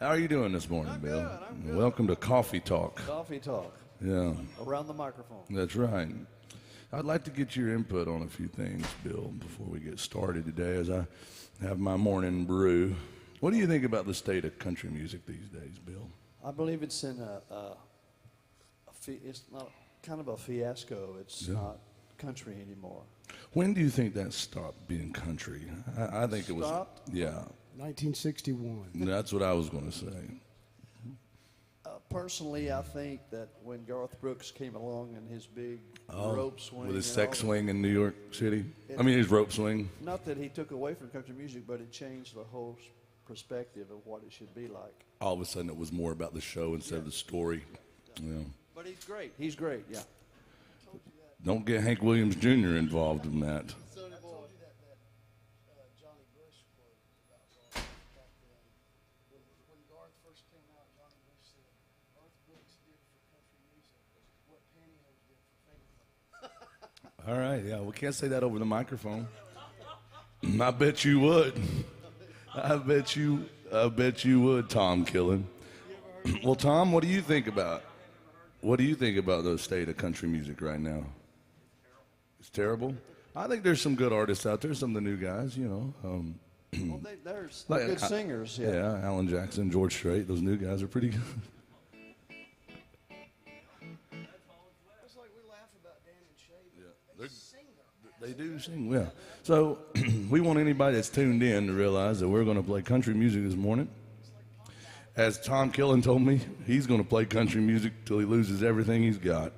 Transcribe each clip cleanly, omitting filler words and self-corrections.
How are you doing this morning, I'm Bill? good, I'm good. Welcome to Coffee Talk. Coffee talk Yeah, around the microphone. that's right. I'd like to get your input on a few things, Bill, before we get started today as I have my morning brew. What do you think about the state of country music these days, Bill? I believe it's in it's not kind of a fiasco. It's not country anymore. When do you think that stopped being country? I think it was. Stopped? Yeah, 1961. that's what I was going to say. Personally, I think that when Garth Brooks came along and his big rope swing, With his and sex all swing in New York City. I mean, his rope swing. not that he took away from country music, but it changed the whole perspective of what it should be like. All of a sudden, it was more about the show instead of the story. Yeah. But he's great. He's great. Yeah. Don't get Hank Williams Jr. involved in that. I told you that Johnny Bush quote about Garth back then. When Garth first came out, Johnny Bush said, Garth Brooks did for country music what pantyhose did for fingerprints. All right, yeah, we can't say that over the microphone. I bet you would. I bet you would, Tom Killen. Well, Tom, what do you think about? What do you think about the state of country music right now? It's terrible. I think there's some good artists out there. Some of the new guys, you know. Well, there's Like, good singers. Yeah. Yeah, Alan Jackson, George Strait. Those new guys are pretty good. It's like we laugh about Dan and Shay, but they sing their They do sing, yeah. So we want anybody that's tuned in to realize that we're going to play country music this morning. As Tom Killen told me, he's going to play country music till he loses everything he's got.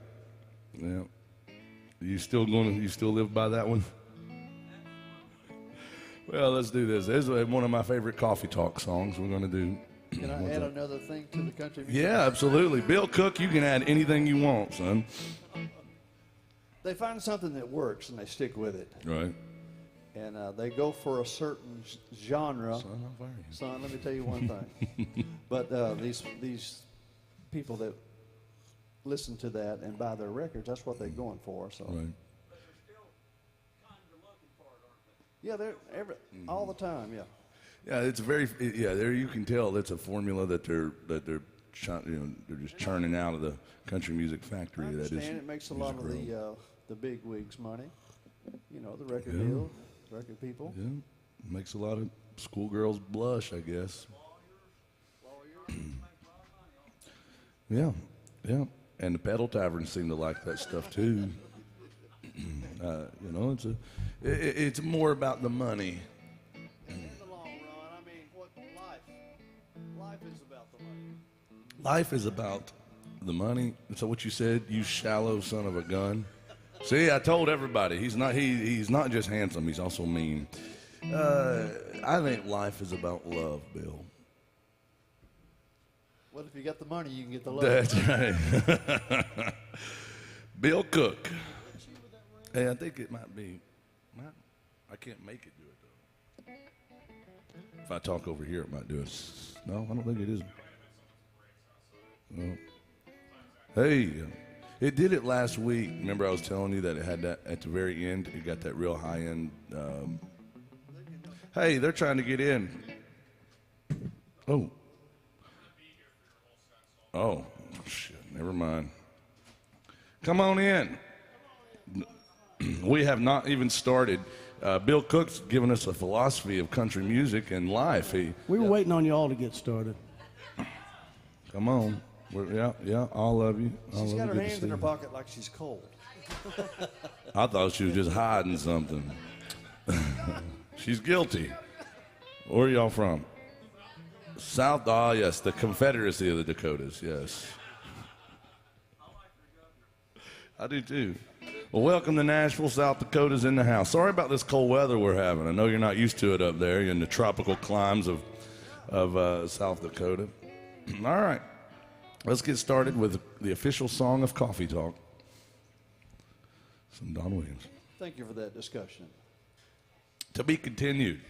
Yeah. You still live by that one? Well, let's do this. This is one of my favorite coffee talk songs we're going to do. Can I add another thing to the country music? Yeah, absolutely. Bill Cook, you can add anything you want, son. They find something that works and they stick with it. Right. And they go for a certain genre. Son, how far are you? Son, let me tell you one thing. But these people that listen to that and buy their records, that's what they're going for. So Right. yeah, they're all the time. Yeah. Yeah, it's there you can tell it's a formula that they're just churning out of the country music factory. I That understand is. it makes a lot of the big wigs money. You know, the record deal, record people. Yeah, makes a lot of schoolgirls blush, I guess. Yeah, and the pedal taverns seem to like that stuff too. It's more about the money. In the long run, I mean, what life is about the money. Life is about the money. So what you said, you shallow son of a gun. See, I told everybody he's not just handsome, he's also mean. I think life is about love, Bill. Well, if you got the money, you can get the love. That's right. Bill Cook. Hey, I think it might be. I can't make it do it though. If I talk over here, it might do it. No, I don't think it is. No. Hey, it did it last week. Remember I was telling you that it had that at the very end. It got that real high end. Hey, they're trying to get in. Oh, shit, never mind. Come on in. We have not even started. Bill Cook's given us a philosophy of country music and life. We were waiting on you all to get started. Come on. Yeah, all of you. She's got her hands in her pocket like she's cold. I thought she was just hiding something. She's guilty. Where are y'all from? South, yes, the Confederacy of the Dakotas, yes. I do too. Well, welcome to Nashville, South Dakota's in the house. Sorry about this cold weather we're having. I know you're not used to it up there. You're in the tropical climes of South Dakota. All right, let's get started with the official song of Coffee Talk. Some Don Williams. Thank you for that discussion. To be continued.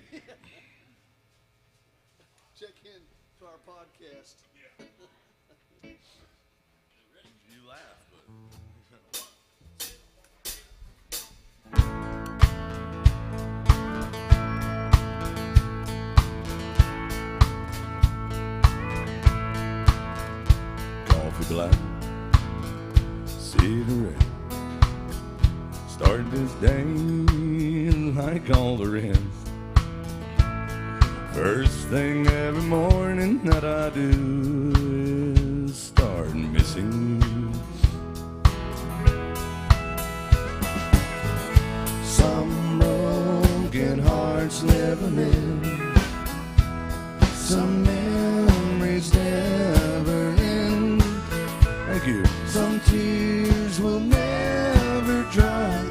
Check in to our podcast. You laugh, but... black cigarette. Start this day like all the rest. First thing every morning that I do is start missing you. Some broken hearts never mend. Some memories never end. Thank you. Some tears will never dry.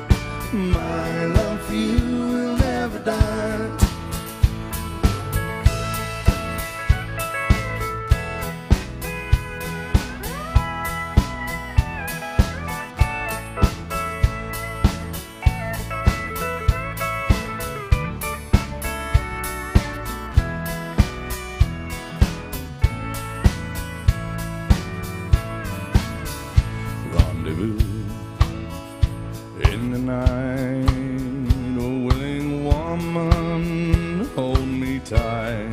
My love for you will never die. Rendezvous in the night, a willing woman, hold me tight.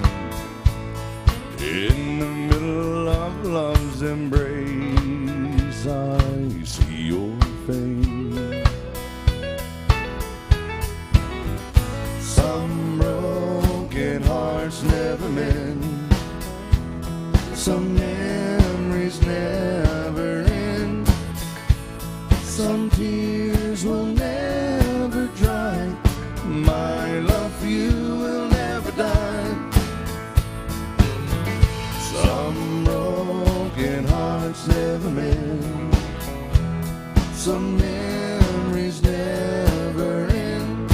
In the middle of love's embrace, I see your face. Some broken hearts never mend. Some memories never end. Some tears will never dry. My love for you will never die. Some broken hearts never mend. Some memories never end.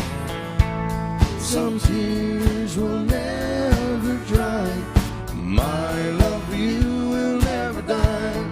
Some tears will never dry. My love for you will never die.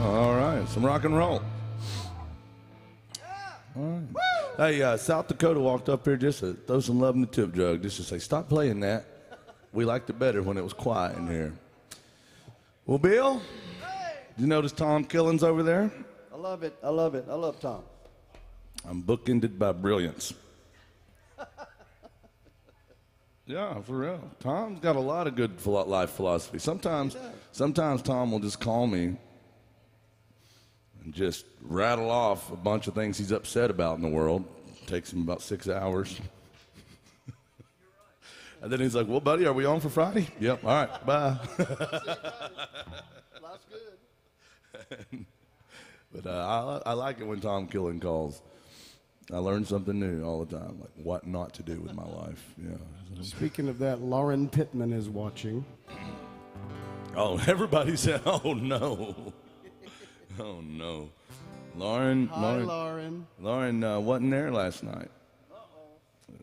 All right, some rock and roll. All right. Hey, South Dakota walked up here just to throw some love in the tip jug, just to say, stop playing that. We liked it better when it was quiet in here. Well, Bill, did you notice Tom Killen's over there? I love it. I love it. I love Tom. I'm bookended by brilliance. Yeah, for real. Tom's got a lot of good life philosophy. Sometimes Tom will just call me and just rattle off a bunch of things he's upset about in the world. Takes him about 6 hours. And then he's like, well, buddy, are we on for Friday? Yep, all right, bye. Life's good. But I like it when Tom Killen calls. I learn something new all the time, like what not to do with my life. Yeah. Speaking of that, Lauren Pittman is watching. Oh, everybody said, oh, no. Oh, no. Lauren wasn't there last night.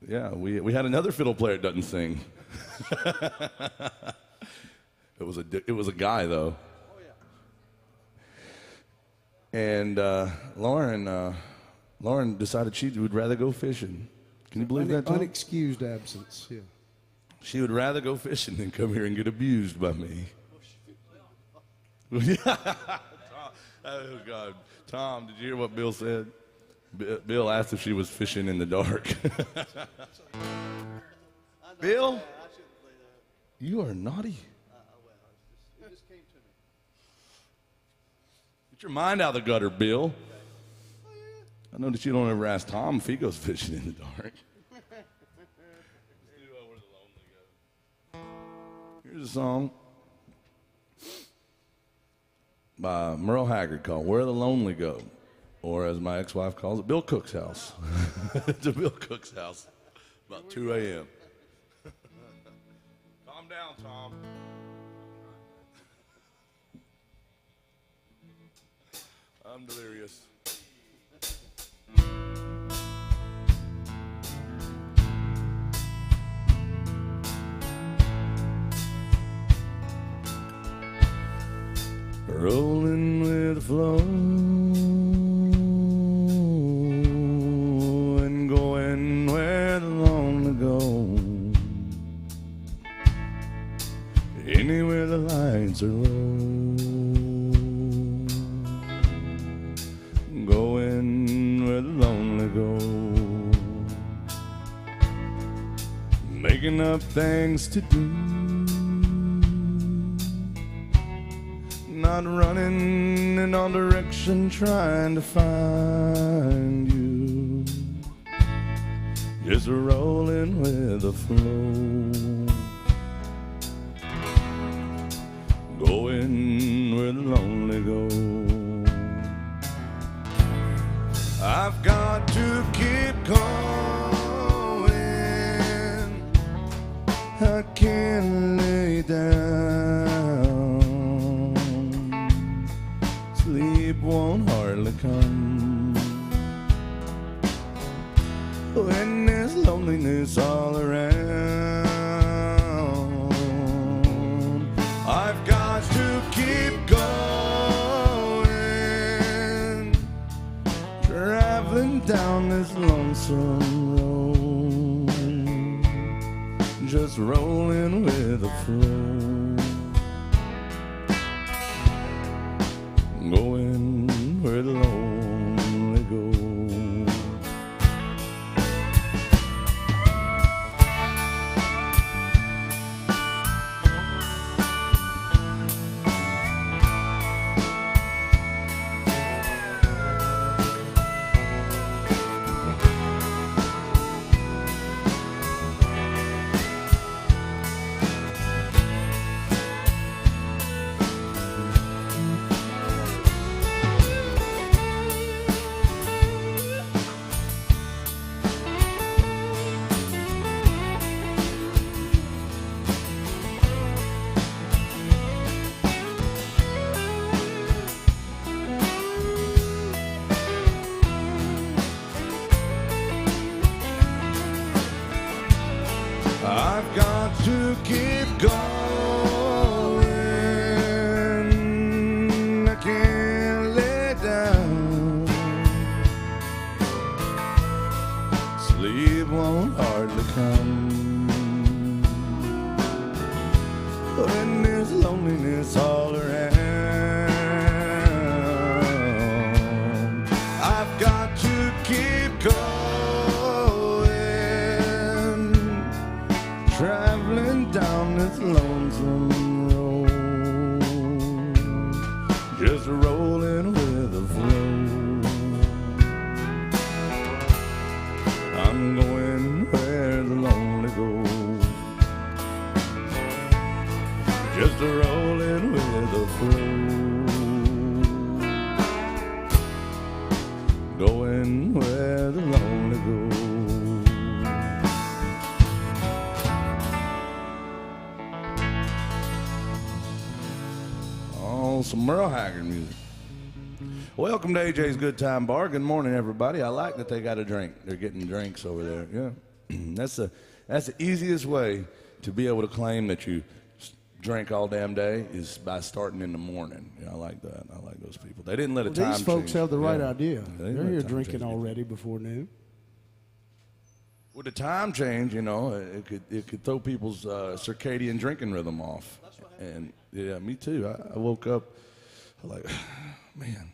Yeah, we had another fiddle player that doesn't sing. It was a guy, though. Oh, yeah. And Lauren decided she would rather go fishing. Can you believe that, Tom? Unexcused absence, yeah. She would rather go fishing than come here and get abused by me. Oh, God. Tom, did you hear what Bill said? Bill asked if she was fishing in the dark. Bill, you are naughty. It just came to me. Get your mind out of the gutter, Bill. I know that you don't ever ask Tom if he goes fishing in the dark. Here's a song by Merle Haggard called Where the Lonely Go, or as my ex-wife calls it, Bill Cook's house. It's a Bill Cook's house, about 2 a.m. Calm down, Tom. I'm delirious. Rolling with the flow and going going where the lonely go, making up things to do, not running in all direction trying to find you, just rolling with the flow, going where the lonely go. I've got to keep going, I can't lay down, sleep won't hardly come when there's loneliness all around. I've got to keep going, traveling down this lonesome road, just rolling with the flow, going where the lonely go. I've got to keep going, I can't lay down, sleep won't hardly come when there's loneliness all around. I've got to keep going, traveling down this lonesome road, just rolling with the flow. I'm going where the lonely go, just rolling with the flow, going where the lonely go. Some Merle Haggard music. Welcome to AJ's Good Time Bar. Good morning, everybody. I like that they got a drink. They're getting drinks over there. Yeah, that's the easiest way to be able to claim that you drink all damn day is by starting in the morning. Yeah, I like that. I like those people. They didn't let it time These folks change. have the right idea. They They're let here time drinking change. already before noon. With the time change, you know, it could throw people's circadian drinking rhythm off. And yeah, me too. I woke up like, man,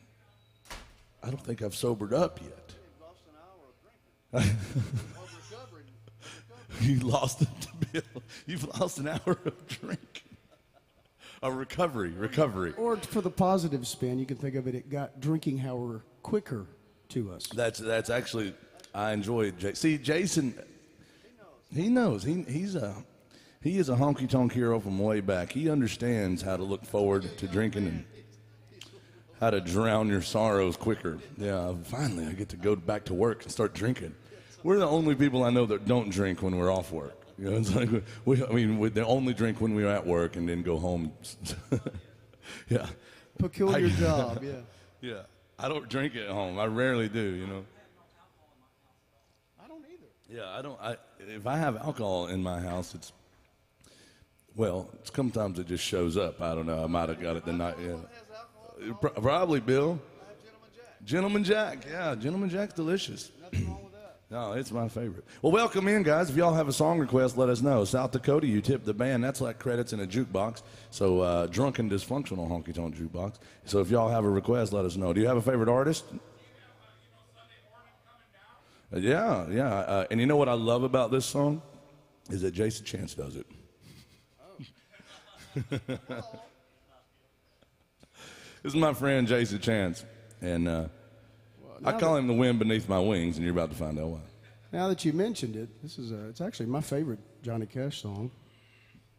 I don't think I've sobered up yet. You lost it, Bill. You've lost an hour of drink. A recovery. Or for the positive spin, you can think of it, it got drinking hour quicker to us. That's actually, I enjoy it. See, Jason, he knows. He is a honky tonk hero from way back. He understands how to look forward to drinking and how to drown your sorrows quicker. Yeah, finally I get to go back to work and start drinking. We're the only people I know that don't drink when we're off work. You know, it's like they only drink when we're at work and then go home. Yeah. Peculiar job, yeah. Yeah. I don't drink at home. I rarely do, you know. I don't either. Yeah, I don't. If I have alcohol in my house, sometimes it just shows up. I don't know. I might have got it the night. Yeah. Probably, Bill. Gentleman Jack. Yeah, Gentleman Jack's delicious. Nothing wrong with that. No, it's my favorite. Well, welcome in, guys. If y'all have a song request, let us know. South Dakota, you tip the band. That's like credits in a jukebox. So, drunken, dysfunctional honky-tonk jukebox. So if y'all have a request, let us know. Do you have a favorite artist? Yeah. And you know what I love about this song? Is that Jason Chance does it. This is my friend Jason Chance. And I call him the wind beneath my wings, and you're about to find out why. Now that you mentioned it, this is it's actually my favorite Johnny Cash song.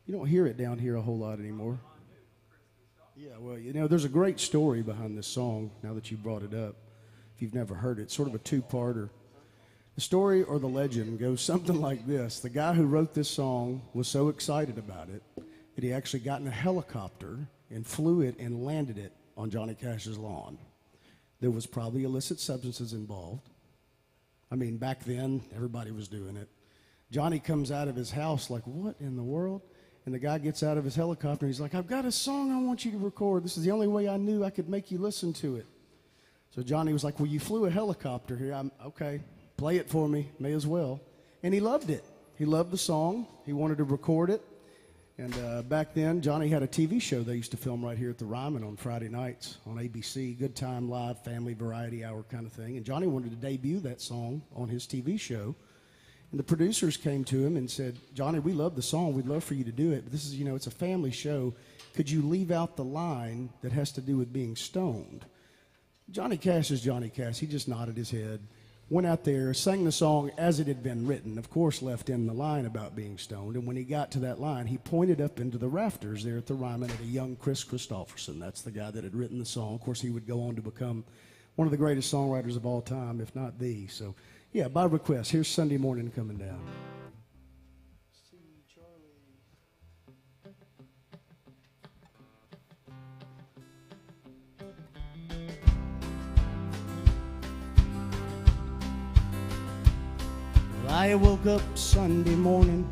You don't hear it down here a whole lot anymore. Yeah, well, you know, there's a great story behind this song, now that you brought it up. If you've never heard it, sort of a two-parter. The story or the legend goes something like this. The guy who wrote this song was so excited about it that he actually got in a helicopter and flew it and landed it on Johnny Cash's lawn. There was probably illicit substances involved. I mean, back then, everybody was doing it. Johnny comes out of his house like, what in the world? And the guy gets out of his helicopter and he's like, I've got a song I want you to record. This is the only way I knew I could make you listen to it. So Johnny was like, well, you flew a helicopter here. Okay, play it for me, may as well. And he loved it. He loved the song. He wanted to record it. And back then, Johnny had a TV show they used to film right here at the Ryman on Friday nights on ABC, Good Time Live, Family Variety Hour kind of thing. And Johnny wanted to debut that song on his TV show. And the producers came to him and said, Johnny, we love the song. We'd love for you to do it. But this is, you know, it's a family show. Could you leave out the line that has to do with being stoned? Johnny Cash is Johnny Cash. He just nodded his head, went out there, sang the song as it had been written, of course left in the line about being stoned. And when he got to that line, he pointed up into the rafters there at the Ryman at a young Chris Christopherson. That's the guy that had written the song. Of course, he would go on to become one of the greatest songwriters of all time, if not the. So, yeah, by request, here's Sunday Morning Coming Down. See Charlie. I woke up Sunday morning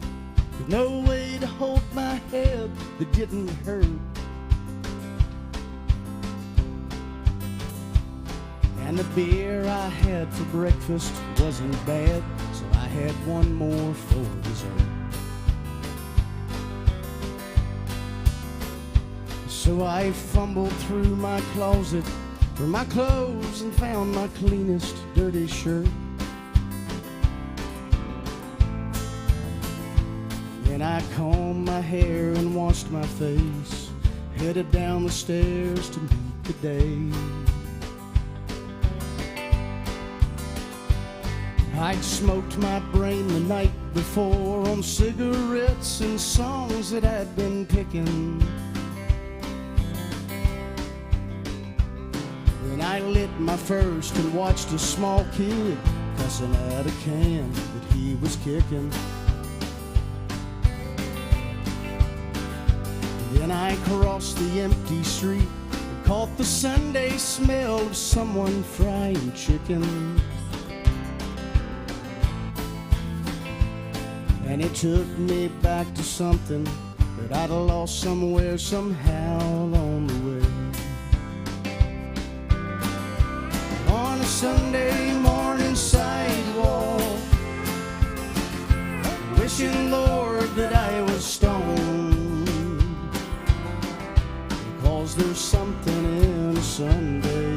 with no way to hold my head that didn't hurt. And the beer I had for breakfast wasn't bad, so I had one more for dessert. So I fumbled through my closet for my clothes and found my cleanest dirty shirt. And I combed my hair and washed my face, headed down the stairs to meet the day. I'd smoked my brain the night before on cigarettes and songs that I'd been picking. Then I lit my first and watched a small kid cussing at a can that he was kicking. Then I crossed the empty street and caught the Sunday smell of someone frying chicken. And it took me back to something that I'd lost somewhere, somehow along the way. On a Sunday morning sidewalk, wishing, Lord, that I was stoned, because there's something in a Sunday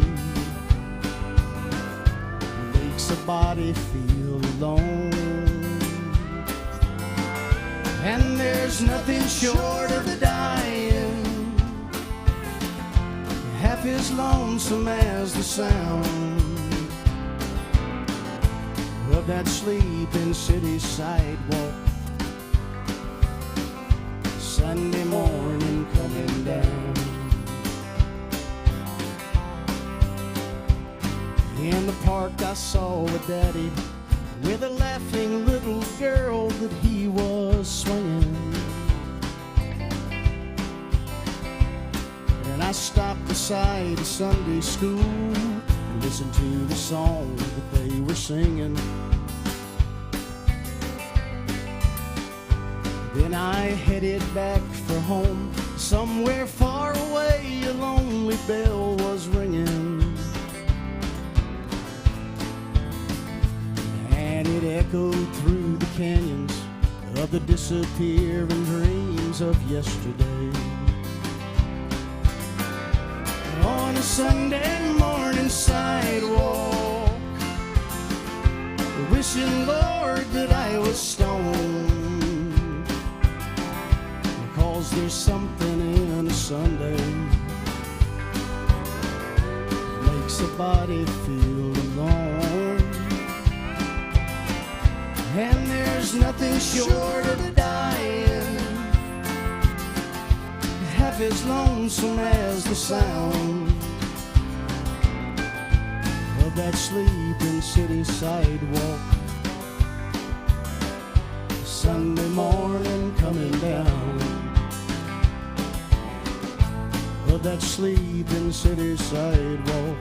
that makes a body feel alone. And there's nothing short of dying half as lonesome as the sound of that sleeping city sidewalk. Sunday morning coming down. In the park I saw a daddy with a laughing little girl that he was swinging. And I stopped beside a Sunday school and listened to the song that they were singing. Then I headed back for home. Somewhere far away a lonely bell was ringing. It echoed through the canyons of the disappearing dreams of yesterday. On a Sunday morning sidewalk, wishing, Lord, that I was stoned, because there's something in a Sunday makes a body feel alone. And there's nothing short of dying half as lonesome as the sound of that sleeping city sidewalk. Sunday morning coming down, of that sleeping city sidewalk.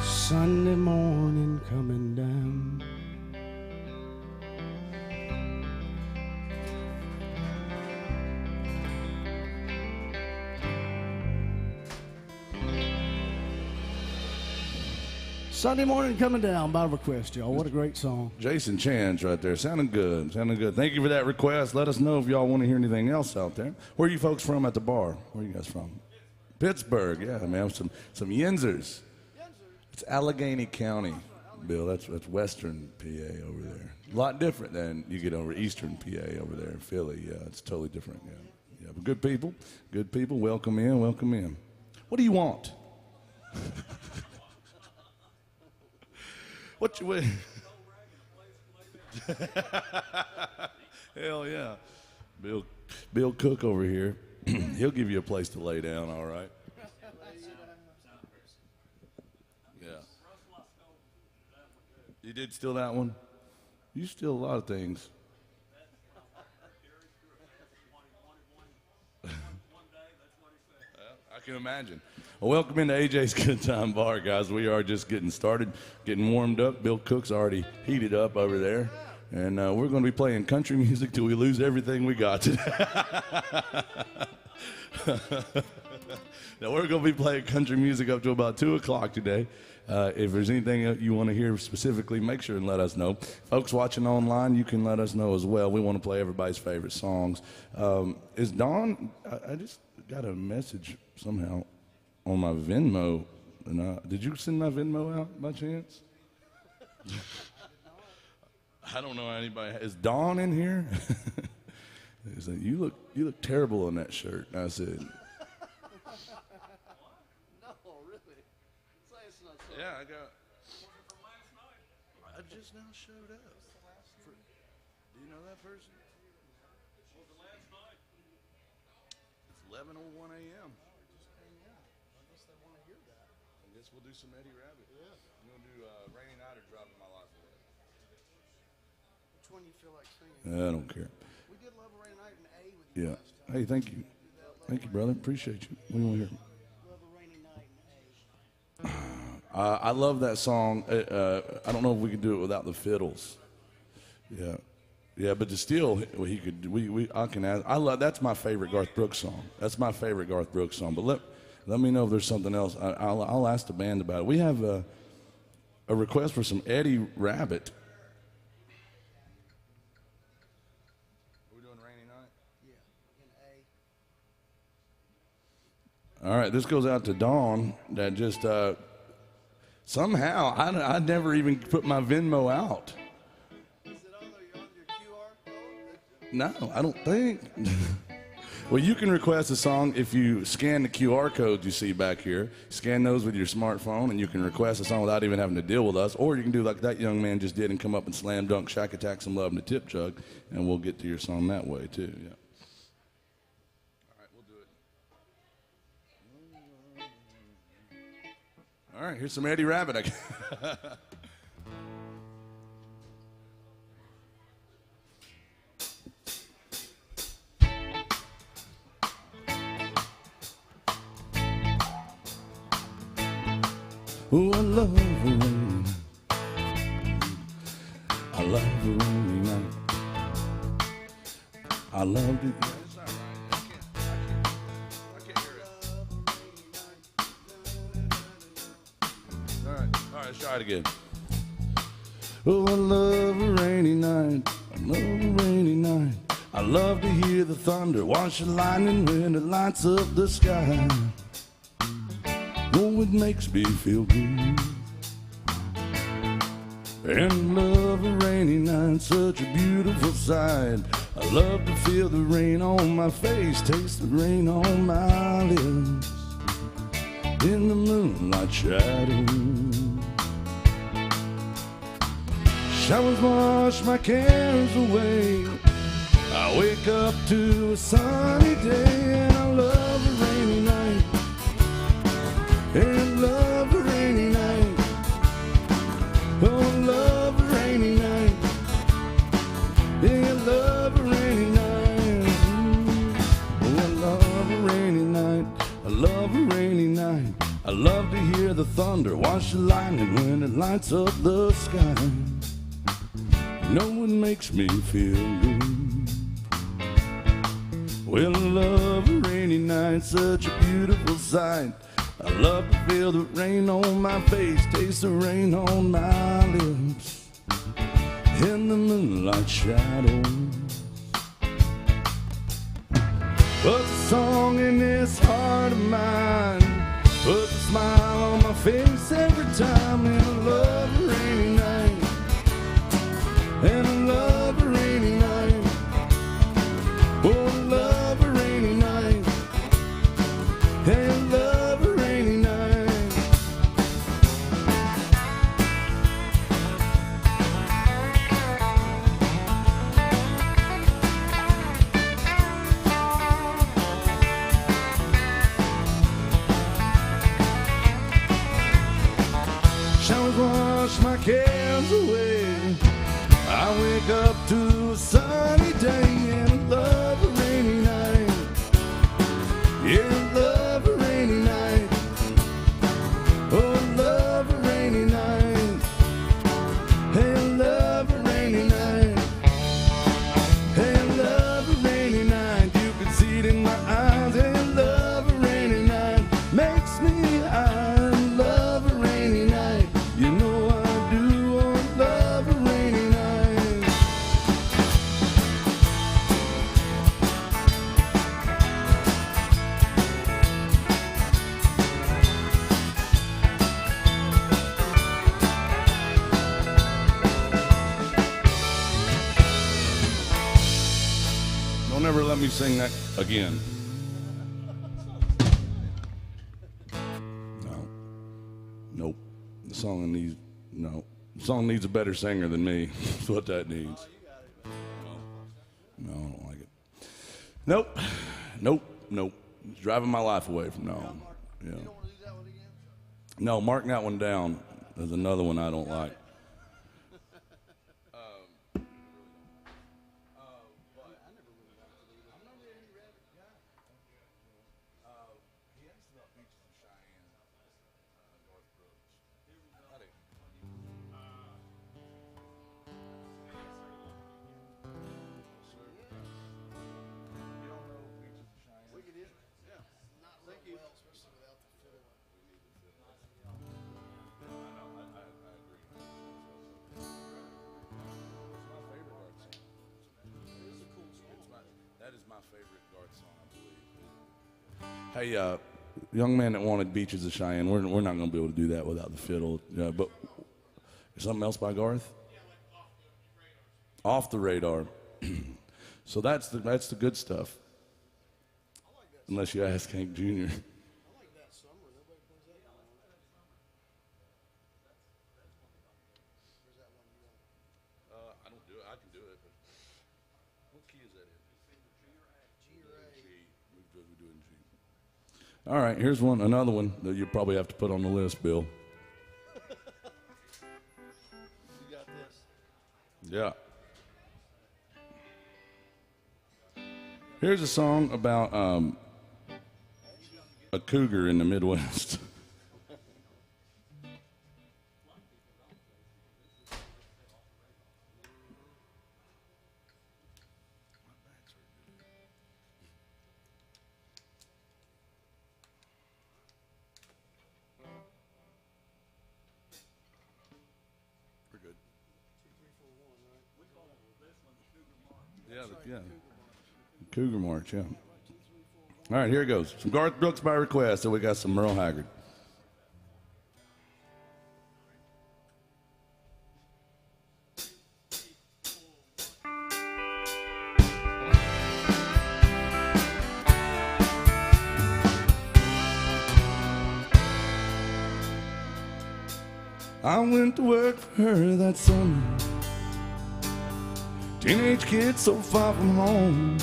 Sunday morning coming down. Sunday morning coming down by request, y'all. What a great song. Jason Chan's right there. Sounding good. Sounding good. Thank you for that request. Let us know if y'all want to hear anything else out there. Where are you folks from at the bar? Where are you guys from? Pittsburgh. Yeah, man. Some Yinzers. It's Allegheny County, Bill. That's western PA over there. A lot different than you get over eastern PA over there in Philly. Yeah, it's totally different. Yeah, but good people. Good people. Welcome in. Welcome in. What do you want? What you wait? Hell yeah. Bill Cook over here. He'll give you a place to lay down, all right? Yeah. You did steal that one? You steal a lot of things. I can imagine. Well, welcome into AJ's Good Time Bar, guys. We are just getting started, getting warmed up. Bill Cook's already heated up over there. And we're going to be playing country music till we lose everything we got today. Now, we're going to be playing country music up to about 2 o'clock today. If there's anything you want to hear specifically, make sure and let us know. Folks watching online, you can let us know as well. We want to play everybody's favorite songs. Is Dawn, I just got a message somehow on my Venmo. Did you send my Venmo out by chance? I don't know anybody. Is Dawn in here? He said, you look terrible in that shirt. And I said, No, really. Say it's not so. yeah, I just now showed up. Do you know that person? What was the last night? It's 11:01 a.m. I guess they want to hear that. I guess we'll do some Eddie Rabbit. Yeah. I'm going to do Rainy Night or Dropping My Life Away. Which one you feel like singing? I don't care. We did Love Rain Night in A with you Yeah. last time. Hey, thank you. Thank you, brother. Appreciate you. What do you want to hear? Love a Rainy Night in A. I love that song. I don't know if we could do it without the fiddles. Yeah. Yeah, but still, he could. I can ask. That's my favorite Garth Brooks song. That's my favorite Garth Brooks song. But let me know if there's something else. I'll ask the band about it. We have a request for some Eddie Rabbit. Are we doing Rainy Night? Yeah, in A. All right, this goes out to Dawn. That just somehow I never even put my Venmo out. Is it on your QR code? No, I don't think. Well, you can request a song if you scan the QR codes you see back here. Scan those with your smartphone, and you can request a song without even having to deal with us. Or you can do like that young man just did and come up and slam dunk Shack Attack Some Love in the Tip Jug, and we'll get to your song that way, too. Yeah. All right, we'll do it. All right, here's some Eddie Rabbit. Oh, I love a rainy night. I love a rainy night. I love it. All right, let's try it again. Oh, I love a rainy night. I love a rainy night. I love to hear the thunder, watch the lightning when it lights up the sky. Oh, it makes me feel good. And love a rainy night, such a beautiful sight. I love to feel the rain on my face, taste the rain on my lips. In the moonlight shadow, showers wash my cares away. I wake up to a sunny day, and I love a rainy night. And love a rainy night. Oh, love a rainy night. Yeah, love a rainy night. Oh, I love a rainy night. I love a rainy night. I love to hear the thunder wash the lightning when it lights up the sky. No one makes me feel good. Well, I love a rainy night, such a beautiful sight. I love to feel the rain on my face, taste the rain on my lips. In the moonlight shadows, puts a song in this heart of mine, puts a smile on my face every time. And I love a rainy night. And I love a rainy night. Oh, I love a rainy night. And I love a rainy night. Showers wash my cares away. I wake up to a sunny day, and I love a rainy night. Yeah, I love a rainy night. Oh, I love a rainy night. Hey, I love a rainy night. Hey, I love a rainy night. You can see it in my eyes. Hey, I love a rainy night. Makes me high. I love a rainy night. You know I do. Oh, I love a rainy night. Don't ever let me sing that again. No. Nope. The song needs, no. The song needs a better singer than me. That's what that needs. No, I don't like it. Nope. Nope. Nope. It's driving my life away from now on. Yeah. You don't want to do that one again? No, mark that one down. There's another one I don't like. We could hit it. Yeah. Not real well, especially without the fiddle. That is my favorite Garth song, I believe. Hey, young man that wanted Beaches of Cheyenne, we're not going to be able to do that without the fiddle. But something else by Garth? Off the Radar. So that's the good stuff. Unless you ask Hank Jr. I like that summer. Nobody plays that one. Where's that one you want? I don't do it. I can do it. But what key is that in? G or A? G. We do it in G. All right, here's another one that you probably have to put on the list, Bill. You got this. Yeah. Here's a song about a cougar in the Midwest. We're good. 2, 3, 4, 1, right? Yeah, Cougar March, yeah. All right, here it goes. Some Garth Brooks by request, so we got some Merle Haggard. I went to work for her that summer. Teenage kid so far from home.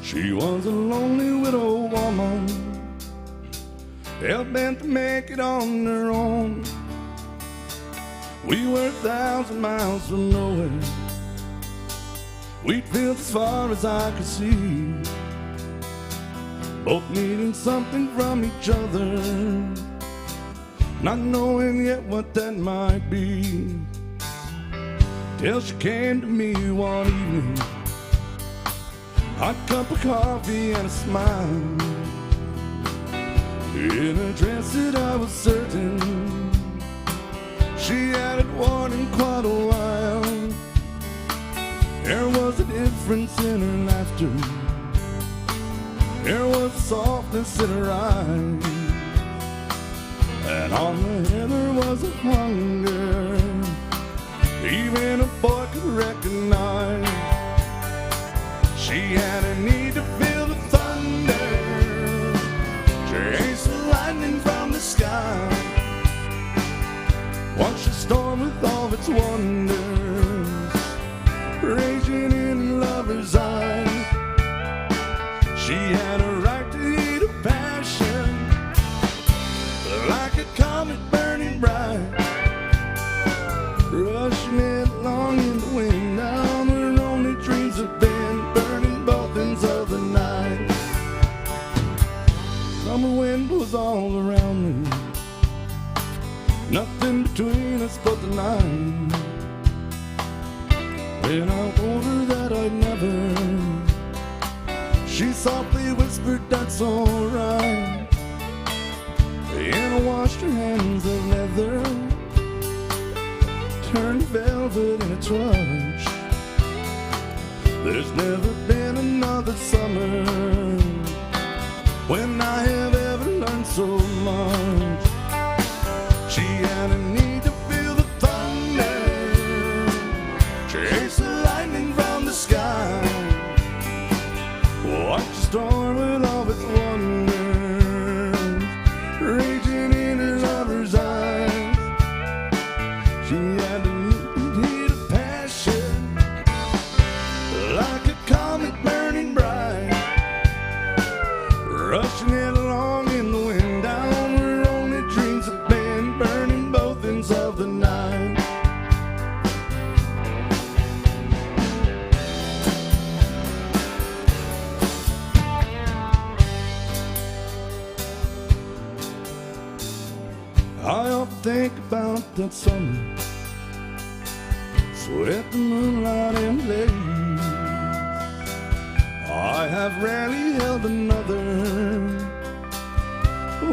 She was a lonely widow woman, hell-bent to make it on her own. We were 1,000 miles from nowhere, wheat fields as far as I could see, both needing something from each other, not knowing yet what that might be. Till she came to me one evening, hot cup of coffee and a smile, in a dress that I was certain she hadn't worn in quite a while. There was a difference in her laughter, there was a softness in her eyes, and on the hair there was a hunger even a boy could recognize. She had a need to feel the thunder, chase the lightning from the sky, watch the storm with all its wonders raging in lover's eyes. She had a right to heat a passion like a comet burning bright, rushing headlong in the wind. Now her only dreams have been burning both ends of the night. Summer wind was all around me, nothing between us but the night. When I told her that I'd never, she softly whispered, "That's alright." And I washed her hands of leather, turned velvet in a touch. There's never been another summer when I have ever learned so much. She had a need to feel the thunder, chase the lightning from the sky, watch the storm with all its wonders raging in her lover's eyes. She had a need of passion like a comet burning bright, rushing headlong in the wind. Down her only dreams have been burning both ends of the night. I often think about that summer, sweat the moonlight and blaze. I have rarely held another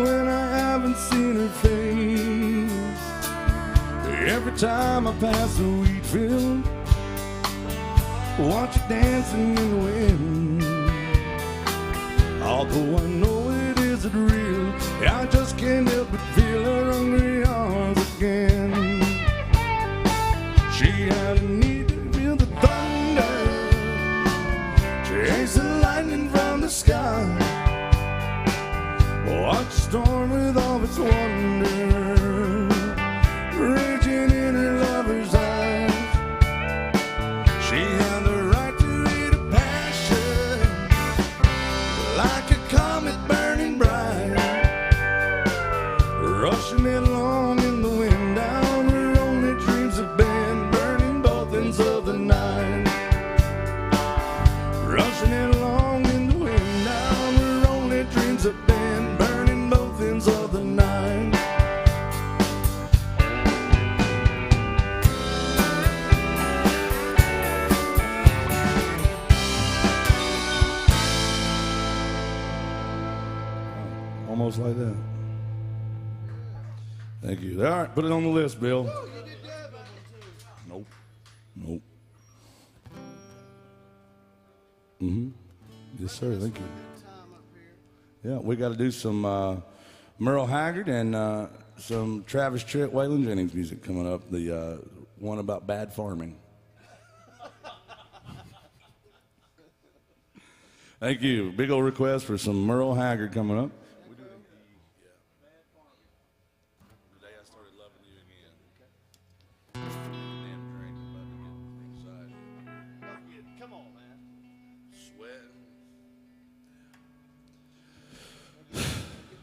when I haven't seen her face. Every time I pass a wheat field, watch her dancing in the wind. Although I know it isn't real, I just can't help but feel her hungry arms again. She had a need to feel the thunder, chase the lightning from the sky, watch the storm with all its wonder raging in her lover's eyes. She had the right to read a passion like a comet burning bright, rushing headlong in the wind. Down her only dreams have been burning both ends of the night, rushing headlong in the wind. Down her only dreams have been burning both ends of the night. Almost like that. Thank you. All right, put it on the list, Bill. Nope. Nope. Yes, sir. Thank you. Yeah, we got to do some Merle Haggard and some Travis Tritt, Waylon Jennings music coming up. The one about bad farming. Thank you. Big old request for some Merle Haggard coming up. The day I started loving Come on, man. Sweating. Get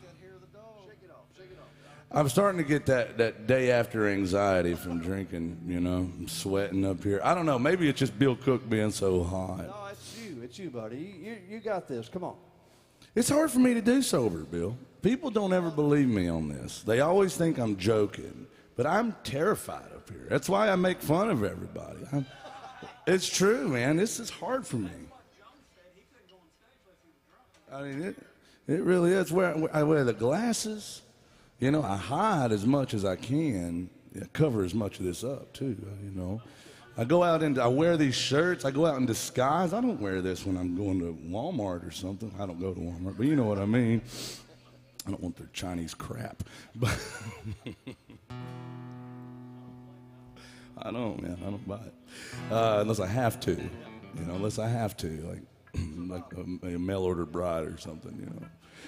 that hair of the dog. Shake it off. Shake it off. I'm starting to get that day after anxiety from drinking, you know. I'm sweating up here. I don't know. Maybe it's just Bill Cook being so hot. No, it's you. It's you, buddy. You got this. Come on. It's hard for me to do sober, Bill. People don't ever believe me on this. They always think I'm joking, but I'm terrified up here. That's why I make fun of everybody. It's true, man. This is hard for me. I mean, it really is. I wear the glasses. You know, I hide as much as I can. I cover as much of this up, too, you know. I go out and I wear these shirts. I go out in disguise. I don't wear this when I'm going to Walmart or something. I don't go to Walmart, but you know what I mean. I don't want their Chinese crap. But I don't, man. I don't buy it. Unless I have to. You know, unless I have to. Like a mail-order bride or something, you know.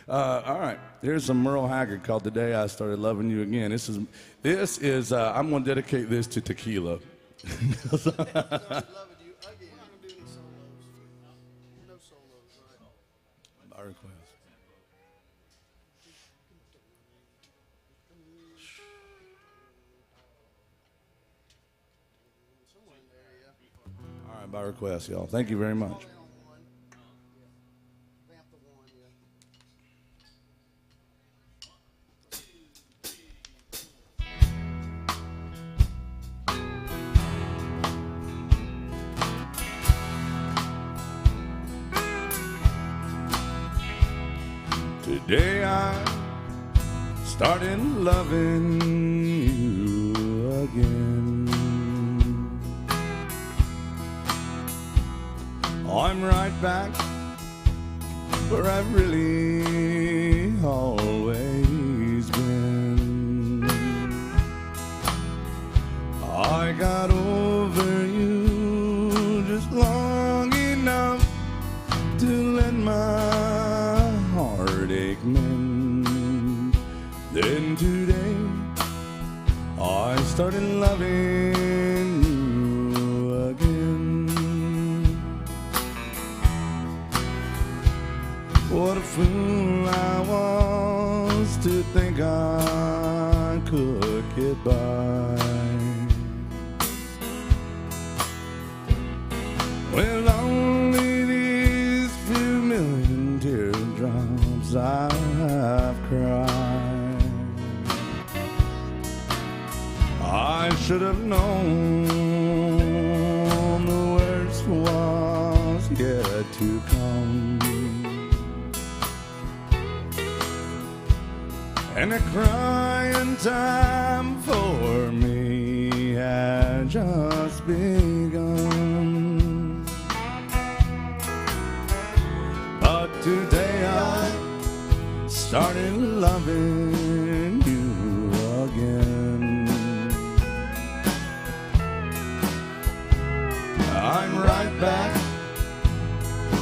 All right, here's some Merle Haggard called "The Day I Started Loving You Again." This is. I'm going to dedicate this to tequila. Loving you again. We're not gonna do any solos. No solos, right? By request. Somewhere in there, yeah. All right, by request, y'all. Thank you very much. Call in on one. Vamp the one, yeah. Today I started loving you again. I'm right back where I've really always been. I got over you just long enough to let my heartache mend. Then today I started loving you again. What a fool I was to think I could get by. Well, only these few million teardrops I've cried. I should have known the worst was yet to come. And the crying time for me had just begun. But today I started loving you again. I'm right back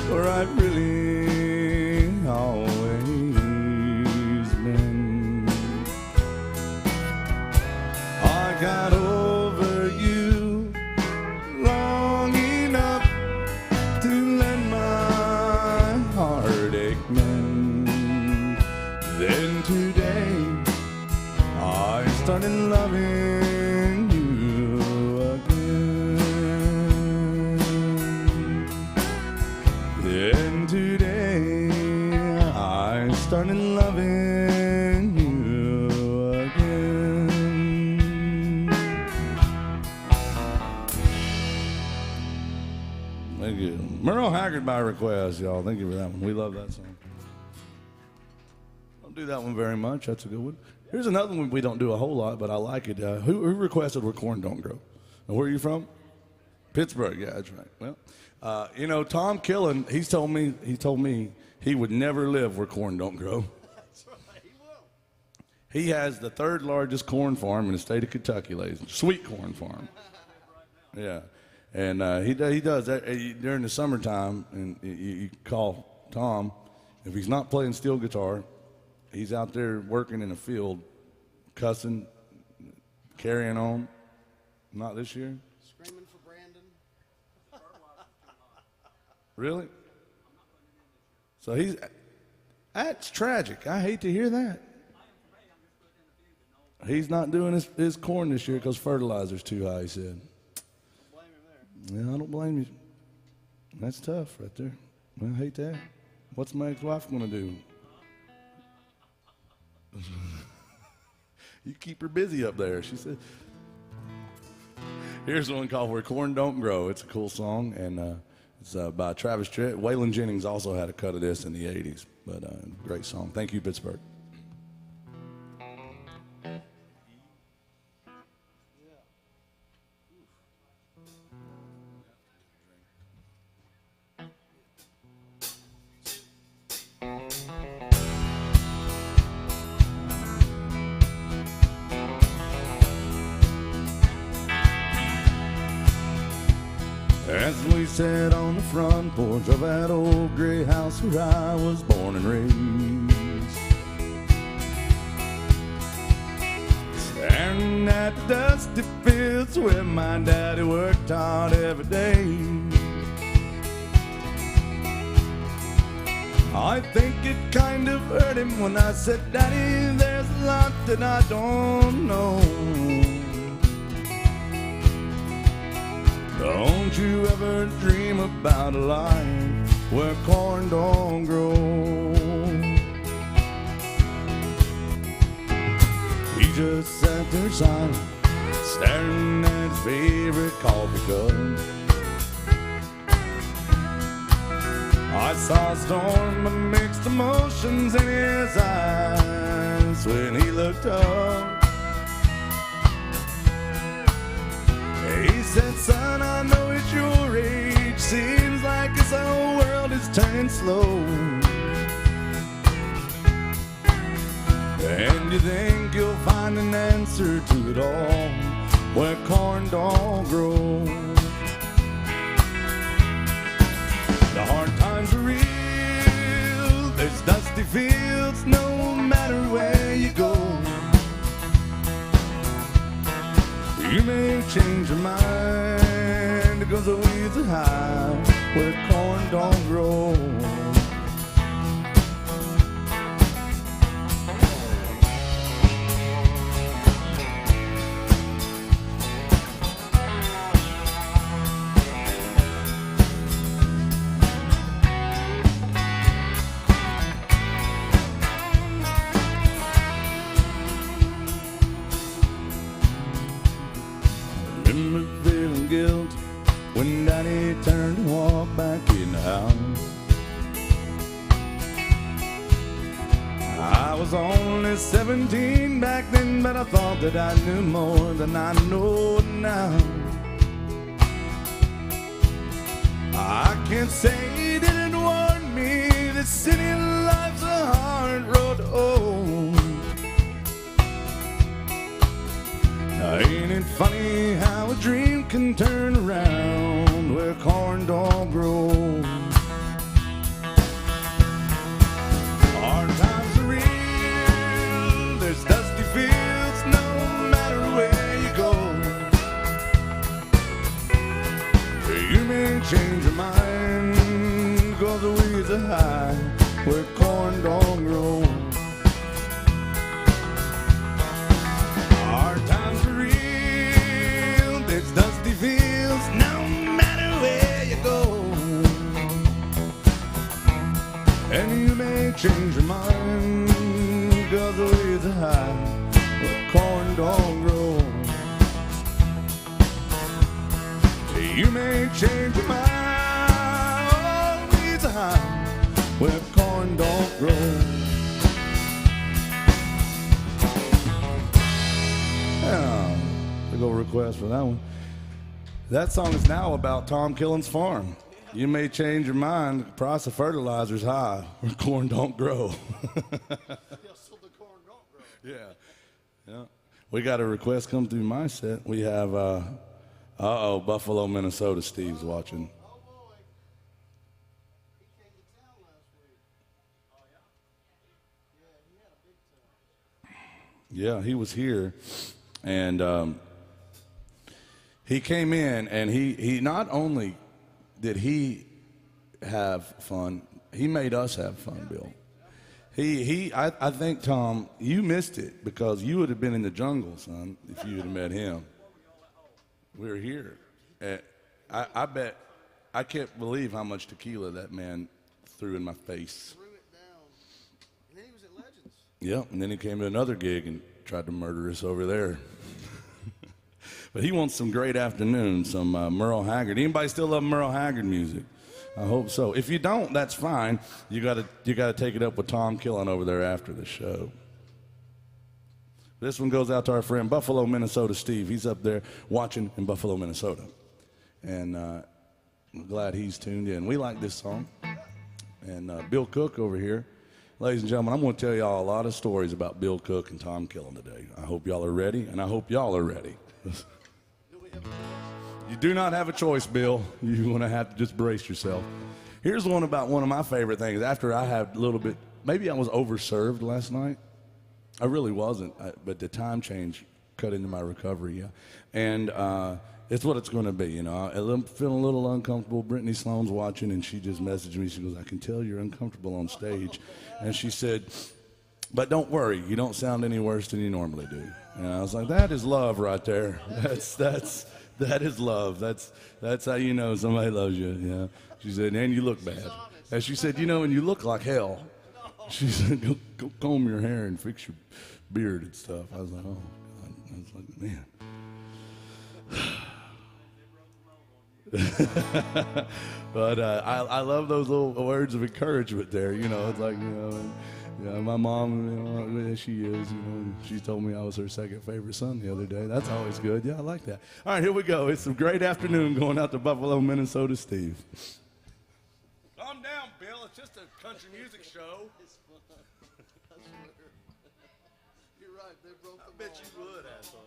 where I've really always been. I got over you long enough to let my heartache mend. Then today I started loving you again. Then today I started loving you again. Thank you. Merle Haggard by request, y'all. Thank you for that one. We love that song. Don't do that one very much. That's a good one. Here's another one we don't do a whole lot, but I like it. Who requested "Where Corn Don't Grow"? And where are you from? Pittsburgh. Yeah, that's right. Well, you know, Tom Killen. He told me he would never live where corn don't grow. That's right, he will. He has the third largest corn farm in the state of Kentucky, ladies. Sweet corn farm. Yeah, and he does that during the summertime. And you call Tom if he's not playing steel guitar. He's out there working in a field, cussing, carrying on. Not this year. Screaming for Brandon. Really? So that's tragic. I hate to hear that. He's not doing his corn this year because fertilizer's too high, he said. Yeah, I don't blame you. That's tough right there. I hate that. What's my ex-wife going to do? You keep her busy up there, she said. Here's one called Where Corn Don't Grow. It's a cool song, and it's by Travis Tritt. Waylon Jennings also had a cut of this in the 80s, but great song. Thank you, Pittsburgh. As we sat on the front porch of that old gray house where I was born and raised, staring at the dusty fields where my daddy worked hard every day, I think it kind of hurt him when I said, Daddy, there's a lot that I don't know. Don't you ever dream about a life where corn don't grow. He just sat there silent, staring at his favorite coffee cup. I saw a storm of mixed emotions in his eyes when he looked up. He said, son, I know at your age seems like this whole world is turning slow, and you think you'll find an answer to it all where corn don't grow. The hard times are real, there's dusty fields no matter where you go. You may change your mind because the weeds are high where corn don't grow. Remember feeling guilt when Daddy turned to walk back in the house. I was only 17 back then, but I thought that I knew more than I know now. I can't say he didn't warn me that city life's a hard road to own. Ain't it funny how a dream can turn around where corn don't grow? Hard times are real, there's dusty fields no matter where you go. You may change your mind, cause the weeds are high where corn don't grow. Hard times are real, there's dusty fields no matter where you go. And you may change your mind, cause the weeds are high where corn don't grow. You may change your mind, oh, the weeds are high where corn don't grow. Yeah, big old request for that one. That song is now about Tom Killen's farm. You may change your mind, the price of fertilizer's high where corn don't grow. Yeah, yeah. We got a request come through my set. We have, Buffalo, Minnesota. Steve's watching. Oh boy, he came to town last week. Oh yeah? Yeah, he had a big time. Yeah, he was here, and he came in, and he not only did he have fun. He made us have fun, Bill. I think, Tom, you missed it because you would have been in the jungle, son, if you would have met him. We were here. I bet, I can't believe how much tequila that man threw in my face. Threw it down. And then he was at Legends. Yep, and then he came to another gig and tried to murder us over there. But he wants some Great Afternoon, some Merle Haggard. Anybody still love Merle Haggard music? I hope so. If you don't, that's fine. You gotta take it up with Tom Killen over there after the show. This one goes out to our friend Buffalo, Minnesota, Steve. He's up there watching in Buffalo, Minnesota, and I'm glad he's tuned in. We like this song. And Bill Cook over here, ladies and gentlemen, I'm going to tell y'all a lot of stories about Bill Cook and Tom Killen today. I hope y'all are ready, and I hope y'all are ready. You do not have a choice, Bill. You're going to have to just brace yourself. Here's one about one of my favorite things. After I had a little bit, maybe I was overserved last night. I really wasn't, but the time change cut into my recovery, yeah. And it's what it's going to be, you know. I'm feeling a little uncomfortable. Brittany Sloan's watching, and she just messaged me. She goes, I can tell you're uncomfortable on stage. And she said, but don't worry, you don't sound any worse than you normally do. And I was like, that is love right there. That is love. That's how you know somebody loves you. Yeah. She said, and you look bad. And she said, you know, and you look like hell. She said, go comb your hair and fix your beard and stuff. I was like, oh, God. I was like, man. But I love those little words of encouragement there. You know, it's like, you know, yeah, my mom, you know, there she is. You know, she told me I was her second favorite son the other day. That's always good. Yeah, I like that. All right, here we go. It's a Great Afternoon going out to Buffalo, Minnesota, Steve. Calm down, Bill. It's just a country music show. You're right. They broke the I bet you would, asshole.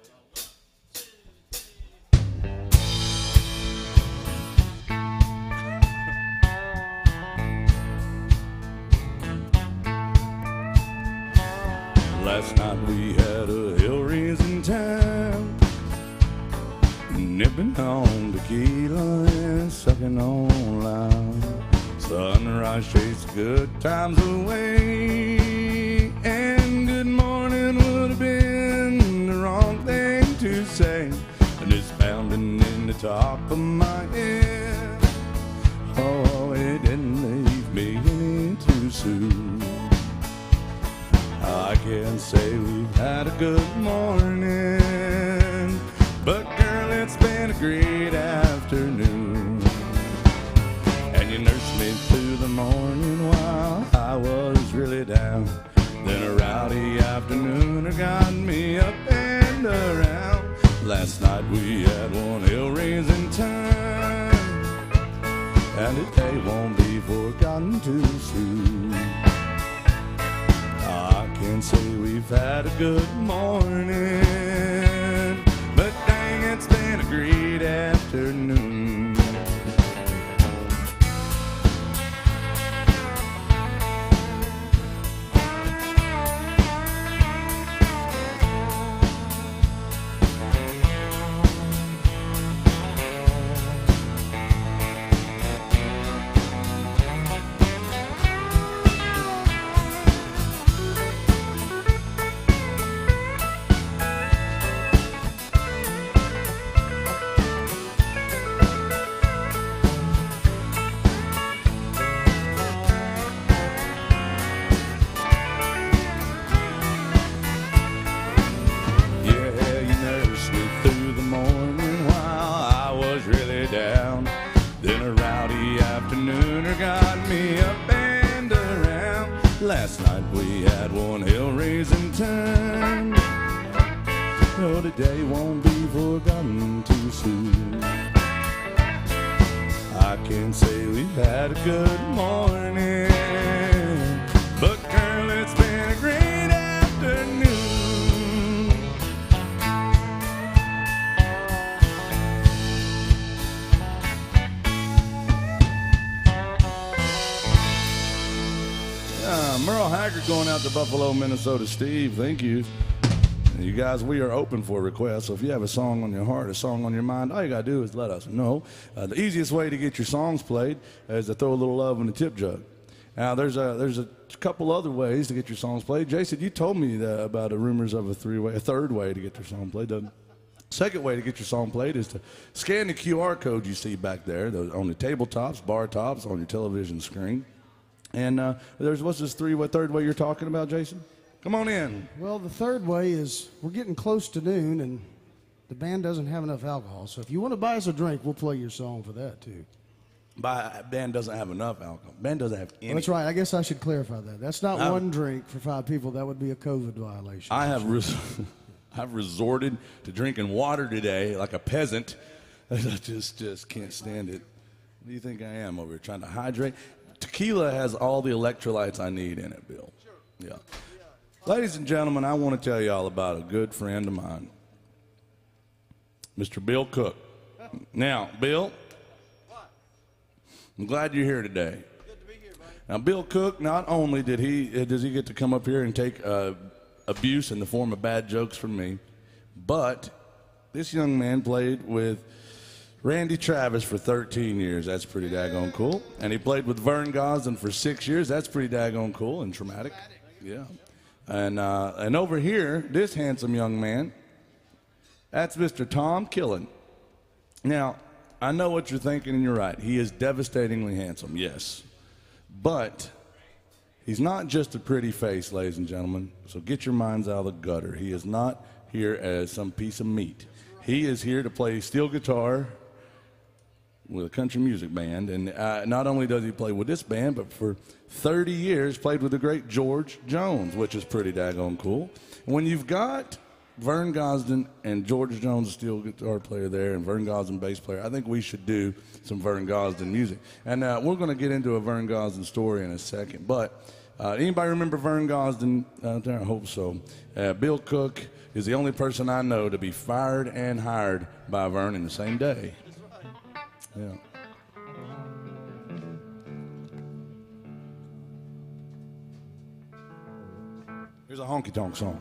Last night we had a hill raising time, nipping on tequila and sucking on lime. Sunrise chased good times away, and good morning would have been the wrong thing to say. And it's pounding in the top of my head. Oh, it didn't leave me any too soon. I can't say we've had a good morning, but girl, it's been a great afternoon. And you nursed me through the morning while I was really down. Then a rowdy afternoon got me up and around. Last night we had one hill-raising time, and today won't be forgotten too soon. I can't say we've had a good morning, but dang, it's been a great afternoon. Last night we had one hill-raising time. Oh, today won't be forgotten too soon. I can't say we've had a good morning, but girl, it's been a great afternoon. Merle Haggard going out to Buffalo, Minnesota. Steve, thank you. You guys, we are open for requests. So if you have a song on your heart, a song on your mind, all you got to do is let us know. The easiest way to get your songs played is to throw a little love in the tip jug. Now, there's a couple other ways to get your songs played. Jason, you told me about the rumors of a third way to get your song played. The second way to get your song played is to scan the QR code you see back there on the tabletops, bar tops, on your television screen. And what's this third way you're talking about, Jason? Come on in. Well, the third way is we're getting close to noon, and the band doesn't have enough alcohol. So if you want to buy us a drink, we'll play your song for that, too. Band doesn't have enough alcohol. Band doesn't have any. Well, that's right. I guess I should clarify that. That's not one drink for 5 people. That would be a COVID violation. I've resorted to drinking water today like a peasant. I just can't stand it. What do you think I am over here trying to hydrate? Tequila has all the electrolytes I need in it, Bill. Yeah. Ladies and gentlemen, I want to tell you all about a good friend of mine, Mr. Bill Cook. Now, Bill, I'm glad you're here today. Good to be here, buddy. Now, Bill Cook, not only does he get to come up here and take abuse in the form of bad jokes from me, but this young man played with Randy Travis for 13 years. That's pretty daggone cool. And he played with Vern Gosdin for 6 years. That's pretty daggone cool and traumatic. Yeah. And over here, this handsome young man, that's Mr. Tom Killen. Now, I know what you're thinking, and you're right. He is devastatingly handsome, yes. But he's not just a pretty face, ladies and gentlemen. So get your minds out of the gutter. He is not here as some piece of meat. He is here to play steel guitar with a country music band. And not only does he play with this band, but for 30 years played with the great George Jones, which is pretty daggone cool. When you've got Vern Gosdin and George Jones, a steel guitar player there, and Vern Gosdin, bass player, I think we should do some Vern Gosdin music. And we're going to get into a Vern Gosdin story in a second. But anybody remember Vern Gosdin out there? I hope so. Bill Cook is the only person I know to be fired and hired by Vern in the same day. Yeah. Here's a honky-tonk song.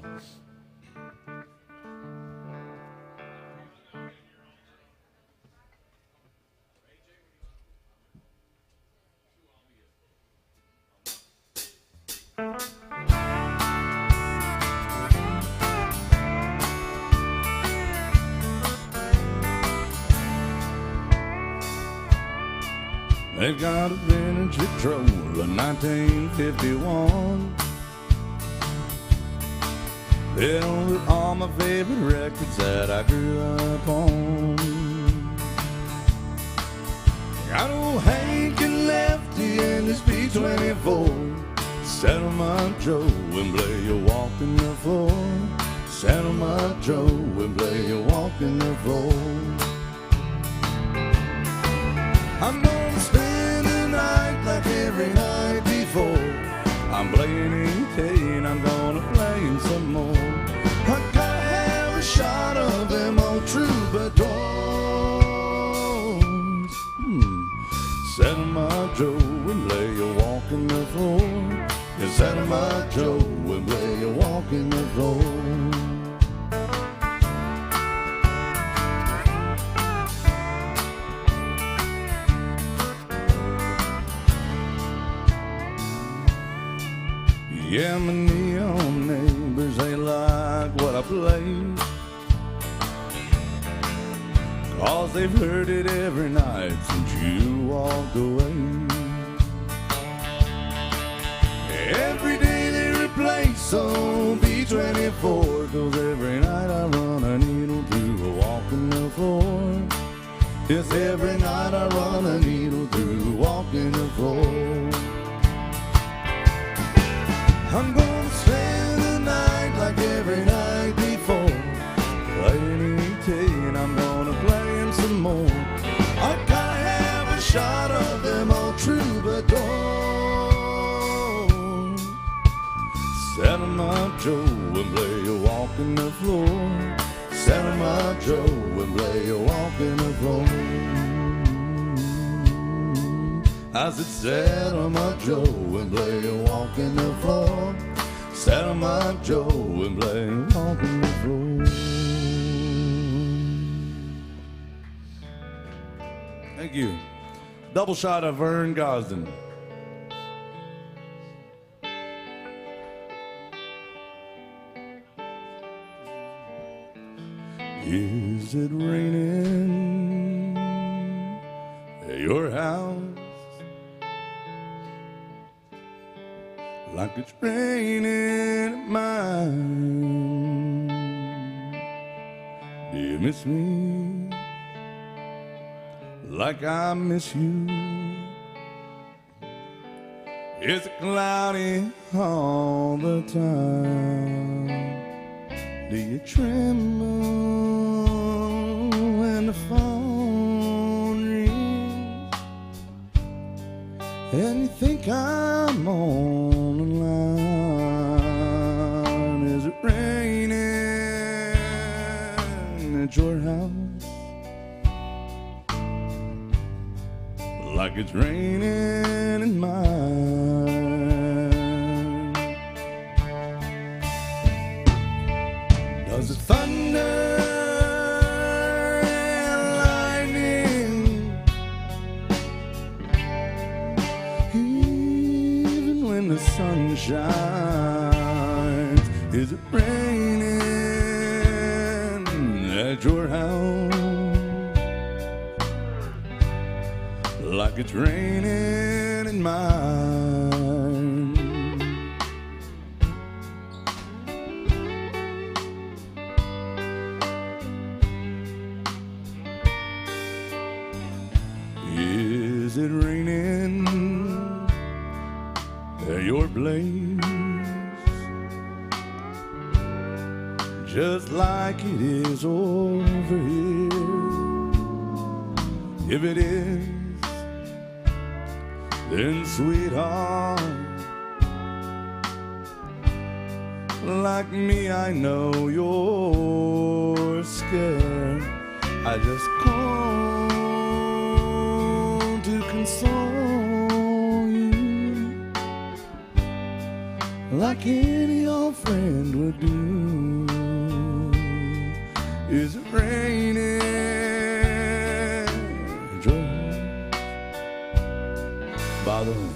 They've got a vintage Victrola, 1951. Filled with all my favorite records that I grew up on. Got old Hank and Lefty and this B-24. Settlement Joe and play you walking the floor. Settlement Joe and play you walking the floor. I'm gonna spend the night like every night before. I'm playing ET and I'm gonna play him some more. I gotta have a shot of them old troubadours. Settlement Joe and play you walking the floor. Yeah, Settlement Joe and play you walking the floor. Yeah, my neon neighbors, they like what I play, 'cause they've heard it every night since you walked away. Every day they replace on B-24, 'cause every night I run a needle through a walking the floor. Yes, every night I run a needle through walking the floor. I'm gonna spend the night like every night before, playing ET and I'm gonna play him some more. I gotta have a shot of them old troubadours. Settlement Joe and play you walking the floor. Settlement Joe and play you walking the floor. I said, Settlement Joe and play you walking the floor. sat on my Joe and play Walk on the Floor. Thank you. Double shot of Vern Gosdin. Is it raining at your house like it's raining at mine? Do you miss me like I miss you? Is it cloudy all the time? Do you tremble when the phone rings and you think I'm on the line? Is it raining at your house like it's raining in mine? Does it thunder and lightning even when the sun shines? Is it raining at your house like it's raining in mine? Is it raining at your place just like it is over here? If it is, then sweetheart, like me, I know you're scared. I just called to console you like any old friend would do. Is it raining? By the way,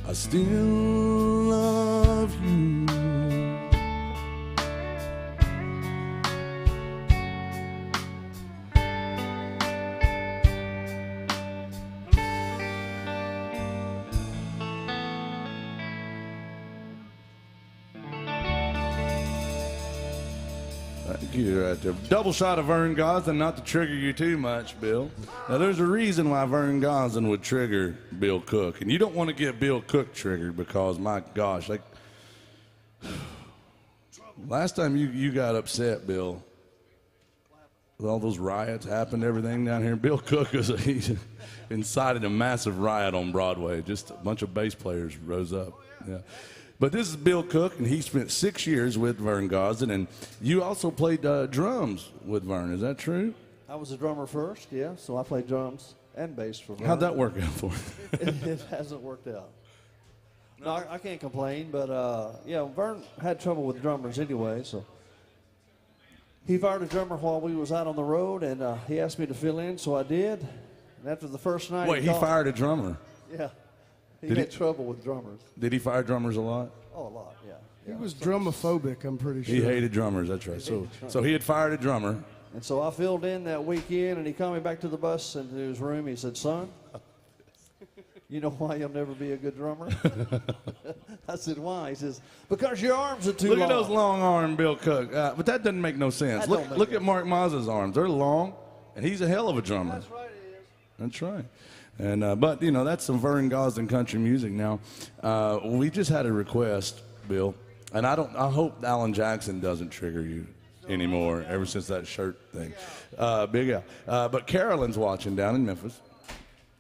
I still love you. Thank you right there. Double shot of Vern Gosdin, not to trigger you too much, Bill. Now, there's a reason why Vern Gosdin would trigger Bill Cook. And you don't want to get Bill Cook triggered because, my gosh, like, last time you got upset, Bill, with all those riots happened, everything down here, Bill Cook he incited a massive riot on Broadway. Just a bunch of bass players rose up. Yeah. But this is Bill Cook, and he spent 6 years with Vern Gosdin, and you also played drums with Vern. Is that true? I was a drummer first, yeah, so I played drums and bass for Vern. How'd that work out for you? It hasn't worked out. No, I can't complain, but yeah, Vern had trouble with drummers anyway, so he fired a drummer while we was out on the road, and he asked me to fill in, so I did. And after the first night, Wait, he fired a drummer? Yeah. He had trouble with drummers. Did he fire drummers a lot? Oh, a lot, yeah. He was drumophobic, I'm pretty sure. He hated drummers, that's right. So he had fired a drummer. And so I filled in that weekend, and he called me back to the bus into his room. He said, "Son, you know why you'll never be a good drummer?" I said, "Why?" He says, "Because your arms are too long." Look at those long arms, Bill Cook. But that doesn't make no sense. Look at Mark Mazza's arms. They're long, and he's a hell of a drummer. That's right, it is. That's right. And but you know, that's some Vern Gosdin country music. Now we just had a request, Bill, and I hope Alan Jackson doesn't trigger you anymore ever since that shirt thing. Big Al. But Carolyn's watching down in Memphis.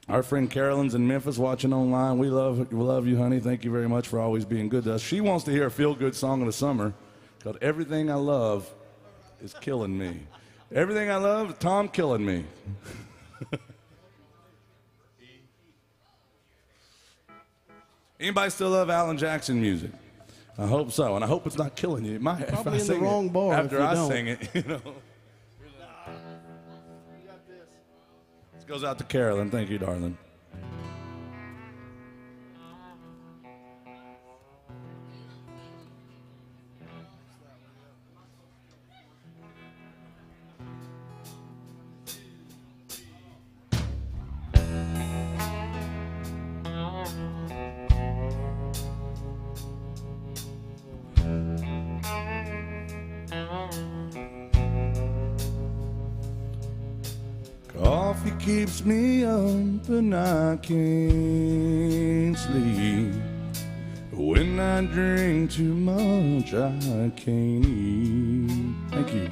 Our friend Carolyn's in Memphis watching online. We love you, honey. Thank you very much for always being good to us. She wants to hear a feel-good song of the summer called "Everything I Love Is Killing Me." Everything I love, Tom killing me. Anybody still love Alan Jackson music? I hope so, and I hope it's not killing you. It might if Probably I in the sing wrong it bar after if you I don't. sing it. You know. This goes out to Carolyn. Thank you, darling. Coffee keeps me up and I can't sleep. When I drink too much, I can't eat. Thank you.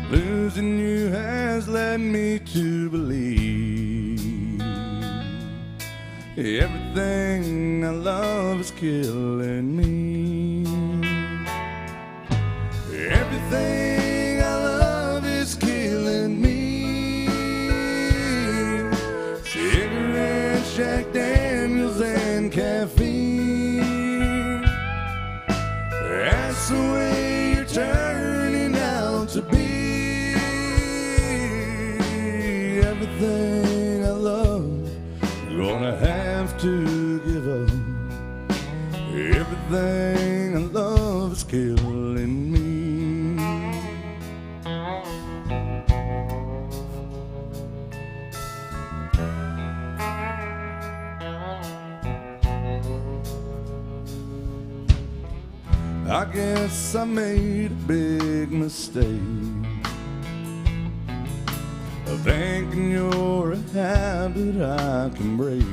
Losing you has led me to believe everything I love is killing me. Everything I love is killing me. Cigarettes, Jack Daniels, and caffeine. That's the way you're turning out to be. Everything I love, you're gonna have to give up. Everything I love is killing me. I guess I made a big mistake of thinking you're a habit I can break.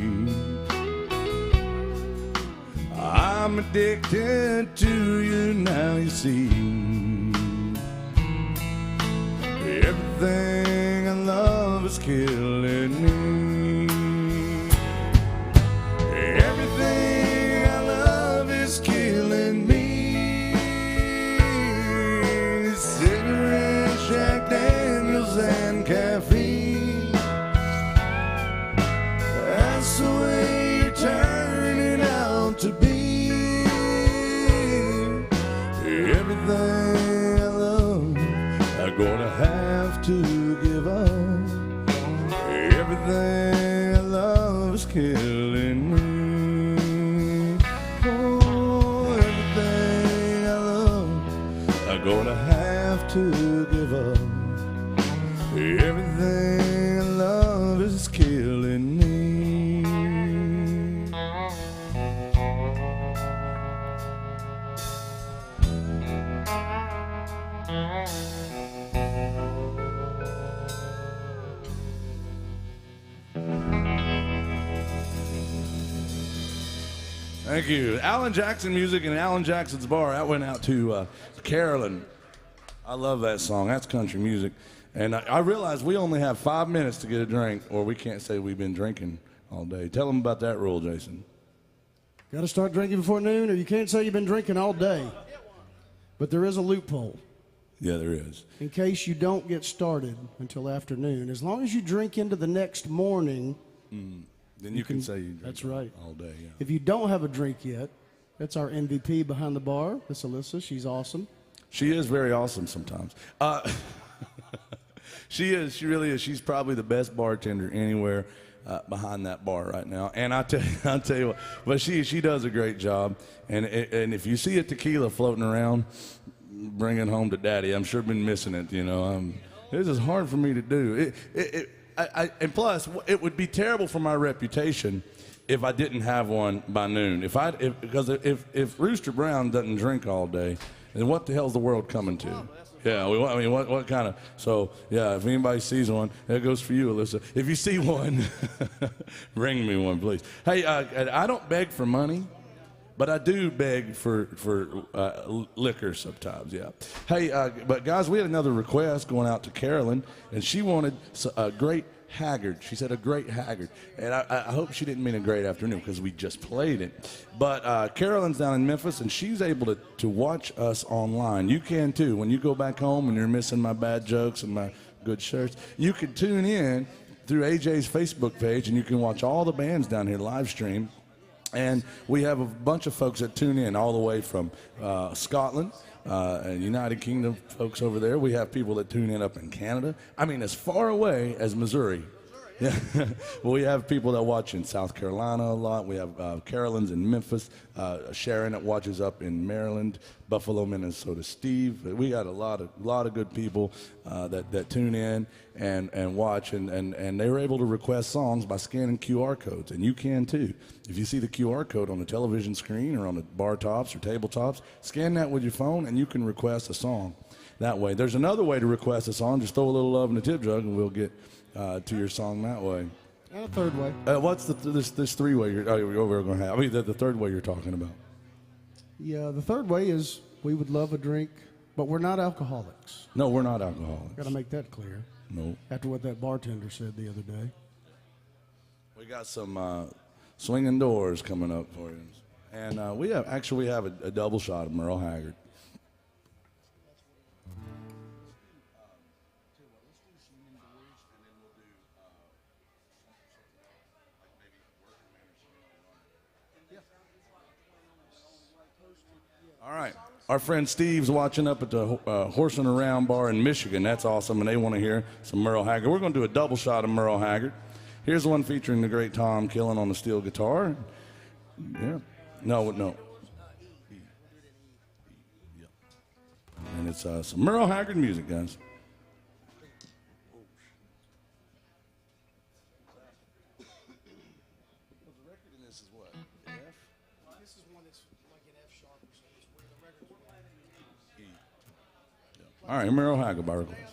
I'm addicted to you now, you see. Everything I love is killing me. Everything I love is killing me. Cigarettes, Jack Daniels, and caffeine. That's the way you're turning out to be. Everything I love, I'm gonna have to give up. Everything I love is killing me. Oh, everything I love, I'm gonna have to give up. Everything I love is killing me. Thank you. Alan Jackson Music and Alan Jackson's Bar. That went out to Carolyn. I love that song. That's country music. And I realize we only have 5 minutes to get a drink, or we can't say we've been drinking all day. Tell them about that rule, Jason. Got to start drinking before noon, or you can't say you've been drinking all day. But there is a loophole. Yeah, there is. In case you don't get started until afternoon. As long as you drink into the next morning, Then you can say you drink that's right. all day. Yeah. If you don't have a drink yet, that's our MVP behind the bar. That's Alyssa. She's awesome. She is very awesome sometimes. She is. She really is. She's probably the best bartender anywhere behind that bar right now. And I'll tell you what. But she does a great job. And if you see a tequila floating around, bring it home to Daddy. I'm sure been missing it. You know, this is hard for me to do. And plus, it would be terrible for my reputation if I didn't have one by noon. Because if Rooster Brown doesn't drink all day, then what the hell's the world coming to? Yeah, I mean, what kind of? So yeah, if anybody sees one, that goes for you, Alyssa. If you see one, bring me one, please. Hey, I don't beg for money, but I do beg for liquor sometimes. Yeah. Hey, but guys, we had another request going out to Carolyn, and she wanted a great Haggard. She said a great Haggard. And I hope she didn't mean a great afternoon because we just played it. But Carolyn's down in Memphis, and she's able to watch us online. You can too. When you go back home and you're missing my bad jokes and my good shirts, you can tune in through AJ's Facebook page, and you can watch all the bands down here live stream. And we have a bunch of folks that tune in all the way from Scotland and United Kingdom folks over there. We have people that tune in up in Canada. I mean, as far away as Missouri. Yeah. Well, we have people that watch in South Carolina a lot. We have Carolyn's in Memphis, Sharon that watches up in Maryland, Buffalo, Minnesota. Steve. We got a lot of good people that tune in and watch, and they're able to request songs by scanning QR codes, and you can too. If you see the QR code on the television screen or on the bar tops or tabletops, scan that with your phone, and you can request a song that way. There's another way to request a song. Just throw a little love in the tip jar, and we'll get to your song that way. And a third way. What's this three-way you're going to have? I mean, the third way you're talking about. Yeah, the third way is we would love a drink, but we're not alcoholics. No, we're not alcoholics. Got to make that clear. No. After what that bartender said the other day. We got some swinging doors coming up for you, and we have a double shot of Merle Haggard. All right. Our friend Steve's watching up at the Horsing Around bar in Michigan. That's awesome, and they want to hear some Merle Haggard. We're going to do a double shot of Merle Haggard. Here's one featuring the great Tom Killen on the steel guitar. Yeah. No. And it's some Merle Haggard music, guys. All right, Merle Haggard by request.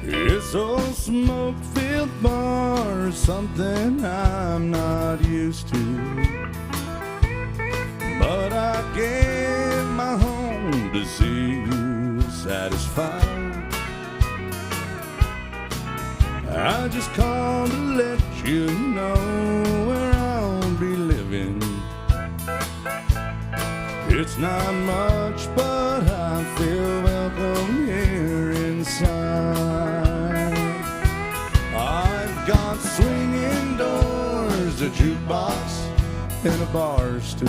This old smoke-filled bar is something I'm not used to, but I gave my home to see you satisfied. I just called to let you know where I'll be living. It's not much, but I feel welcome here inside. I've got swinging doors, a jukebox, and a bar stool.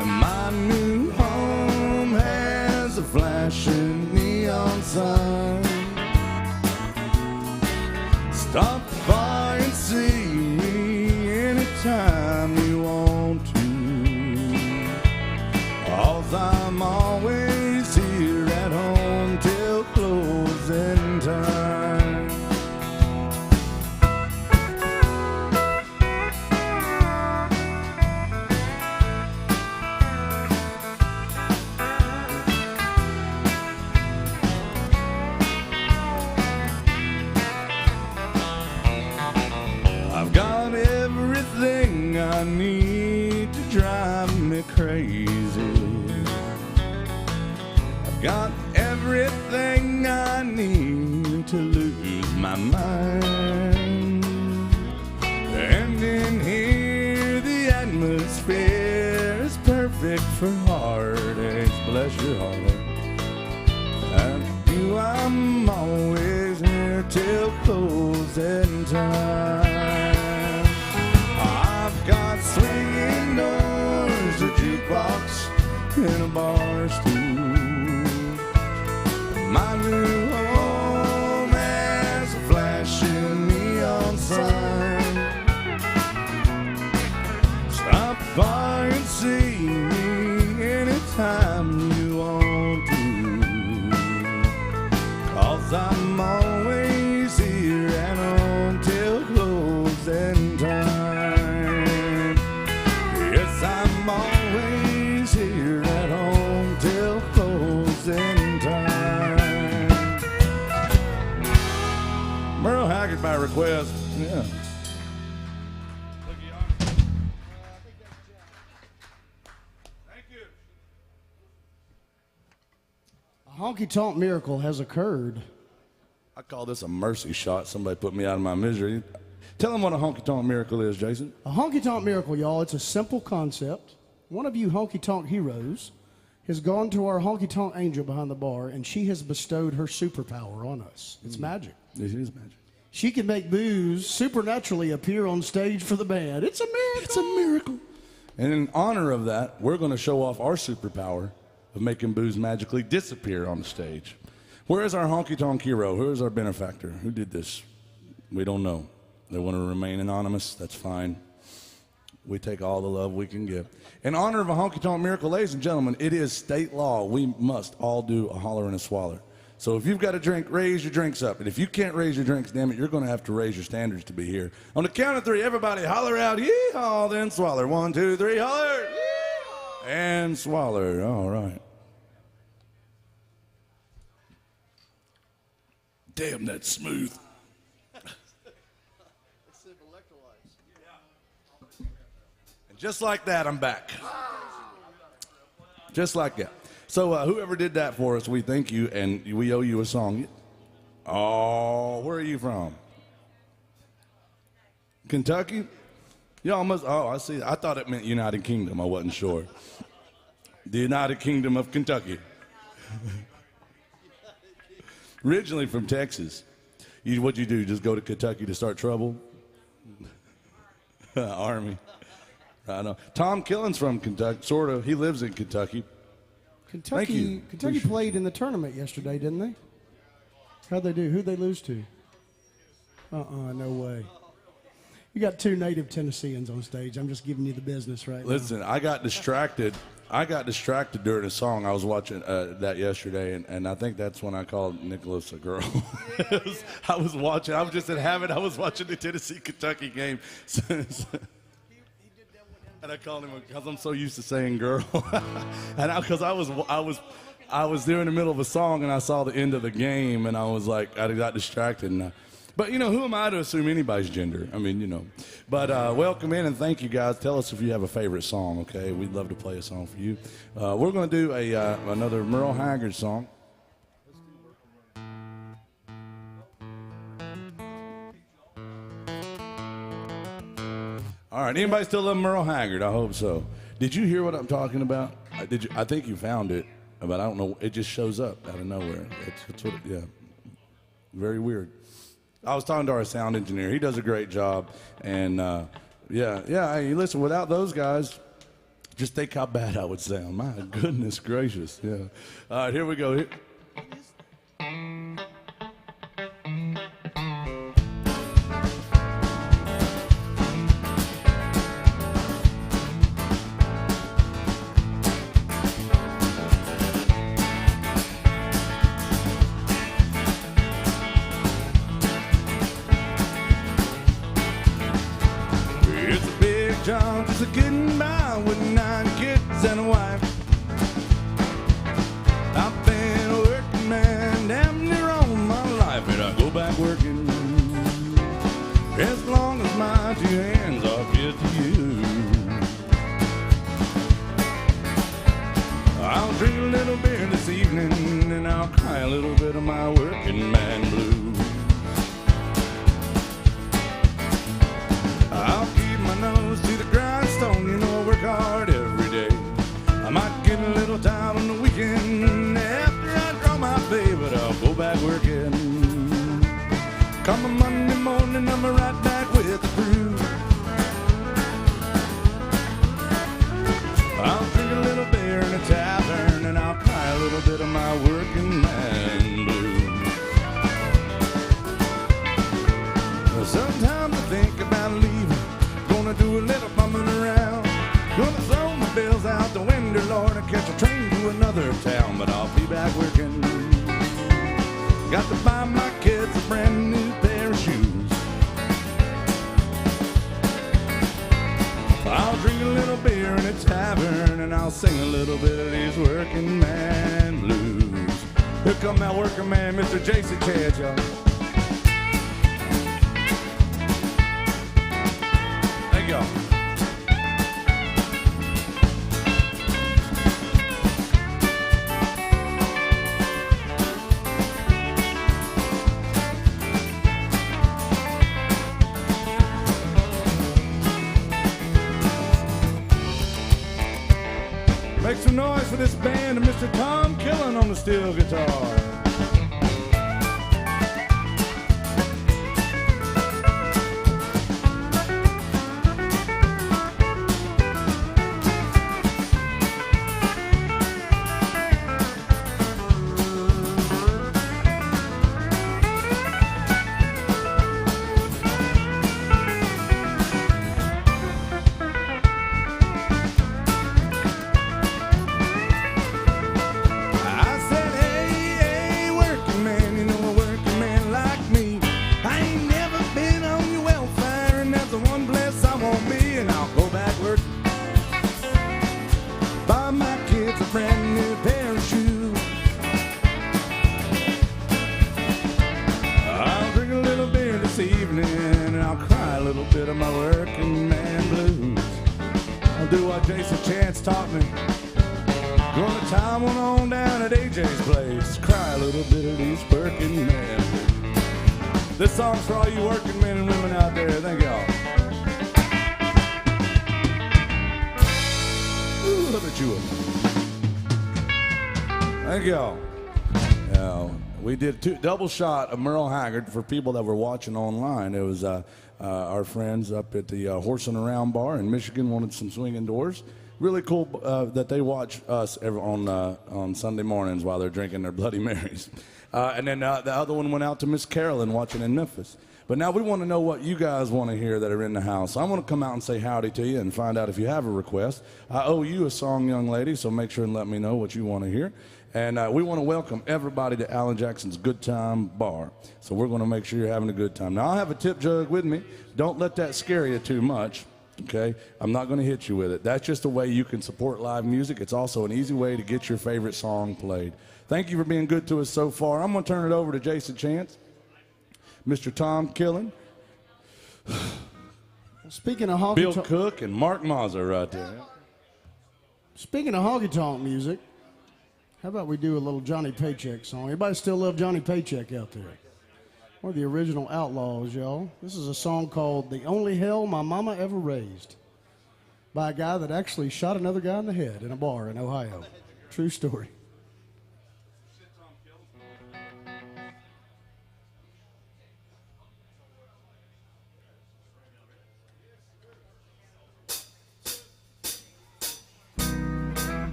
And my new home has a flashing neon sign. Stop by and see me anytime you want to. 'Cause I'm always here at home till closing time. I've got everything I need to drive me crazy. I've got everything I need to lose my mind. And in here the atmosphere is perfect for heartaches. Bless your heart. And you, I'm always here till closing time. I've got swinging doors, a jukebox, and a bar stool. My new home has a flashing neon sign. Stop by and see me anytime you want to. 'Cause I'm always here and on till closing time. Yes, I'm always here at home till closing time. Merle Haggard by request. Yeah. honky tonk miracle has occurred. I call this a mercy shot. Somebody put me out of my misery. Tell them what a honky tonk miracle is, Jason. A honky tonk miracle, y'all, it's a simple concept. One of you honky tonk heroes has gone to our honky tonk angel behind the bar, and she has bestowed her superpower on us. It's magic. It is magic. She can make booze supernaturally appear on stage for the band. It's a miracle. It's a miracle. And in honor of that, we're going to show off our superpower of making booze magically disappear on the stage. Where is our honky tonk hero? Who is our benefactor? Who did this? We don't know. They want to remain anonymous. That's fine. We take all the love we can give. In honor of a honky tonk miracle, ladies and gentlemen, it is state law. We must all do a holler and a swaller. So if you've got a drink, raise your drinks up. And if you can't raise your drinks, damn it, you're going to have to raise your standards to be here. On the count of three, everybody holler out, yee-haw, then swaller. 1, 2, 3, holler. Yee-haw. And swaller. All right. Damn, that's smooth. And just like that, I'm back. Just like that. So whoever did that for us, we thank you, and we owe you a song. Oh, where are you from? Kentucky? Y'all must, oh, I see. I thought it meant United Kingdom. I wasn't sure. The United Kingdom of Kentucky. Originally from Texas. What'd you do, just go to Kentucky to start trouble? Army. I know. Tom Killen's from Kentucky, sort of. He lives in Kentucky. Kentucky played in the tournament yesterday, didn't they? How'd they do? Who'd they lose to? No way. You got two native Tennesseans on stage. I'm just giving you the business right now. Listen, I got distracted. During a song. I was watching that yesterday, and I think that's when I called Nicholas a girl. I was just in habit. I was watching the Tennessee-Kentucky game. And I called him because I'm so used to saying girl. And because I was there in the middle of a song, and I saw the end of the game, and I was like, I got distracted. But, who am I to assume anybody's gender? I mean, But welcome in, and thank you, guys. Tell us if you have a favorite song, okay? We'd love to play a song for you. We're going to do another Merle Haggard song. All right, anybody still love Merle Haggard? I hope so. Did you hear what I'm talking about? I think you found it, but I don't know. It just shows up out of nowhere. Yeah, very weird. I was talking to our sound engineer. He does a great job. And, hey, listen, without those guys, just think how bad I would sound. My goodness gracious, yeah. All right, here we go. Job just getting by with 9 kids and a wife. I've been a working man damn near all my life, and I go back working as long as my 2 hands are fit to use. I'll drink a little beer this evening, and I'll cry a little bit of my working man blues. I'll keep my nose to the grindstone, I work hard every day. I might get a little tired on the weekend after I draw my pay, but I'll go back working. Come a Monday morning, I'm right back with the crew. I'll drink a little beer in a tavern, and I'll cry a little bit of my working man blues. Sometimes I think about leaving, gonna do a little bumming around, gonna throw my bills out the window, Lord, and catch a train to another town, but I'll be back working. Got to buy my kids a brand new pair of shoes. I'll drink a little beer in a tavern, and I'll sing a little bit of these working man blues. Here come that working man, Mr. J.C. Chad, y'all. Thank y'all. Make some noise for this band and Mr. Tom Killen on the steel guitar. This song's for all you working men and women out there. Thank y'all. Look at you. Thank y'all. We did double shot of Merle Haggard for people that were watching online. It was our friends up at the Horse and Around bar in Michigan wanted some swinging doors. Really cool that they watch us on Sunday mornings while they're drinking their Bloody Marys. And then the other one went out to Miss Carolyn watching in Memphis. But now we want to know what you guys want to hear that are in the house. I want to come out and say howdy to you and find out if you have a request. I owe you a song, young lady, so make sure and let me know what you want to hear. And we want to welcome everybody to Alan Jackson's Good Time Bar. So we're going to make sure you're having a good time. Now, I'll have a tip jug with me. Don't let that scare you too much. Okay, I'm not going to hit you with it. That's just a way you can support live music. It's also an easy way to get your favorite song played. Thank you for being good to us so far. I'm going to turn it over to Jason Chance, Mr. Tom Killen, Speaking of honky Bill Cook, and Mark Mazza right there. Speaking of honky tonk music, how about we do a little Johnny Paycheck song? Everybody still love Johnny Paycheck out there? One of the original Outlaws, y'all. This is a song called The Only Hell My Mama Ever Raised by a guy that actually shot another guy in the head in a bar in Ohio. True story.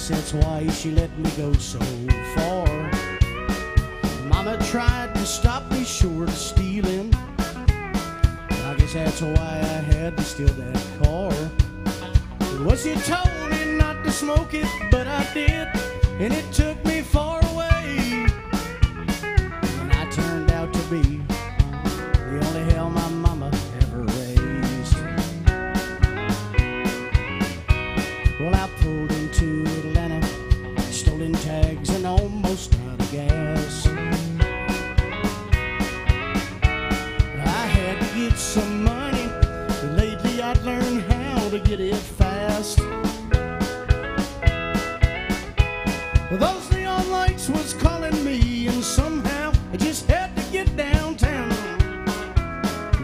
That's why she let me go so far. Mama tried to stop me short of stealing. I guess that's why I had to steal that car. Well, she told me not to smoke it, but I did, and it took me far away. And I turned out to be the only hell my mama ever raised. Well, I pulled into Atlanta, stolen tags and almost out of gas. I had to get some money, but lately I'd learned how to get it fast. Well, those neon lights was calling me, and somehow I just had to get downtown.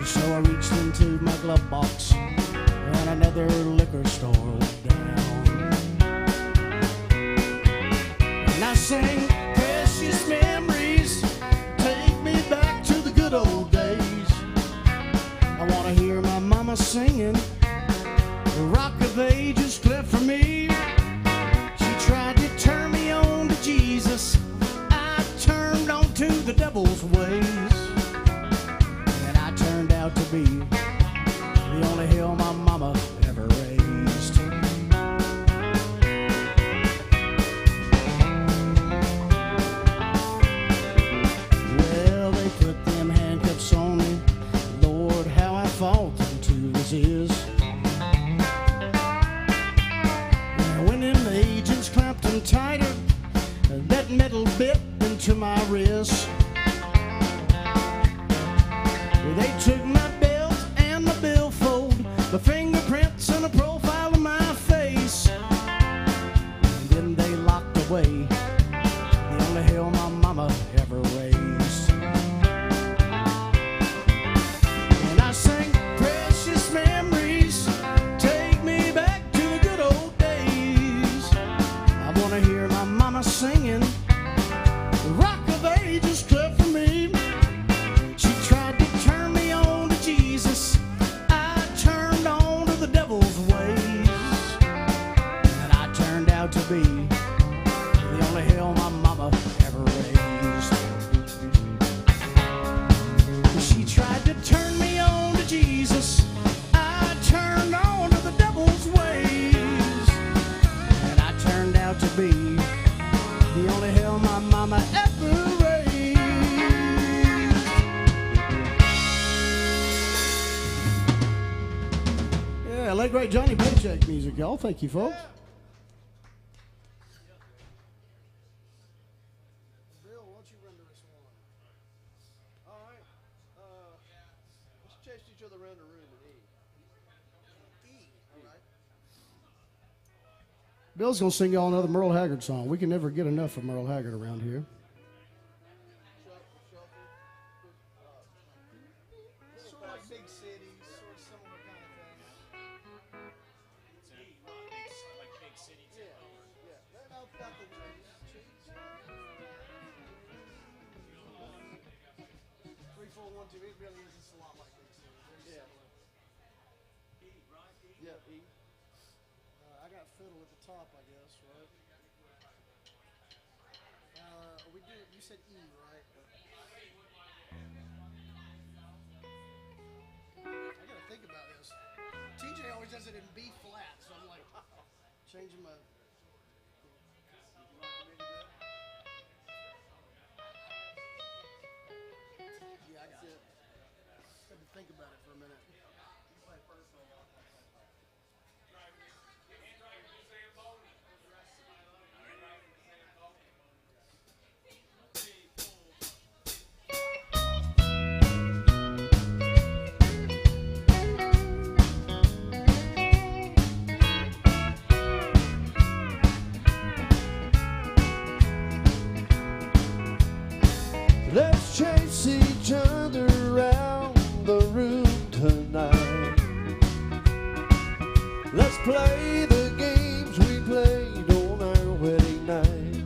So I reached into my glove box, and another liquor store down. And I sang precious memories, take me back to the good old days. I want to hear my mama singing, the rock of ages cleft for me. She tried to turn me on to Jesus, I turned on to the devil's ways. And I turned out to be the only hell my mama ever raised. Well, they put them handcuffs on me. Lord, how I fought them to resist. And when them agents clamped them tighter, that metal bit into my wrist. They took my belt and my billfold, the fingerprints and a profile of my face. And then they locked away the singing. The rock of ages cut for me. She tried to turn me on to Jesus. I turned on to the devil's ways. And I turned out to be the only hell my mama ever raised. She tried to turn me on to Jesus. I turned on to the devil's ways. And I turned out to be the only hell my mama ever raised. Yeah, late great Johnny Paycheck music, y'all. Thank you, folks. Bill, why don't you render us one? All right. Let's chase each other around the room in E. E, all right. Bill's going to sing y'all another Merle Haggard song. We can never get enough of Merle Haggard around here. Shuffle. Sort of like big cities, sort of similar kind of thing. Yeah. That's the cheese. 3, 4, 1, 2. It really is just a lot like big cities. Yeah. Yeah, E. I got fiddle at the top, I guess, right? We do. You said E, right? I gotta think about this. TJ always does it in B flat, so I'm like changing my. Yeah, I got it. Had to think about it for a minute. Let's chase each other around the room tonight. Let's play the games we played on our wedding night.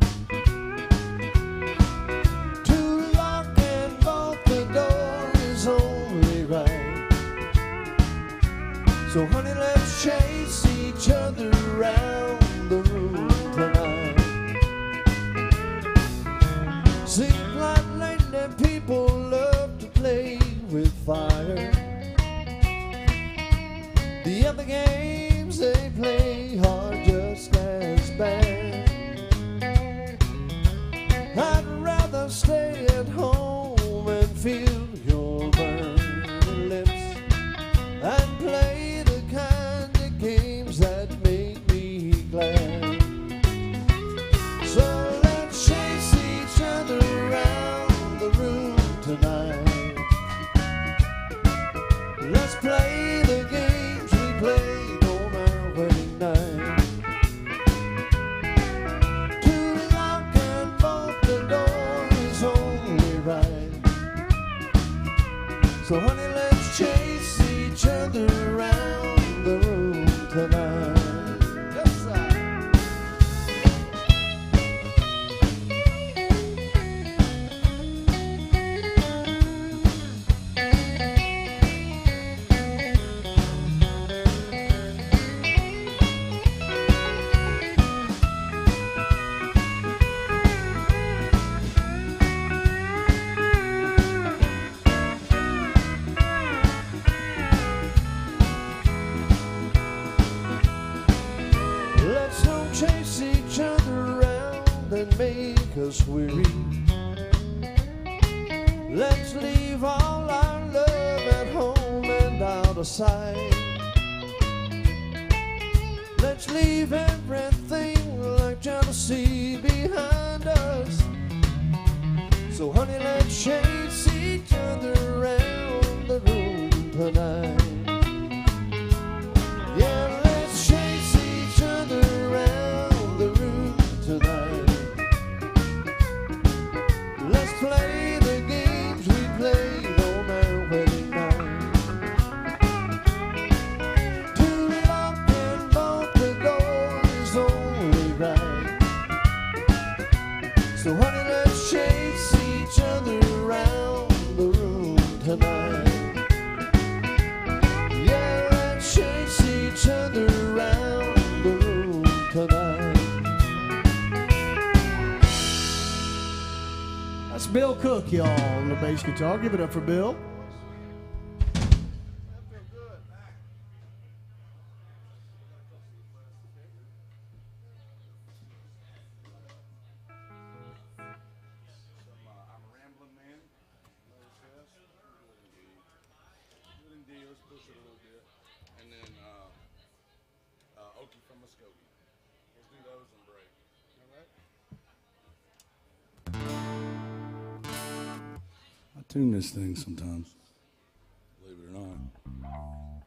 To lock and bolt the door is only right. So honey, let's chase each other around the room tonight. Seems like lately people love to play with fire. The other games they play are just as bad. I'd rather stay at home and feel your burning lips and play the kind of games that make me glad. So let's chase each other around the room tonight. Let's play the games we played on our wedding night. To lock and bolt the door is only right. So honey, let's chase each other around the room tonight. Yes, sir. Let's don't chase each other around and make us weary. Let's leave all our love at home and out of sight. Let's leave everything like jealousy behind us. So honey, let's chase each other around the room tonight. Yeah, let's chase each other around the room tonight. Let's play the games we played on our wedding night. To lock and bolt the door is only right. So honey, let's chase each other around the room tonight. Yeah, let's chase each other around the room tonight. That's Bill Cook, y'all, on the bass guitar. Give it up for Bill. I tune this thing sometimes, believe it or not.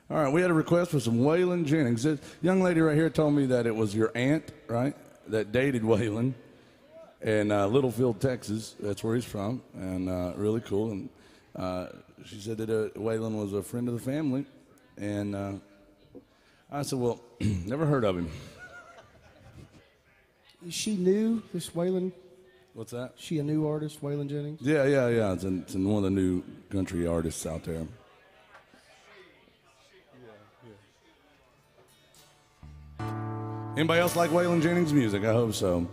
All right, we had a request for some Waylon Jennings. This young lady right here told me that it was your aunt, right, that dated Waylon in Littlefield, Texas. That's where he's from, and really cool. And she said that Waylon was a friend of the family, and I said, well, never heard of him. Is she new, this Waylon? What's that? She a new artist, Waylon Jennings? Yeah. It's in one of the new country artists out there. Anybody else like Waylon Jennings' music? I hope so.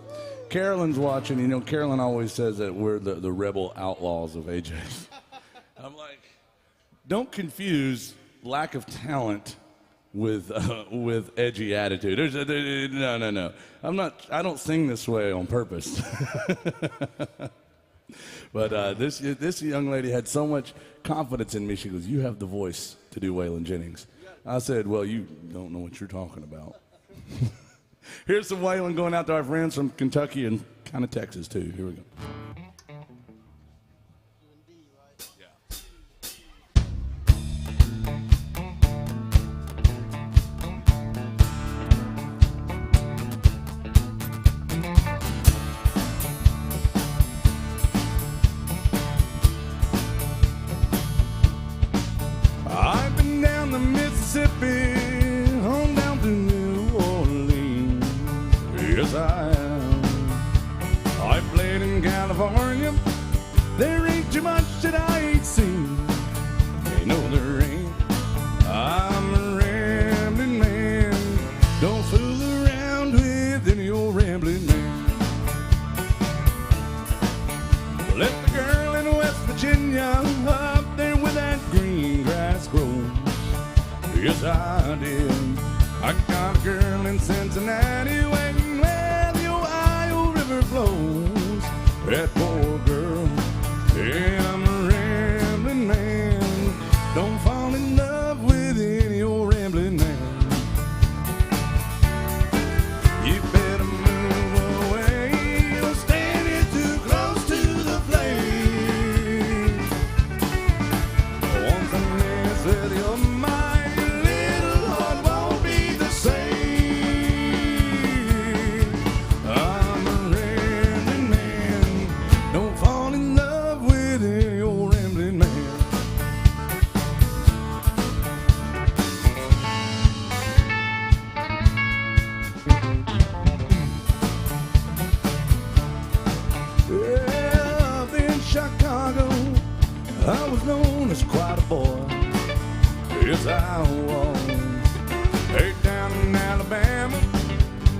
Carolyn's watching. You know, Carolyn always says that we're the rebel outlaws of AJ. I'm like, don't confuse lack of talent with edgy attitude. No. I don't sing this way on purpose. But this young lady had so much confidence in me. She goes, "You have the voice to do Waylon Jennings." I said, "Well, you don't know what you're talking about." Here's some Waylon going out to our friends from Kentucky and kind of Texas too. Here we go. I've been down the Mississippi, on down to New Orleans. Yes, I am. I played in California. There ain't too much that I ain't seen. Ain't no there ain't. I'm a rambling man. Don't fool around with any old rambling man. Left the girl in West Virginia up there with that green grass grows. Yes, I did. I got a girl in Cincinnati waiting where the Ohio River flows. That poor girl, yeah, I'm a rambling man. Don't fall in love with any old rambling man. You better move away. You're standing too close to the flame. Once I mess with your mind, your little heart won't be the same. I'm a rambling man. Don't fall in love with any old rambling man. Yeah, up in Chicago, I was known as quite a boy. Yes, I was. Hey, down in Alabama,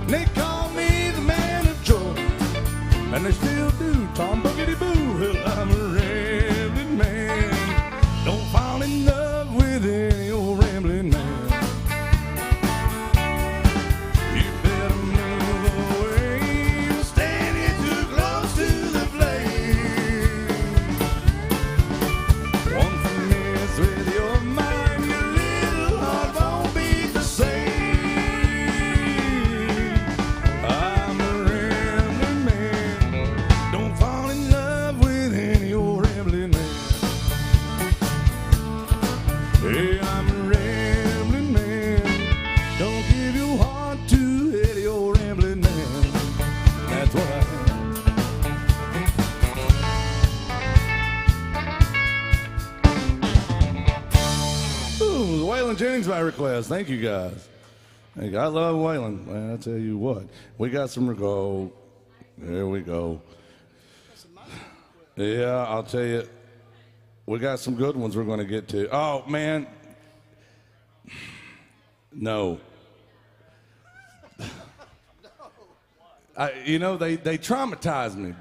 they call me the man of Troy, and they still do. Tom Boogity Boo. Well, I'm a rambling man. Don't fall in love with any old rambling man. You better move away. You're standing too close to the flame. Once I mess with your mind, your little heart won't be the same. I'm a rambling man. Don't fall in love with any old rambling man. Hey, I'm a rambling man. Don't give your heart to any old rambling man. That's what I am. Ooh, Waylon Jennings by request. Thank you guys. Hey, I love Waylon. Well, I'll tell you what. We got some go. There we go. Yeah, I'll tell you. We got some good ones we're going to get to. Oh, man. No. You know, they traumatized me,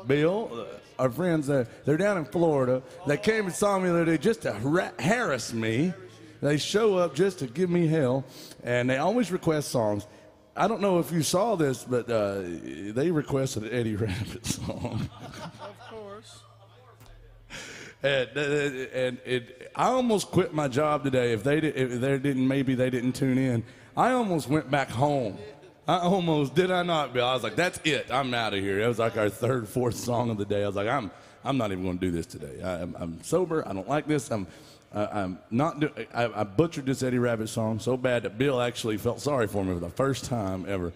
Bill. Our friends, they're down in Florida. They came and saw me the other day just to harass me. They show up just to give me hell, and they always request songs. I don't know if you saw this, but they requested an Eddie Rabbit song. Of course. And I almost quit my job today if they didn't tune in. I almost went back home. Did I not, Bill? I was like, that's it. I'm out of here. It was like our third, fourth song of the day. I was like, I'm not even going to do this today. I'm sober. I don't like this. I butchered this Eddie Rabbit song so bad that Bill actually felt sorry for me for the first time ever.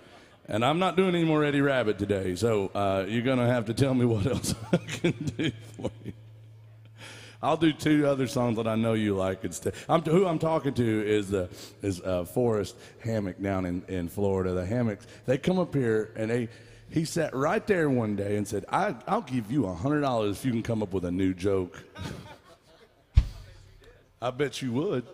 And I'm not doing any more Eddie Rabbit today, so you're going to have to tell me what else I can do for you. I'll do two other songs that I know you like instead. Who I'm talking to is Forrest Hammock down in Florida. The Hammocks, they come up here, and he sat right there one day and said, I'll give you $100 if you can come up with a new joke. I bet you would.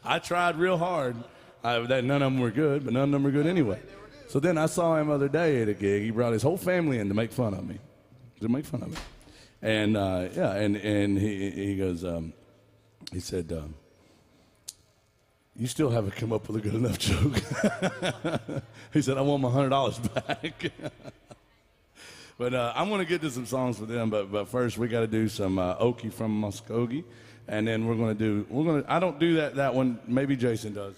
I tried real hard. None of them were good, but none of them were good anyway. So then I saw him the other day at a gig. He brought his whole family in to make fun of me. And and he goes, he said, you still haven't come up with a good enough joke. He said, I want my $100 back. But I'm going to get to some songs for them, but first we got to do some Okie from Muskogee, and then I don't do that one. Maybe Jason does.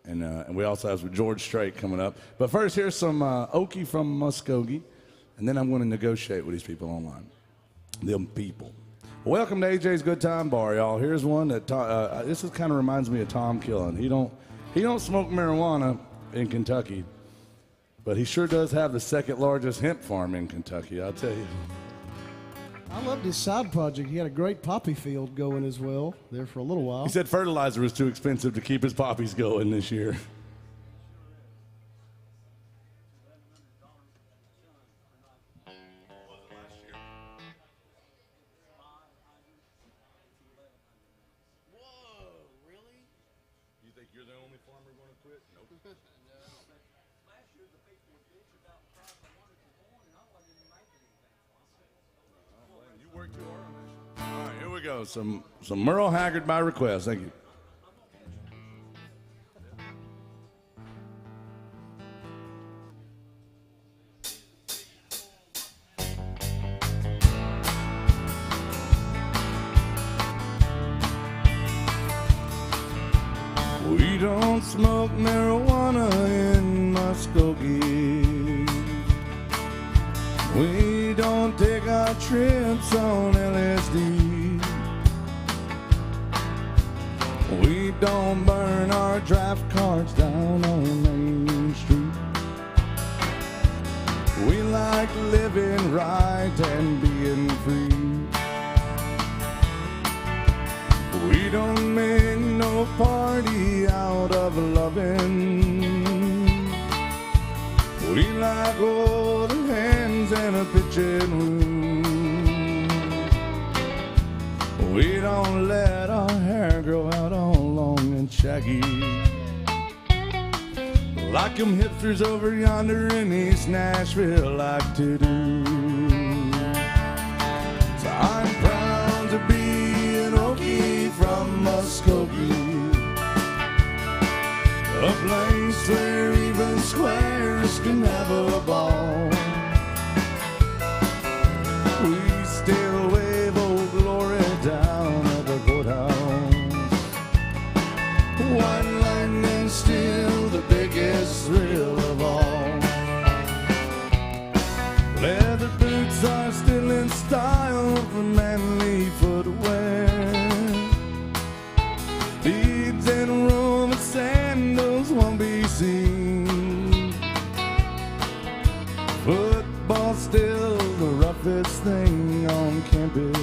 And we also have George Strait coming up. But first, here's some Okie from Muskogee, and then I'm going to negotiate with these people online. Them people. Welcome to AJ's Good Time Bar, y'all. Here's one that this kind of reminds me of Tom Killen. He don't smoke marijuana in Kentucky, but he sure does have the second largest hemp farm in Kentucky. I'll tell you. I loved his side project. He had a great poppy field going as well there for a little while. He said fertilizer was too expensive to keep his poppies going this year. All right, here we go. Some Merle Haggard by request. Thank you. We don't smoke marijuana in Muskogee. We don't take our trips on LSD. We don't burn our draft cards down on Main Street. We like living right and being free. We don't make no party out of loving. We like holding hands and a pitching wound. We don't let our hair grow out all long and shaggy, like them hipsters over yonder in East Nashville like to do. So I'm proud to be an Okie from Muskogee, a place where even squares can have a ball. We still wave old glory down at the courthouse. White lightning's still the biggest thrill of all. Leather boots are still in style for manly footwear. Beads and Roman sandals won't be seen. campus,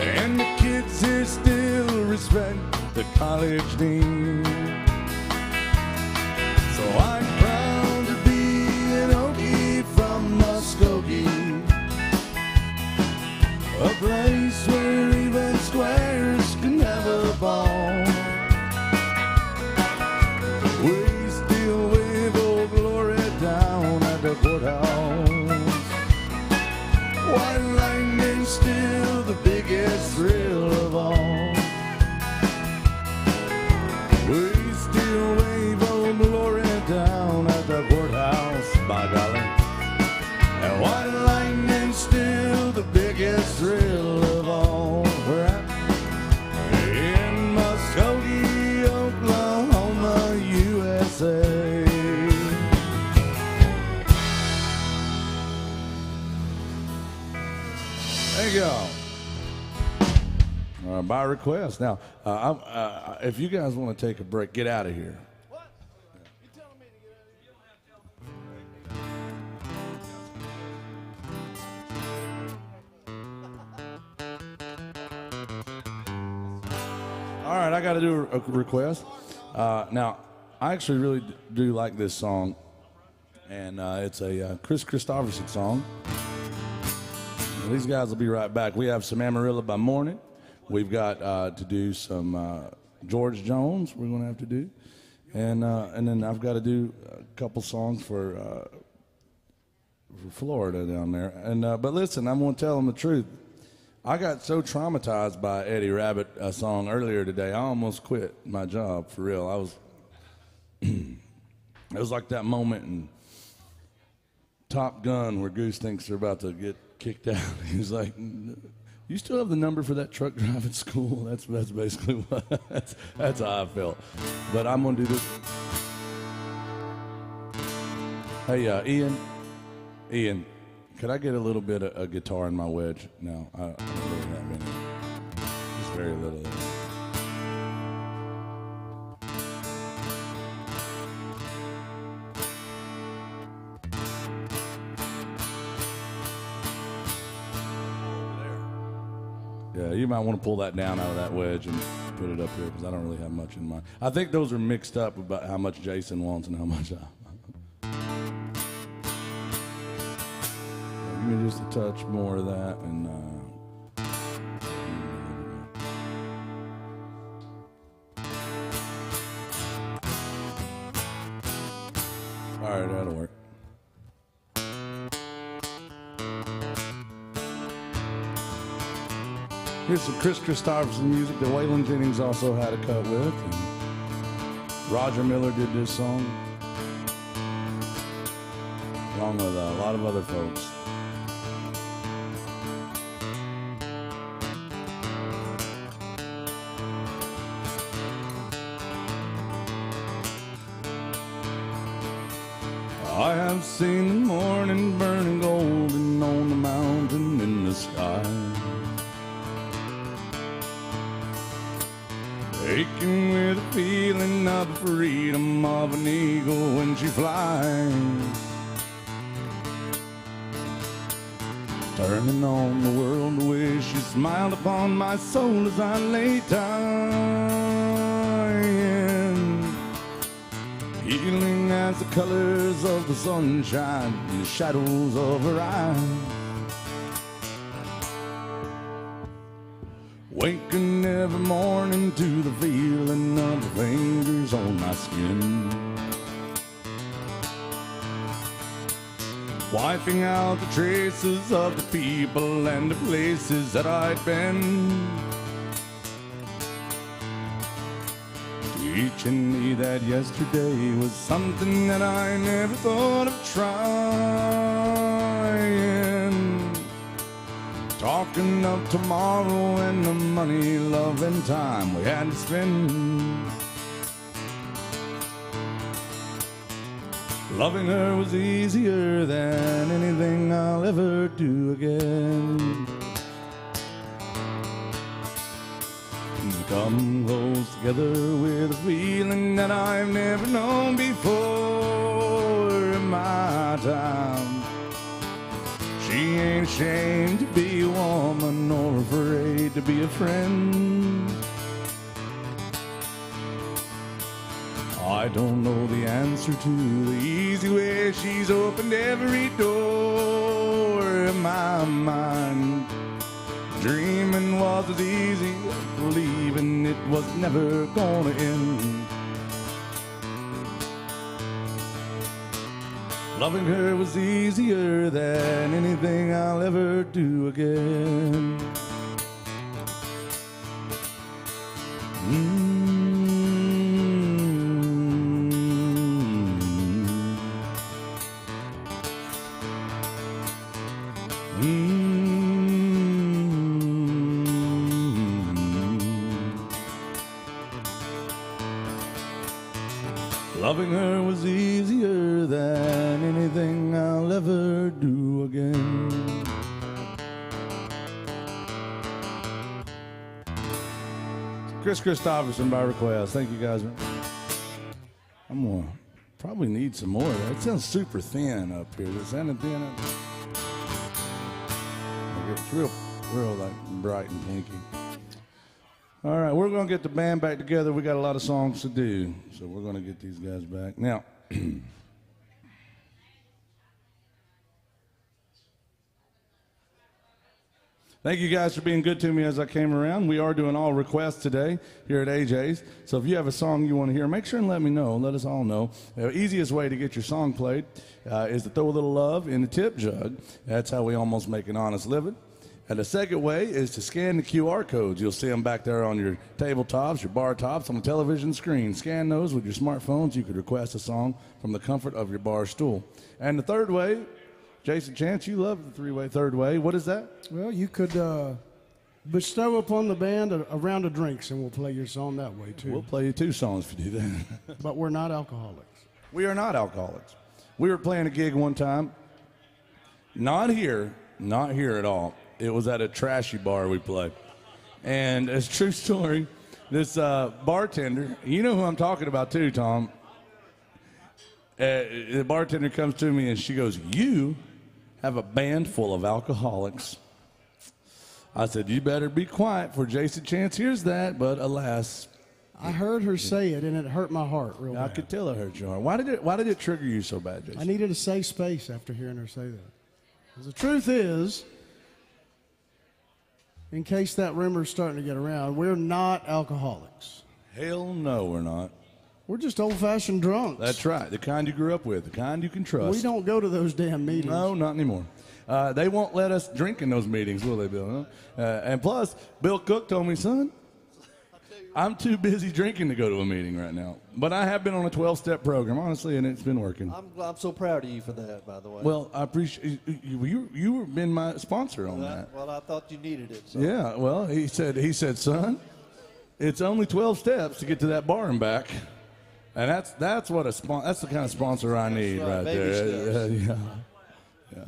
and the kids here still respect the college dean. So I'm proud to be an Okie from Muskogee, a place where even squares can have a ball. We still wave old glory down at the courthouse. White lightning's still the biggest thrill of all. We still wave old glory down at the courthouse, by golly. And white lightning's still the biggest thrill of all. We're at in Muskogee, Oklahoma, USA. Thank y'all. By request. Now, if you guys want to take a break, get out of here. What? You telling me to get out of here? All right, I got to do a request. Now, I actually really do like this song, and it's a Chris Christopherson song. These guys will be right back. We have some Amarillo by Morning. We've got to do some George Jones. We're going to have to do, and then I've got to do a couple songs for Florida down there. And but listen, I'm going to tell them the truth. I got so traumatized by Eddie Rabbitt song earlier today, I almost quit my job for real. I was. It was like that moment in Top Gun where Goose thinks they're about to get kicked out. He's like, "You still have the number for that truck driving school?" That's basically what. That's how I felt. But I'm gonna do this. Hey, Ian, could I get a little bit of a guitar in my wedge? No, I don't really have any. Just very little. Yeah, you might want to pull that down out of that wedge and put it up here because I don't really have much in mind. I think those are mixed up about how much Jason wants and how much I. Give me just a touch more of that and. All right, that'll work. Here's some Chris Christopherson music that Waylon Jennings also had a cut with. And Roger Miller did this song, along with a lot of other folks. I have seen the morning burning golden on the mountain in the sky, aching with a feeling of the freedom of an eagle when she flies, turning on the world the way she smiled upon my soul as I lay dying, healing as the colors of the sunshine in the shadows of her eyes. Waking every morning to the feeling of her fingers on my skin, wiping out the traces of the people and the places that I'd been, teaching me that yesterday was something that I never thought of trying, talking of tomorrow and the money, love, and time we had to spend. Loving her was easier than anything I'll ever do again. Come close together with a feeling that I've never known before in my time. She ain't ashamed to be a woman or afraid to be a friend. I don't know the answer to the easy way she's opened every door in my mind. Dreaming was as easy as believing it was never gonna end. Loving her was easier than anything I'll ever do again. Loving her was easier than anything I'll ever do again. Chris Christopherson by request. Thank you guys. I'm gonna probably need some more. That sounds super thin up here. Does it sound thin up? It's real like bright and pinky. All right, we're going to get the band back together. We got a lot of songs to do, so we're going to get these guys back. Now, thank you guys for being good to me as I came around. We are doing all requests today here at AJ's. So if you have a song you want to hear, make sure and let me know. Let us all know. The easiest way to get your song played is to throw a little love in the tip jug. That's how we almost make an honest living. And the second way is to scan the QR codes. You'll see them back there on your tabletops, your bar tops, on the television screen. Scan those with your smartphones. You could request a song from the comfort of your bar stool. And the third way, Jason Chance, you love the three-way third way. What is that? Well, you could bestow upon the band a round of drinks, and we'll play your song that way, too. We'll play you 2 songs if you do that. But we're not alcoholics. We are not alcoholics. We were playing a gig one time. Not here at all. It was at a trashy bar we played. And it's a true story. This bartender, you know who I'm talking about too, Tom. The bartender comes to me and she goes, "You have a band full of alcoholics." I said, "You better be quiet for Jason Chance hears that," but alas. I heard her say it, and it hurt my heart real bad. I could tell it hurt your heart. Why did it trigger you so bad, Jason? I needed a safe space after hearing her say that. 'Cause the truth is, in case that rumor's starting to get around, we're not alcoholics. Hell no, we're not. We're just old-fashioned drunks. That's right. The kind you grew up with, the kind you can trust. We don't go to those damn meetings. No, not anymore. They won't let us drink in those meetings, will they, Bill? Huh? And plus, Bill Cook told me, "Son, I'm too busy drinking to go to a meeting right now." But I have been on a 12-step program, honestly, and it's been working. I'm so proud of you for that, by the way. Well, I appreciate you. You've been my sponsor on that. Well, I thought you needed it. So. Yeah. Well, he said, "Son, it's only 12 steps to get to that bar and back." And that's the kind of sponsor I need right baby there. steps. Yeah.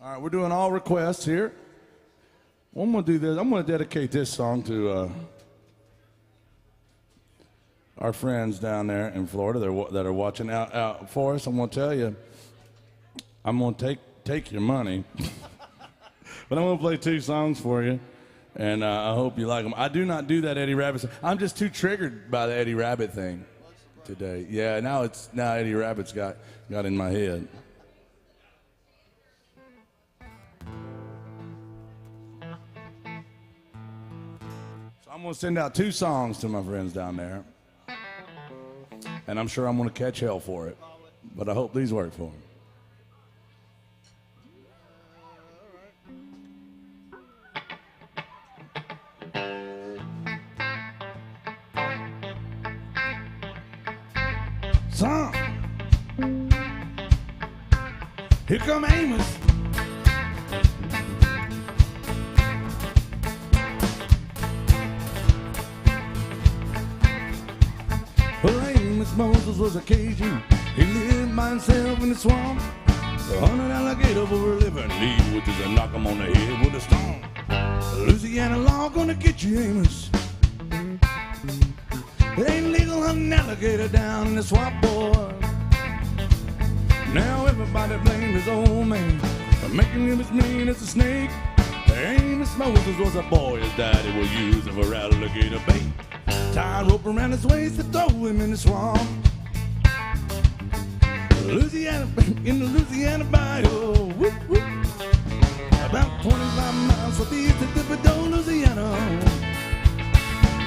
All right, we're doing all requests here. I'm going to do this. I'm going to dedicate this song to our friends down there in Florida that are watching out for us. I'm going to tell you, I'm going to take your money, but I'm going to play 2 songs for you, and I hope you like them. I do not do that Eddie Rabbit song. I'm just too triggered by the Eddie Rabbit thing today. Yeah, now Eddie Rabbit's got in my head. I'm going to send out 2 songs to my friends down there, and I'm sure I'm going to catch hell for it, but I hope these work for them. Son, here come Amos. Moses was a Cajun. He lived by himself in the swamp. A 100 alligator for a living. He would just knock him on the head with a stone. Louisiana law gonna get you, Amos. It ain't legal hunting alligator down in the swamp, boy. Now everybody blames his old man for making him as mean as a snake. Amos Moses was a boy his daddy was using for alligator bait. Tied rope around his waist to throw him in the swamp. Louisiana, in the Louisiana bayou, whoop, whoop. About 25 miles southeast of Thibodaux, Louisiana,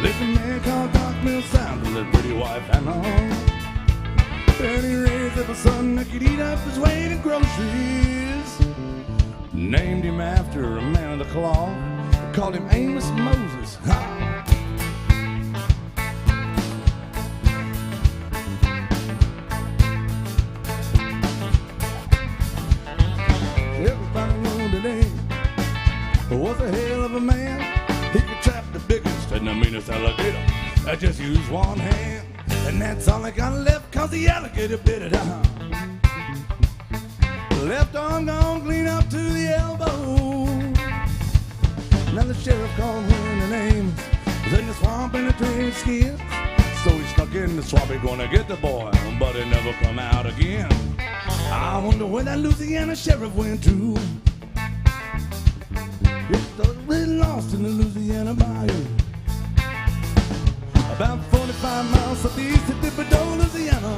lived a man called Doc Mill Sound with his pretty wife Hannah. And he raised up a son that could eat up his weight in groceries. Named him after a man of the cloth, called him Amos Moses. Ha! Everybody knew today was a hell of a man. He could trap the biggest and the meanest alligator. I just used one hand, and that's all I got left, cause the alligator bit it out. Left arm gone clean up to the elbow. Now the sheriff called when the name was in the swamp in the tree skins. So he stuck in the swamp, he gonna get the boy, but he never come out again. I wonder where that Louisiana sheriff went to. He was lost in the Louisiana bayou. About 45 miles southeast of Thibodaux, Louisiana,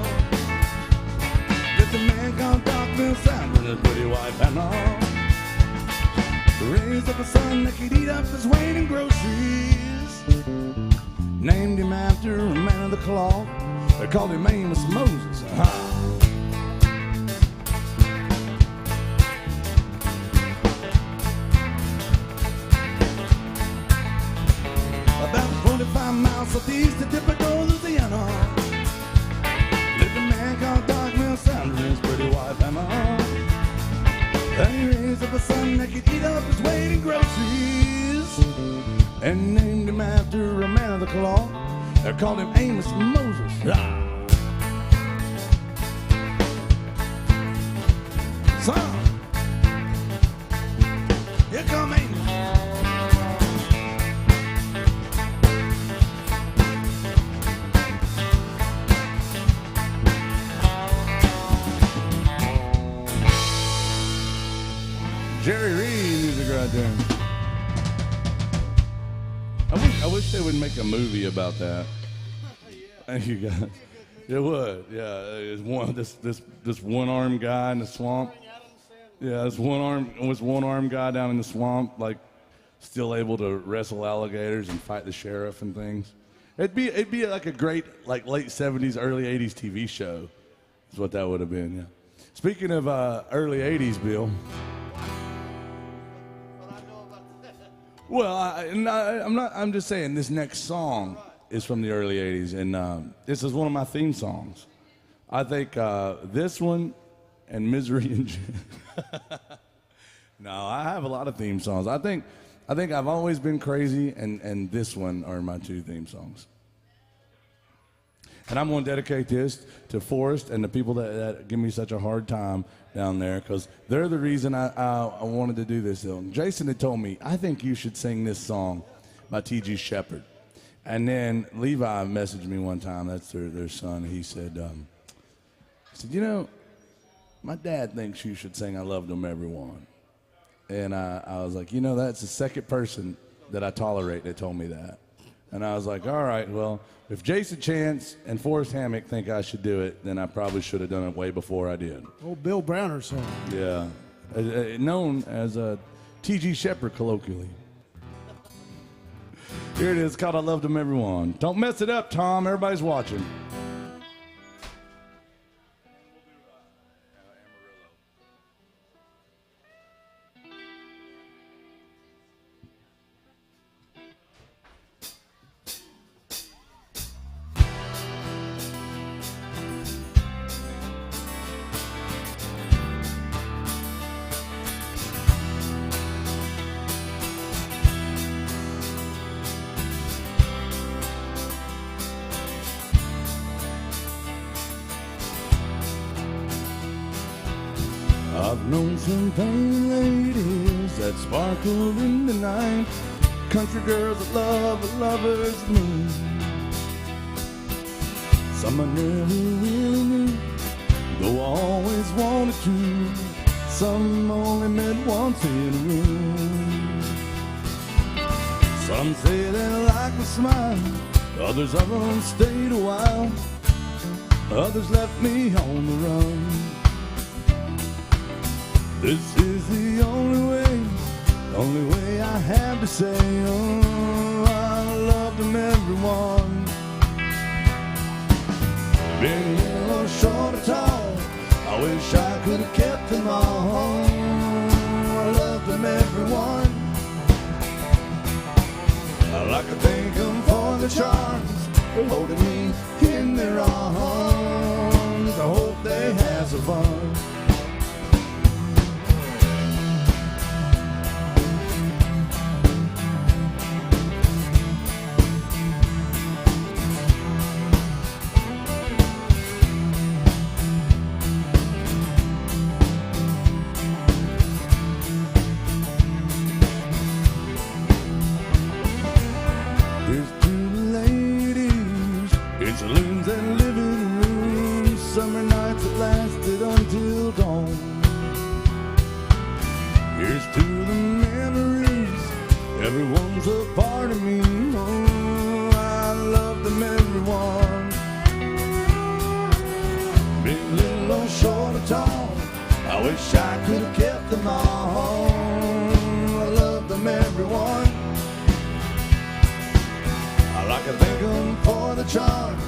there's a man called Doc Mill Sound with his pretty wife Hannah. Raised up a son that could eat up his weight in groceries. Named him after a man of the cloth. They called him Amos Moses. About 45 miles southeast of Thibodaux, Louisiana, lived a man called Doc Mill Sound and his pretty wife Hannah. And he raised up a son that could eat up his weight in groceries. And named him after a man of the cloth. They called him Amos Moses. Son, here come Amos. Jerry Reed music right there. I wish they would make a movie about that. Thank you guys. It would, yeah. It's this one-armed guy in the swamp. Yeah, this one-armed guy down in the swamp, like still able to wrestle alligators and fight the sheriff and things. It'd be like a great like late '70s, early '80s TV show. Is what that would have been. Yeah. Speaking of early '80s, Bill. Well, I'm just saying this next song is from the early '80s, and this is one of my theme songs. I think this one and Misery and No, I have a lot of theme songs. I think I've Always Been Crazy and this one are my two theme songs. And I'm going to dedicate this to Forrest and the people that give me such a hard time down there, because they're the reason I wanted to do this. Jason had told me, I think you should sing this song by T.G. Shepherd. And then Levi messaged me one time, that's their son. He said, you know, my dad thinks you should sing I Loved Them Everyone. And I was like, you know, that's the second person that I tolerate that told me that. And I was like, all right, well, if Jason Chance and Forrest Hammock think I should do it, then I probably should have done it way before I did. Old Bill Browner song. Yeah. Known as T.G. Shepherd colloquially. Here it is, called I Loved Them Everyone. Don't mess it up, Tom. Everybody's watching. known some plain ladies that sparkle in the night, country girls that love a lover's moon. Some I never really knew, though I always wanted to. Some only met once in a room. Some say they like my smile, others of them stayed a while, others left me on the run. This is the only way I have to say, oh, I love them everyone. Big, little, short or tall, I wish I could have kept them all. I love them everyone. I like to thank them for the charms, holding me in their arms. I hope they have some fun. Saloons and living rooms, summer nights that lasted until dawn. Here's to the memories, everyone's a part of me. Oh, I love them everyone. Big, little, or short or tall, I wish I could have kept them all. I love them everyone. I like to thank them for the charms,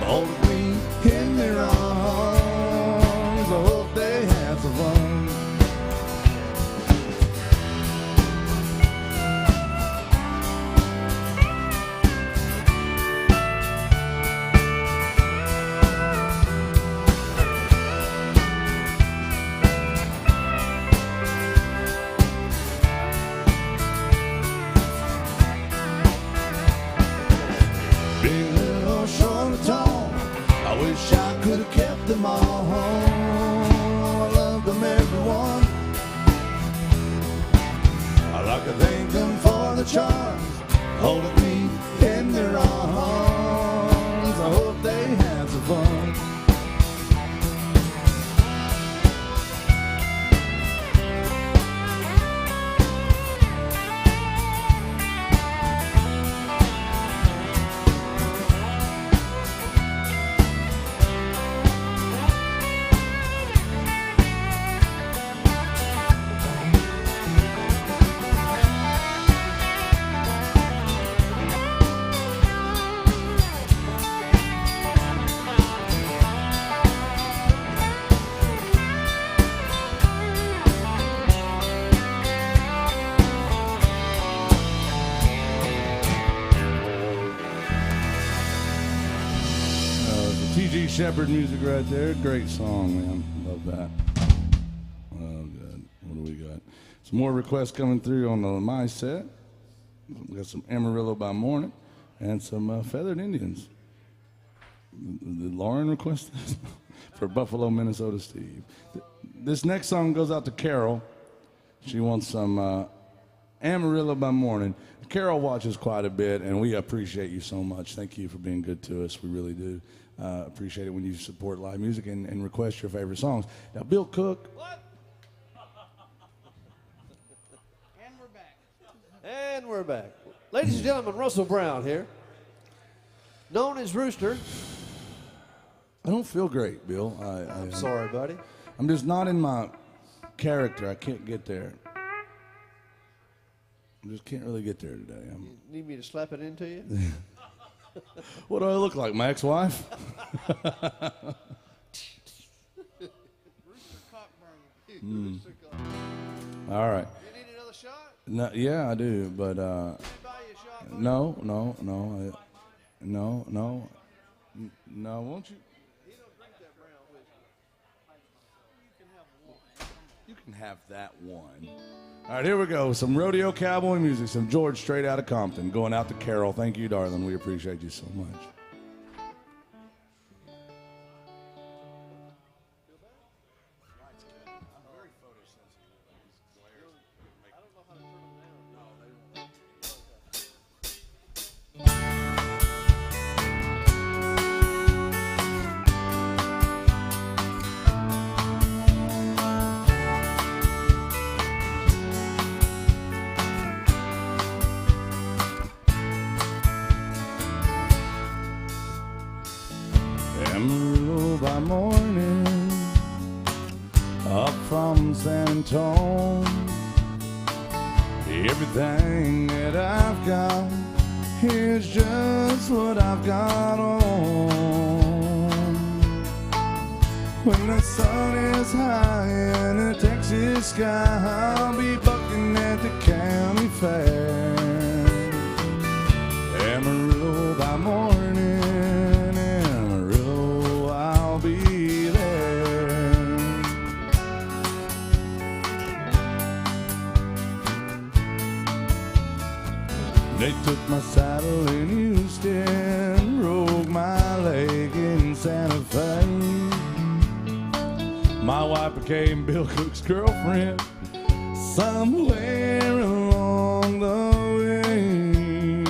holding me in their arms. I hope they have some fun. Big, little, short or tall, I wish I could have kept them all. I love them everyone. I like to thank them for the charms, holding me in their arms. I hope they have some fun. T.G. Shepherd music right there. Great song, man. Love that. Oh, good. What do we got? Some more requests coming through on my set. We got some Amarillo by Morning and some Feathered Indians. Did Lauren request this? For Buffalo, Minnesota, Steve. This next song goes out to Carol. She wants some Amarillo by Morning. Carol watches quite a bit, and we appreciate you so much. Thank you for being good to us. We really do. Appreciate it when you support live music and request your favorite songs. Now, Bill Cook. What? And we're back. Ladies and gentlemen, Russell Brown here, known as Rooster. I don't feel great, Bill. I'm sorry, buddy. I'm just not in my character. I can't get there. I just can't really get there today. You need me to slap it into you? What do I look like, my ex-wife? All right. You need another shot? No, yeah, I do, but Let me buy you a shot, buddy. no, won't you? He don't drink that brown whiskey. You can have that one. All right, here we go. Some rodeo cowboy music, some George straight out of Compton. Going out to Carol. Thank you, darling. We appreciate you so much. I'm very photosynthetic. by morning, up from San Antonio. Everything that I've got is just what I've got on. When the sun is high in the Texas sky, I'll be bucking at the county fair. Amarillo by morning, Amarillo, I'll be there. They took my saddle in Houston, broke my leg in Santa Fe. My wife became Bill Cook's girlfriend somewhere along the way.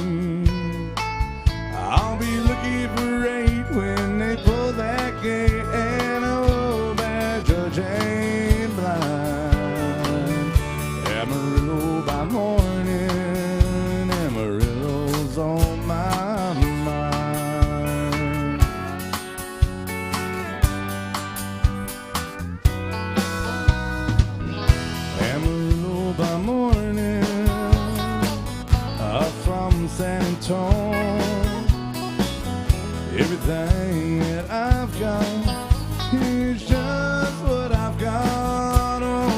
I'll be looking for 8 when they pull that gate, and oh, bad judge ain't blind. Amarillo by morning, Amarillo's on my mind. Amarillo by morning, up from San Antonio. Everything that I've got is just what I've got on.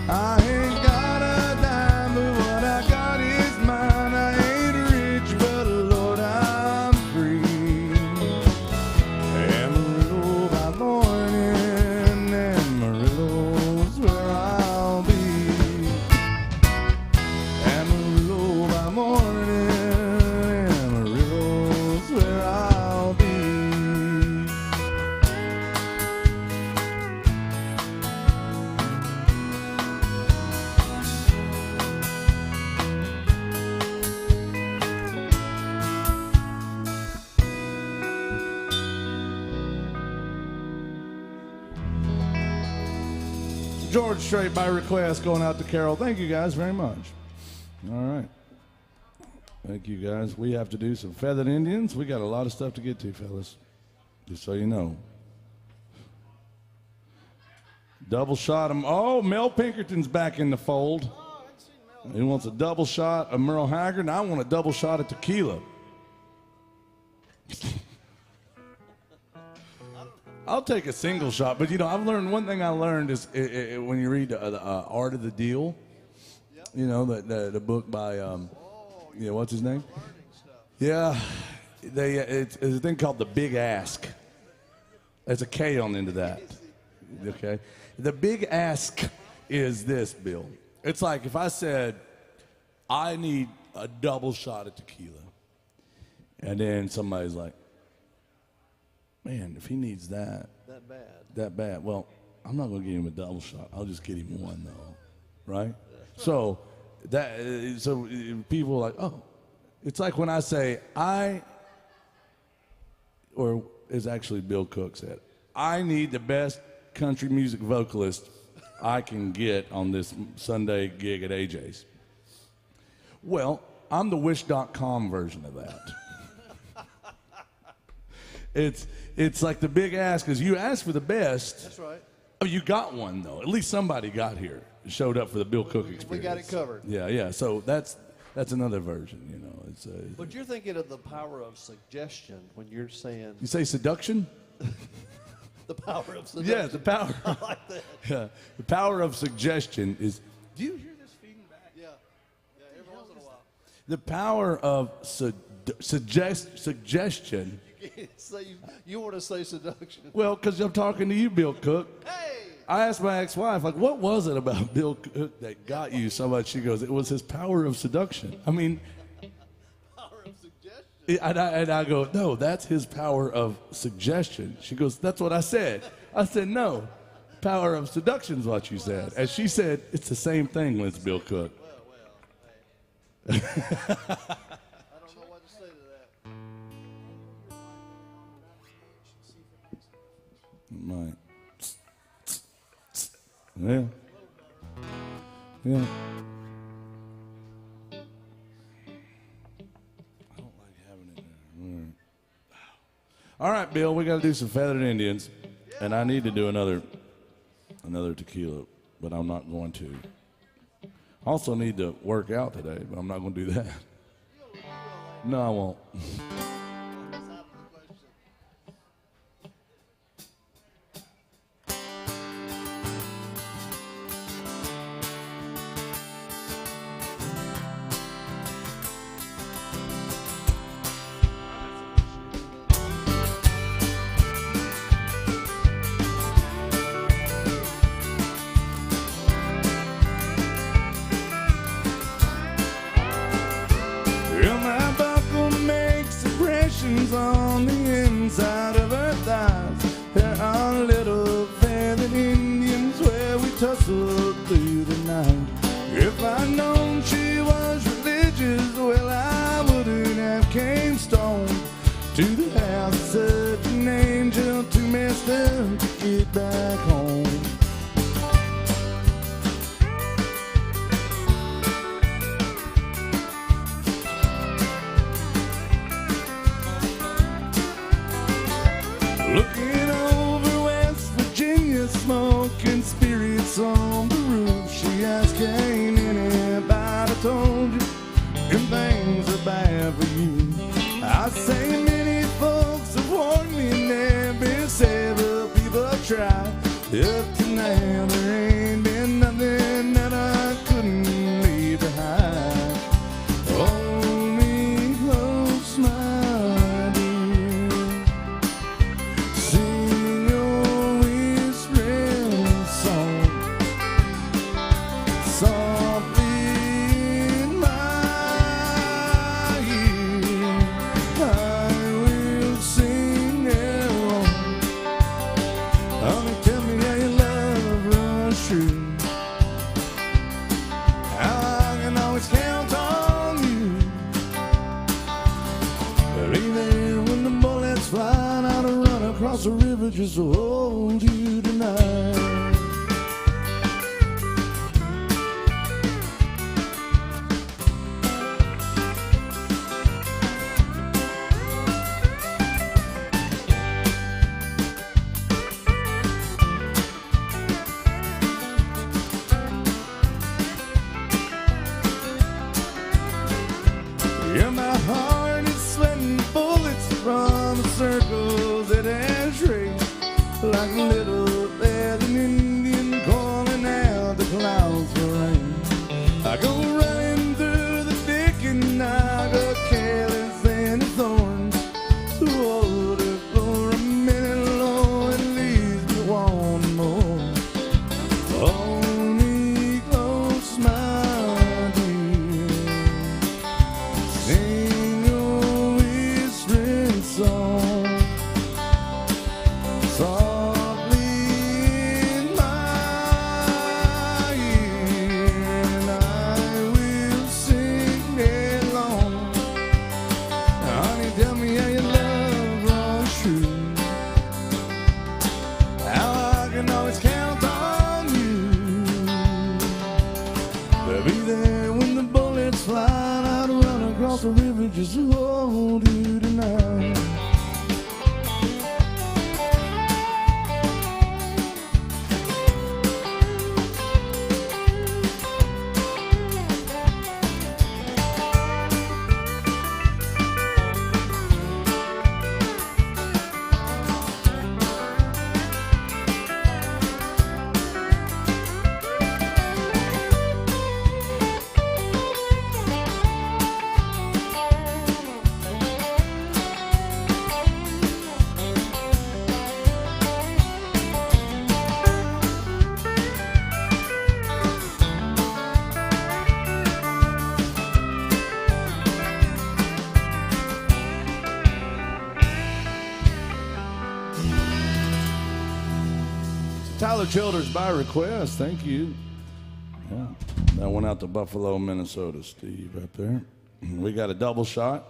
I ain't got a dime, but what I got is mine. I ain't rich, but Lord, I'm free. Amarillo by morning, Amarillo's where I'll be. Amarillo by morning, Amarillo's where I'll be. George Strait by request going out to Carol. Thank you guys very much. All right. Thank you guys. We have to do some Feathered Indians. We got a lot of stuff to get to, fellas. Just so you know. Double shot him. Oh, Mel Pinkerton's back in the fold. He wants a double shot of Merle Haggard, and I want a double shot of tequila. I'll take a single shot, but you know, I've learned one thing. I learned is when you read the Art of the Deal, you know, the book by what's his name? Yeah, it's a thing called The Big Ask. There's a K on the end of that. Okay, the Big Ask is this, Bill. It's like if I said, I need a double shot of tequila, and then somebody's like, man, if he needs that bad, well, I'm not going to give him a double shot. I'll just get him one, though, right? So people are like, oh, it's like when I say or as actually Bill Cook said, I need the best country music vocalist I can get on this Sunday gig at AJ's. Well, I'm the Wish.com version of that. It's like the Big Ask is you ask for the best. That's right. Oh, you got one though. At least somebody got here, showed up for the Bill Cook experience. We got it covered. Yeah. So that's another version, you know. But you're thinking of the power of suggestion when you're saying You say seduction? the power of suggestion. Yeah, the power. I like that. Yeah, the power of suggestion is. Do you hear this feeding back? Yeah, every once in a while. The power of suggestion. You want to say seduction. Well, because I'm talking to you, Bill Cook. Hey! I asked my ex-wife, like, what was it about Bill Cook that got you so much? She goes, it was his power of seduction. I mean, Power of suggestion. and I go, no, that's his power of suggestion. She goes, that's what I said. I said, no, power of seduction is what you said. And she said, it's the same thing with Bill Cook. Well, hey. I don't know what to say to that. Right. Yeah. Yeah. I don't like having it there. All right, Bill, we got to do some Feathered Indians, and I need to do another tequila, but I'm not going to. Also need to work out today, but I'm not going to do that. No, I won't. Well, my buckle makes impressions on the inside of her thighs. There are little feathered Indians where we tussle through the night. If I'd known she was religious, well, I wouldn't have came stone to the house of such an angel, too messed up to get back home. Looking over West Virginia, smoking spirits on the roof. She asked, ain't anybody told you them things are bad for you? I say many folks have warned me, and there been several people try. Up to now there ain't been nothing that I couldn't leave behind. Hold me close, my dear. Sing your whispering song softly in my ear. I will sing along. Honey, tell me how your love runs true. How I can always count on you. Be there when the bullets fly, not to run across the river just to hold you tonight. Yeah, my heart is sweating bullets from the circles it has raced, like a little feathered Indian calling out the clouds for rain. I go running through the thick and I go careless and the thorns. So hold it for a minute, Lord, it leaves me wanting more. Hold me close, my dear. Sing your whispering song softly in my ear, and I will sing along. Honey, tell me how your love runs true. How I can always count on you. But be there when the bullets fly, not to run across the river just to hold you tonight. Tyler Childers by request. Thank you. Yeah, that went out to Buffalo, Minnesota, Steve, right there. We got a double shot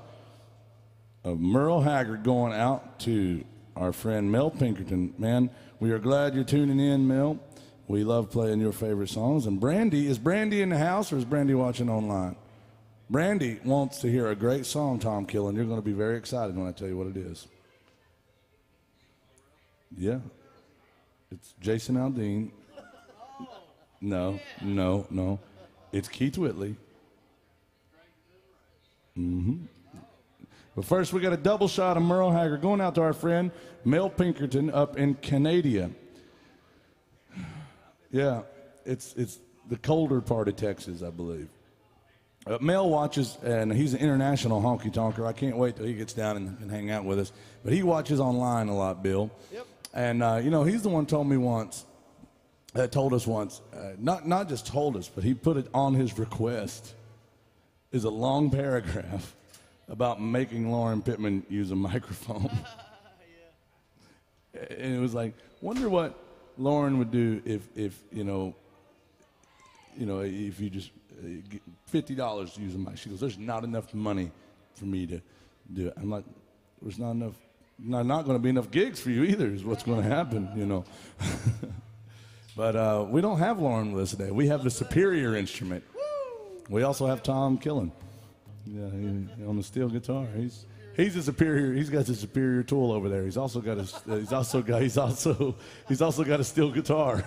of Merle Haggard going out to our friend Mel Pinkerton. Man, we are glad you're tuning in, Mel. We love playing your favorite songs. And Brandy, is Brandy in the house or is Brandy watching online? Brandy wants to hear a great song, Tom Killen. You're going to be very excited when I tell you what it is. Yeah. It's Jason Aldean. No. It's Keith Whitley. But first, we got a double shot of Merle Haggard going out to our friend Mel Pinkerton up in Canada. Yeah, it's the colder part of Texas, I believe. Mel watches, and he's an international honky tonker. I can't wait till he gets down and hang out with us. But he watches online a lot, Bill. Yep. And he's the one told us once, not just told us, but he put it on his request, is a long paragraph about making Lauren Pittman use a microphone. And it was like, wonder what Lauren would do if if you just get $50 to use a mic. She goes, there's not enough money for me to do it. I'm like, there's not going to be enough gigs for you either is what's going to happen, But we don't have Lauren with us today. We have the superior instrument. We also have Tom Killen. Yeah, on the steel guitar. He's a superior. He's got the superior tool over there. He's also got a steel guitar.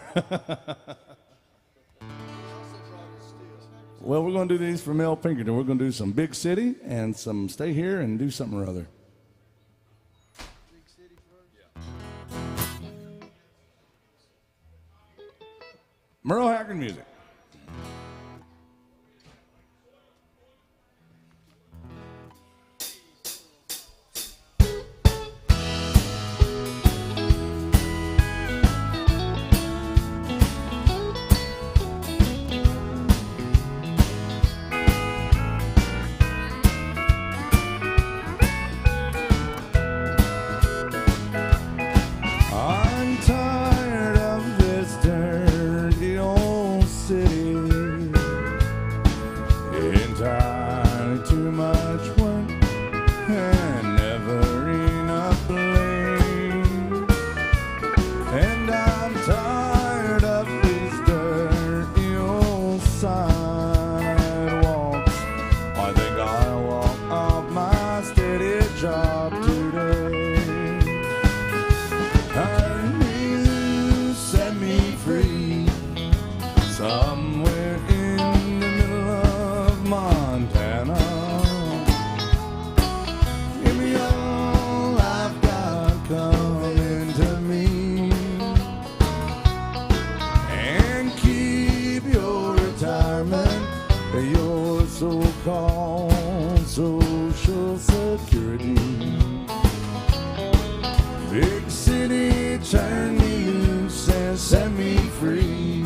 Well, we're going to do these for Mel Pinkerton. We're going to do some Big City and some Stay Here and do something or other. Big City first? Merle Haggard music. I'm tired of this dirty old city. Entirely too much work and never enough play. And I'm tired of these dirty old sidewalks. I think I'll walk off my steady job today. Turn me loose, set me free, somewhere in the middle of Montana. Give me all I've got coming to me, and keep your retirement, your so-called social security. Big city, turn me loose and set me free.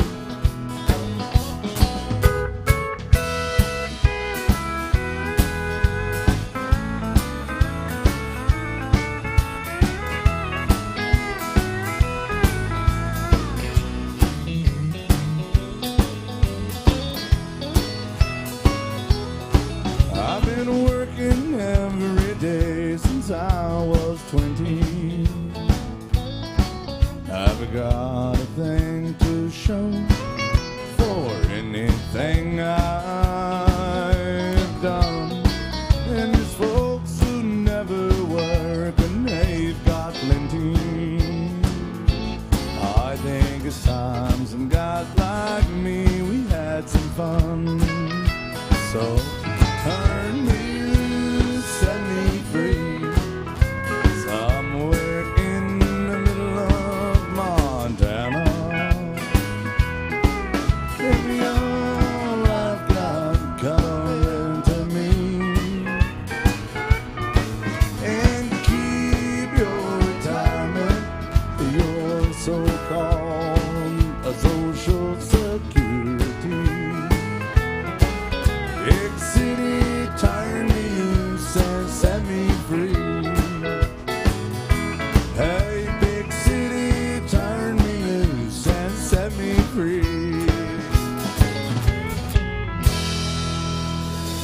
I've been working every day since I was 20. I've got a thing to show for anything I've done. And there's folks who never work and they've got plenty. I think it's time some guys like me, we had some fun. So turn me loose, set me free, somewhere in the middle of Montana. Give me all I've got coming to me, and keep your retirement, your so-called social security. Big city, turn me loose and set me free. Hey, big city, turn me loose and set me free.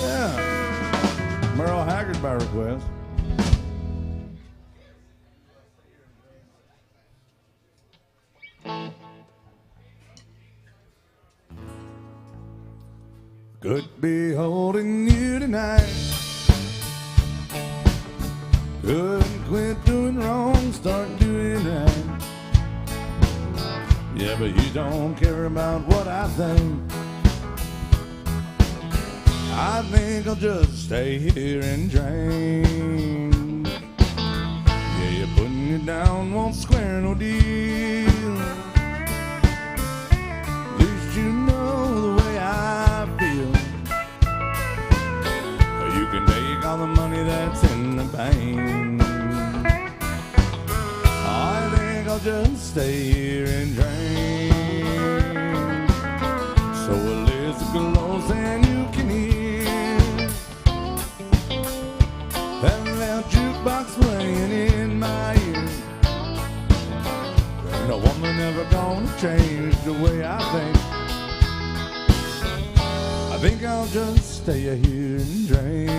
Yeah, Merle Haggard by request. Could be holding you tonight. Couldn't quit doing wrong, start doing right. Yeah, but you don't care about what I think. I think I'll just stay here and drink. Yeah, you're putting it down, won't square no deal. At least you know the way I feel. You can take all the money that's in the bank. I think I'll just stay here and drink. So a list close and you can hear that loud jukebox playing in my ear. Ain't a woman ever gonna change the way I think. I think I'll just stay here and drink.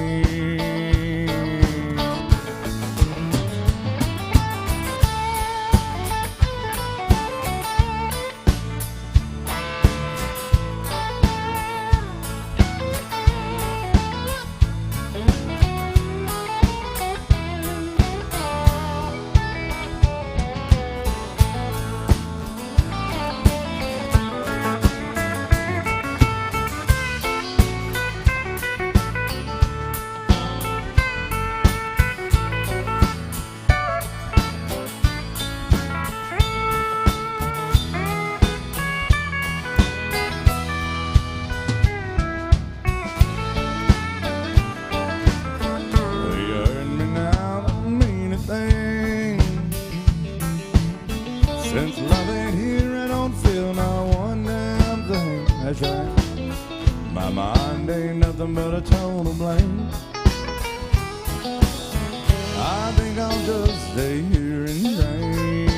Since love ain't here, I don't feel not one damn thing. That's right. My mind ain't nothing but a total blank. I think I'll just stay here and drink.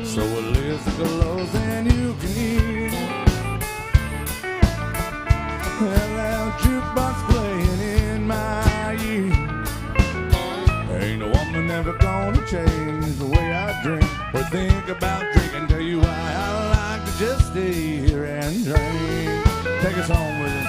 So a list close and you can hear that loud jukebox playing in my ear. Ain't a woman ever gonna change the way I drink or think about drinking. Tell you why I like to just stay here and drink. Take us home with it.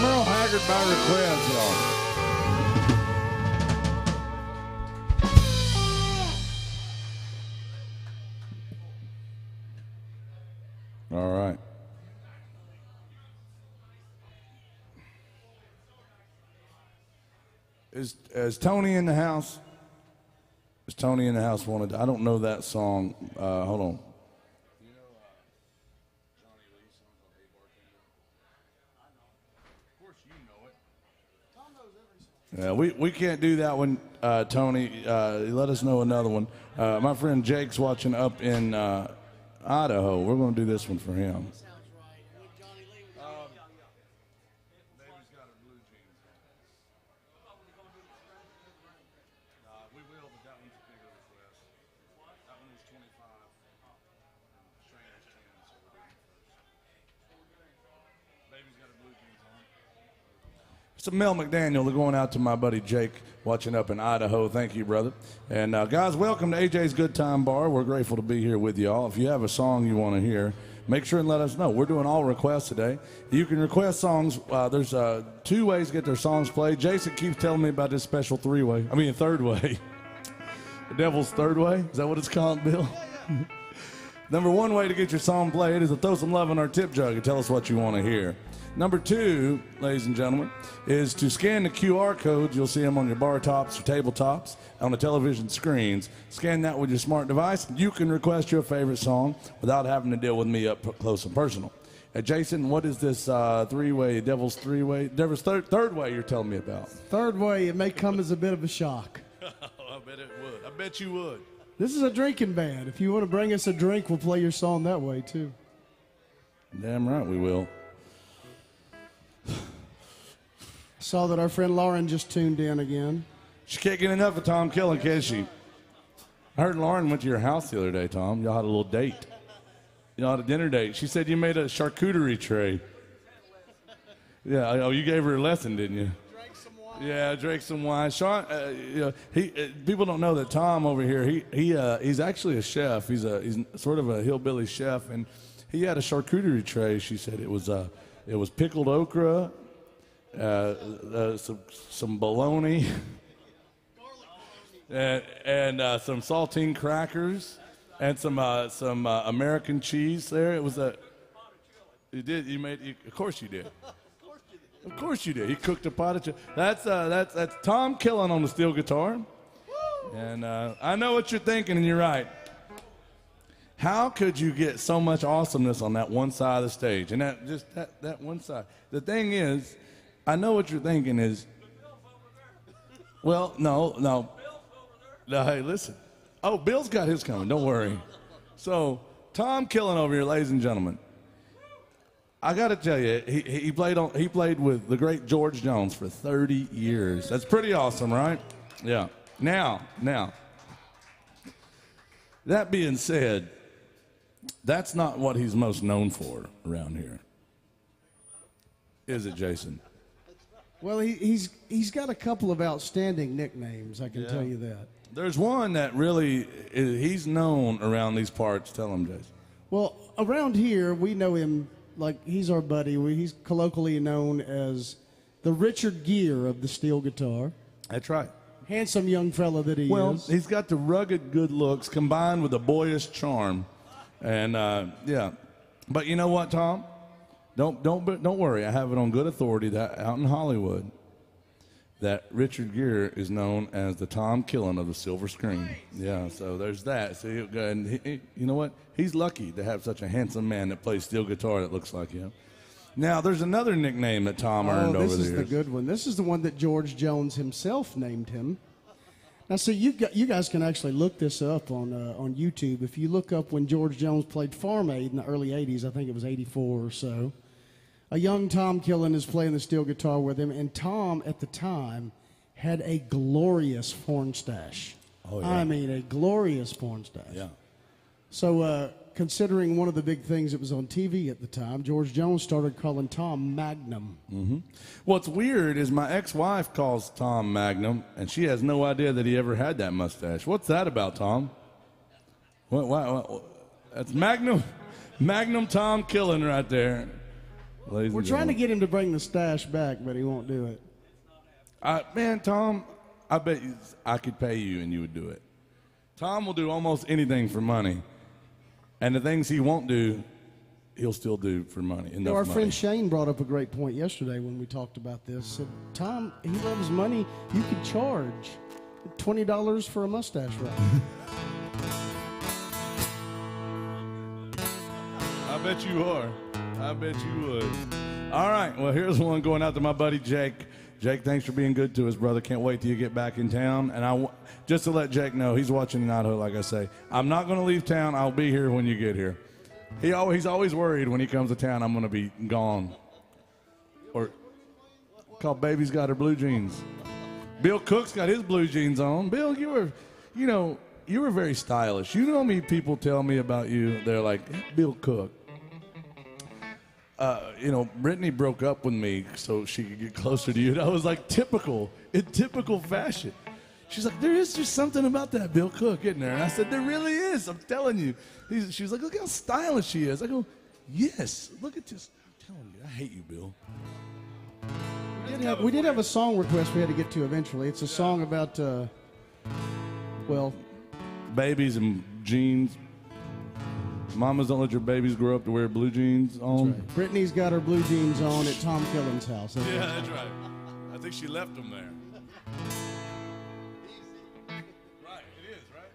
Merle Haggard by request, y'all. All right. Is Tony in the house? Is Tony in the house? I don't know that song. Hold on. Yeah, we can't do that one, Tony. Let us know another one. My friend Jake's watching up in Idaho. We're going to do this one for him. It's a Mel McDaniel. They're going out to my buddy Jake watching up in Idaho. Thank you, brother. And guys, welcome to AJ's Good Time Bar. We're grateful to be here with y'all. If you have a song you want to hear, make sure and let us know. We're doing all requests today. You can request songs. There's 2 ways to get their songs played. Jason keeps telling me about this special third way. The Devil's Third Way? Is that what it's called, Bill? Number 1 way to get your song played is to throw some love in our tip jug and tell us what you want to hear. Number 2, ladies and gentlemen, is to scan the QR codes. You'll see them on your bar tops or tabletops, on the television screens. Scan that with your smart device. You can request your favorite song without having to deal with me up close and personal. Jason, what is this Devil's Third Way you're telling me about? Third way, it may come as a bit of a shock. I bet it would. I bet you would. This is a drinking band. If you want to bring us a drink, we'll play your song that way, too. Damn right we will. Saw that our friend Lauren just tuned in again. She can't get enough of Tom Killen, can she? I heard Lauren went to your house the other day, Tom. Y'all had a little date. Y'all had a dinner date. She said you made a charcuterie tray. Yeah, oh, you gave her a lesson, didn't you? Drank some wine. Yeah, drank some wine. Sean, people don't know that Tom over here, he's actually a chef. He's sort of a hillbilly chef, and he had a charcuterie tray. She said it was pickled okra, some bologna, and some saltine crackers, and some American cheese. There, it was you did. You made. Of course you did. Of course you did. He cooked a pot of chili. That's Tom Killen on the steel guitar, and I know what you're thinking, and you're right. How could you get so much awesomeness on that one side of the stage? And that one side. The thing is, I know what you're thinking is, well, no, hey, listen. Oh, Bill's got his coming. Don't worry. So, Tom Killen over here, ladies and gentlemen. I got to tell you, he played with the great George Jones for 30 years. That's pretty awesome, right? Yeah. Now, that being said, that's not what he's most known for around here. Is it, Jason? Well, he's got a couple of outstanding nicknames, I can tell you that. There's one that really, he's known around these parts. Tell him, Jason. Well, around here, we know him like he's our buddy. He's colloquially known as the Richard Gere of the steel guitar. That's right. Handsome young fella that he is. Well, he's got the rugged good looks combined with a boyish charm. And, yeah. But you know what, Tom? Don't worry. I have it on good authority that out in Hollywood that Richard Gere is known as the Tom Killen of the silver screen. Yeah, so there's that. So, and you know what? He's lucky to have such a handsome man that plays steel guitar that looks like him. Now, there's another nickname that Tom earned over the years. This is the good one. This is the one that George Jones himself named him. Now, see, you guys can actually look this up on YouTube. If you look up when George Jones played Farm Aid in the early 80s, I think it was 84 or so, a young Tom Killen is playing the steel guitar with him, and Tom, at the time, had a glorious porn stash. Oh, yeah. I mean, a glorious porn stash. Yeah. So, considering one of the big things that was on TV at the time, George Jones started calling Tom Magnum. Mm-hmm. What's weird is my ex-wife calls Tom Magnum, and she has no idea that he ever had that mustache. What's that about, Tom? What, that's Magnum Tom Killen right there. We're trying to get him to bring the stash back, but he won't do it. Man, Tom, I bet I could pay you and you would do it. Tom will do almost anything for money. And the things he won't do, he'll still do for money. Our friend Shane brought up a great point yesterday when we talked about this. Said, Tom, he loves money. You could charge $20 for a mustache ride. I bet you are. I bet you would. All right. Well, here's one going out to my buddy Jake. Jake, thanks for being good to us, brother. Can't wait till you get back in town. And just to let Jake know, he's watching in Idaho, like I say. I'm not going to leave town. I'll be here when you get here. He's always worried when he comes to town I'm going to be gone. Or called Baby's got her blue jeans. Bill Cook's got his blue jeans on. Bill, you were very stylish. You know how many people tell me about you? They're like, Bill Cook. Brittany broke up with me so she could get closer to you. That was like in typical fashion. She's like, there is just something about that Bill Cook, isn't there? And I said, there really is. I'm telling you. She was like, look how stylish she is. I go, yes. Look at this. I'm telling you, I hate you, Bill. We did have a song request we had to get to eventually. It's a song about, babies and jeans. Mamas, don't let your babies grow up to wear blue jeans on. right. Brittany's got her blue jeans on at Tom Killen's house. Yeah, that's right. I think she left them there. Right, it is, right?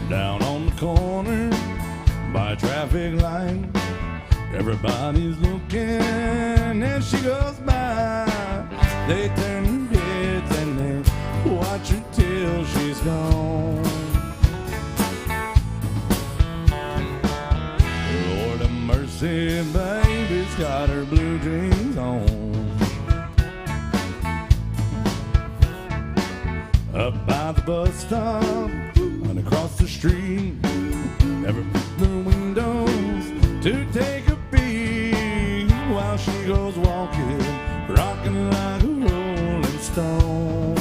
Down on the corner by a traffic light, everybody's looking as she goes by. They turn their heads and they watch her till she's gone. Lord of mercy, baby's got her blue jeans on. Up by the bus stop and across the street, every the windows to take a peek while she goes walking, rocking like a rolling stone.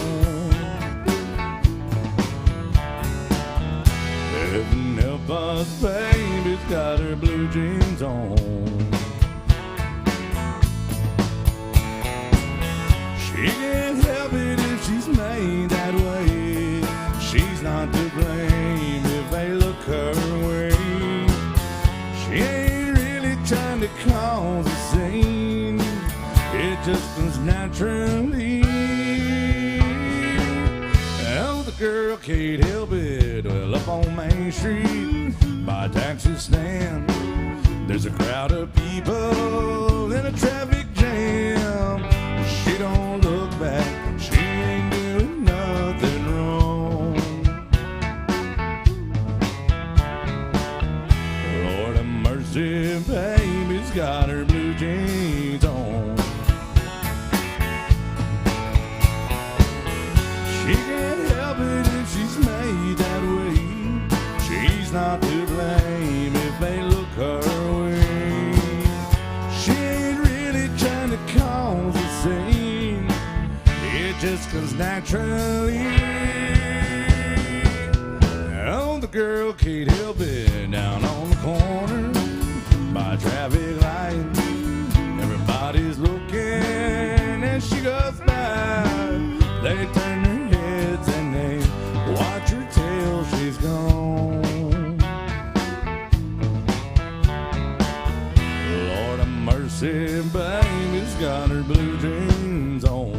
Heaven help us, baby's got her blue jeans on. She can't help it if she's made that way. She's not to blame if they look her way. She ain't really trying to cause a scene. It just comes naturally. Oh, the girl can't help it. Well, up on Main Street by a taxi stand, there's a crowd of people in a traffic jam. She don't look back. She ain't doing nothing wrong. Lord have mercy, baby's got her blue jeans on. She can't help it if she's made that way. She's not to blame if they look her way. She ain't really trying to cause a scene. It just comes naturally. Oh, the girl can't help it. Down on the corner by a traffic light, everybody's looking as she goes by. They turn their heads and they watch her till she's gone. Lord have mercy, baby's got her blue jeans on.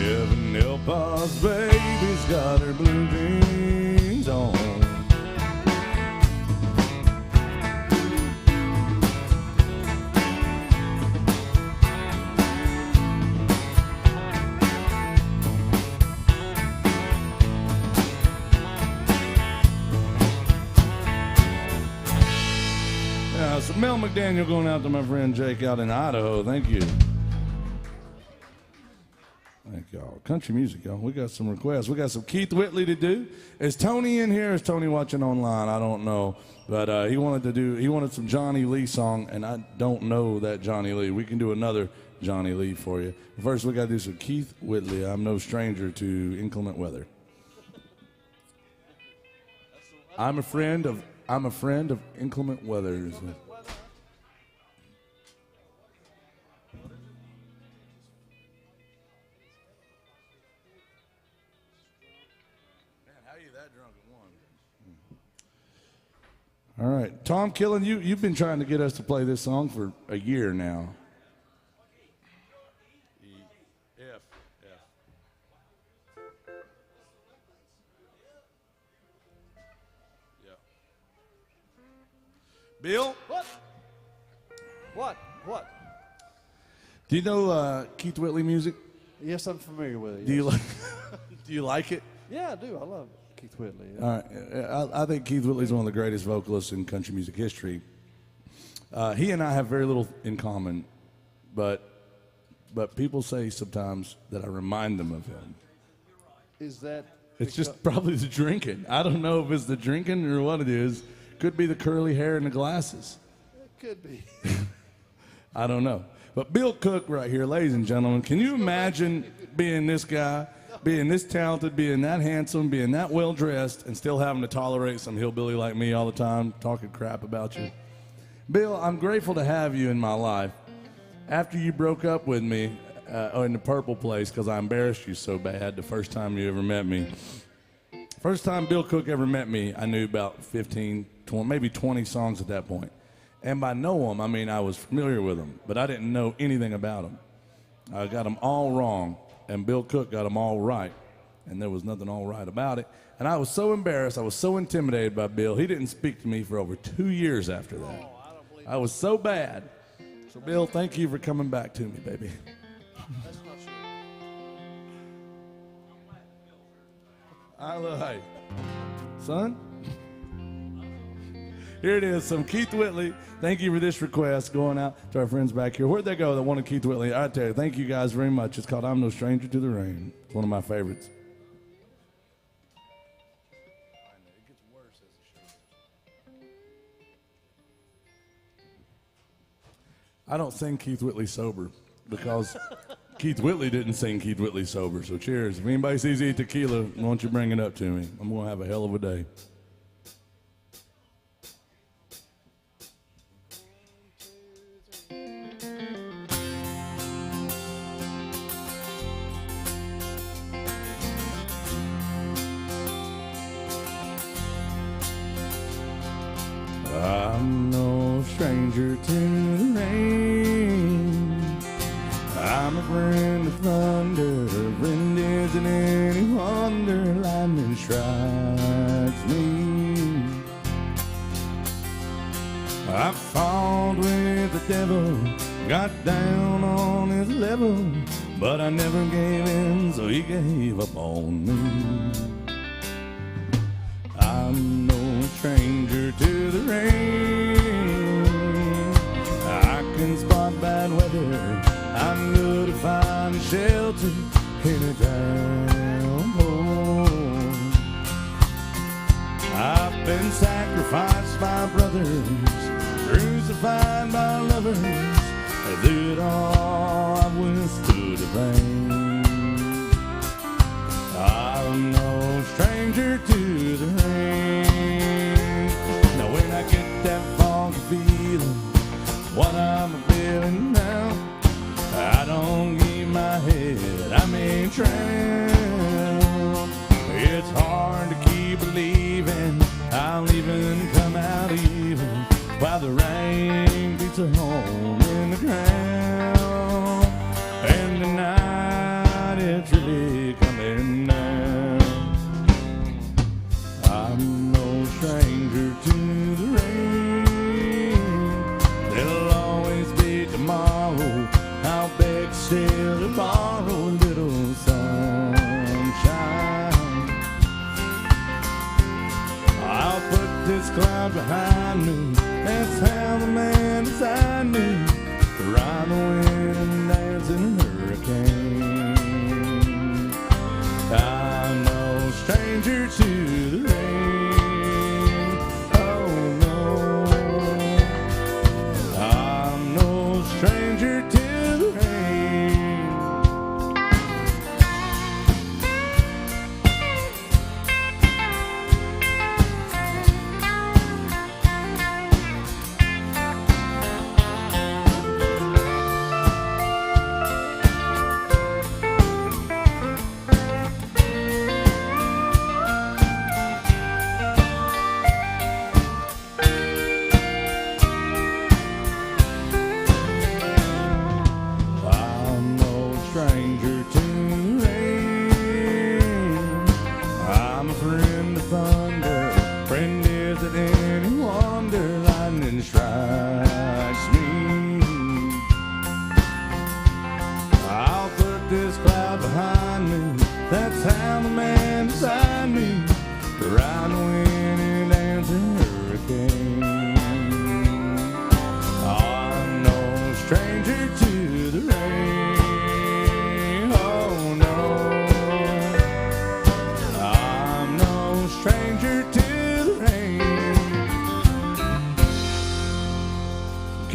Heaven help us, baby's got her blue jeans on. Yeah, so Mel McDaniel going out to my friend Jake out in Idaho. Thank you. Thank y'all. Country music, y'all. We got some requests. We got some Keith Whitley to do. Is Tony in here? Is Tony watching online? I don't know. But he wanted some Johnny Lee song, and I don't know that Johnny Lee. We can do another Johnny Lee for you. First, we got to do some Keith Whitley. I'm no stranger to inclement weather. I'm a friend of inclement weather. All right, Tom Killen, you've been trying to get us to play this song for a year now. F. Yeah. Bill? What? Do you know Keith Whitley music? Yes, I'm familiar with it. Do you yes. do you like it? Yeah, I do. I love Keith Whitley. Yeah. All right, I think Keith Whitley's one of the greatest vocalists in country music history. He and I have very little in common, but people say sometimes that I remind them of him. Is that? It's just probably the drinking. I don't know if it's the drinking or what it is. Could be the curly hair and the glasses. It could be. I don't know. But Bill Cook right here, ladies and gentlemen, can you imagine being this guy, being this talented, being that handsome, being that well-dressed, and still having to tolerate some hillbilly like me all the time, talking crap about you? Bill, I'm grateful to have you in my life. After you broke up with me in the Purple Place because I embarrassed you so bad the first time you ever met me. First time Bill Cook ever met me, I knew about 15, 20, maybe 20 songs at that point. And by know them, I mean I was familiar with them, but I didn't know anything about them. I got them all wrong, and Bill Cook got them all right, and there was nothing all right about it. And I was so embarrassed, I was so intimidated by Bill, he didn't speak to me for over 2 years after that. I was so bad. So, Bill, thank you for coming back to me, baby. That's not true. I love you. Son? Here it is, some Keith Whitley. Thank you for this request going out to our friends back here. Where'd they go that wanted Keith Whitley? I tell you, thank you guys very much. It's called I'm No Stranger to the Rain. It's one of my favorites. I don't sing Keith Whitley sober because Keith Whitley didn't sing Keith Whitley sober. So cheers. If anybody sees me eat tequila, why don't you bring it up to me? I'm going to have a hell of a day. I'm no stranger to the rain. I'm a friend of thunder. Friend isn't any wonder. Lightning strikes me. I fought with the devil, got down on his level, but I never gave in, so he gave up on me. I'm no stranger to the rain. I can spot bad weather. I'm good to find shelter in a downpour. I've been sacrificed by brothers, crucified by lovers. Through it all, I've withstood the pain. I'm no stranger to the rain. Now when I get that foggy feeling, what I'm feeling now, I don't give my head, I may drown. It's hard to keep believing I'll even come out even while the rain beats a hole in the ground. And tonight it's really coming down. I'm no stranger to the rain. There'll always be tomorrow. I'll beg still to borrow a little sunshine. I'll put this cloud behind me. That's how the man beside me ride the wind and dance in a hurricane. I'm no stranger to the rain. Oh no, I'm no stranger to the rain. I'm no stranger to the rain. I'm a friend of thunder. Friend isn't any wonder. Lightning strikes me. I'll put this cloud behind me. That's how the man beside me ride the wind and dance in a hurricane.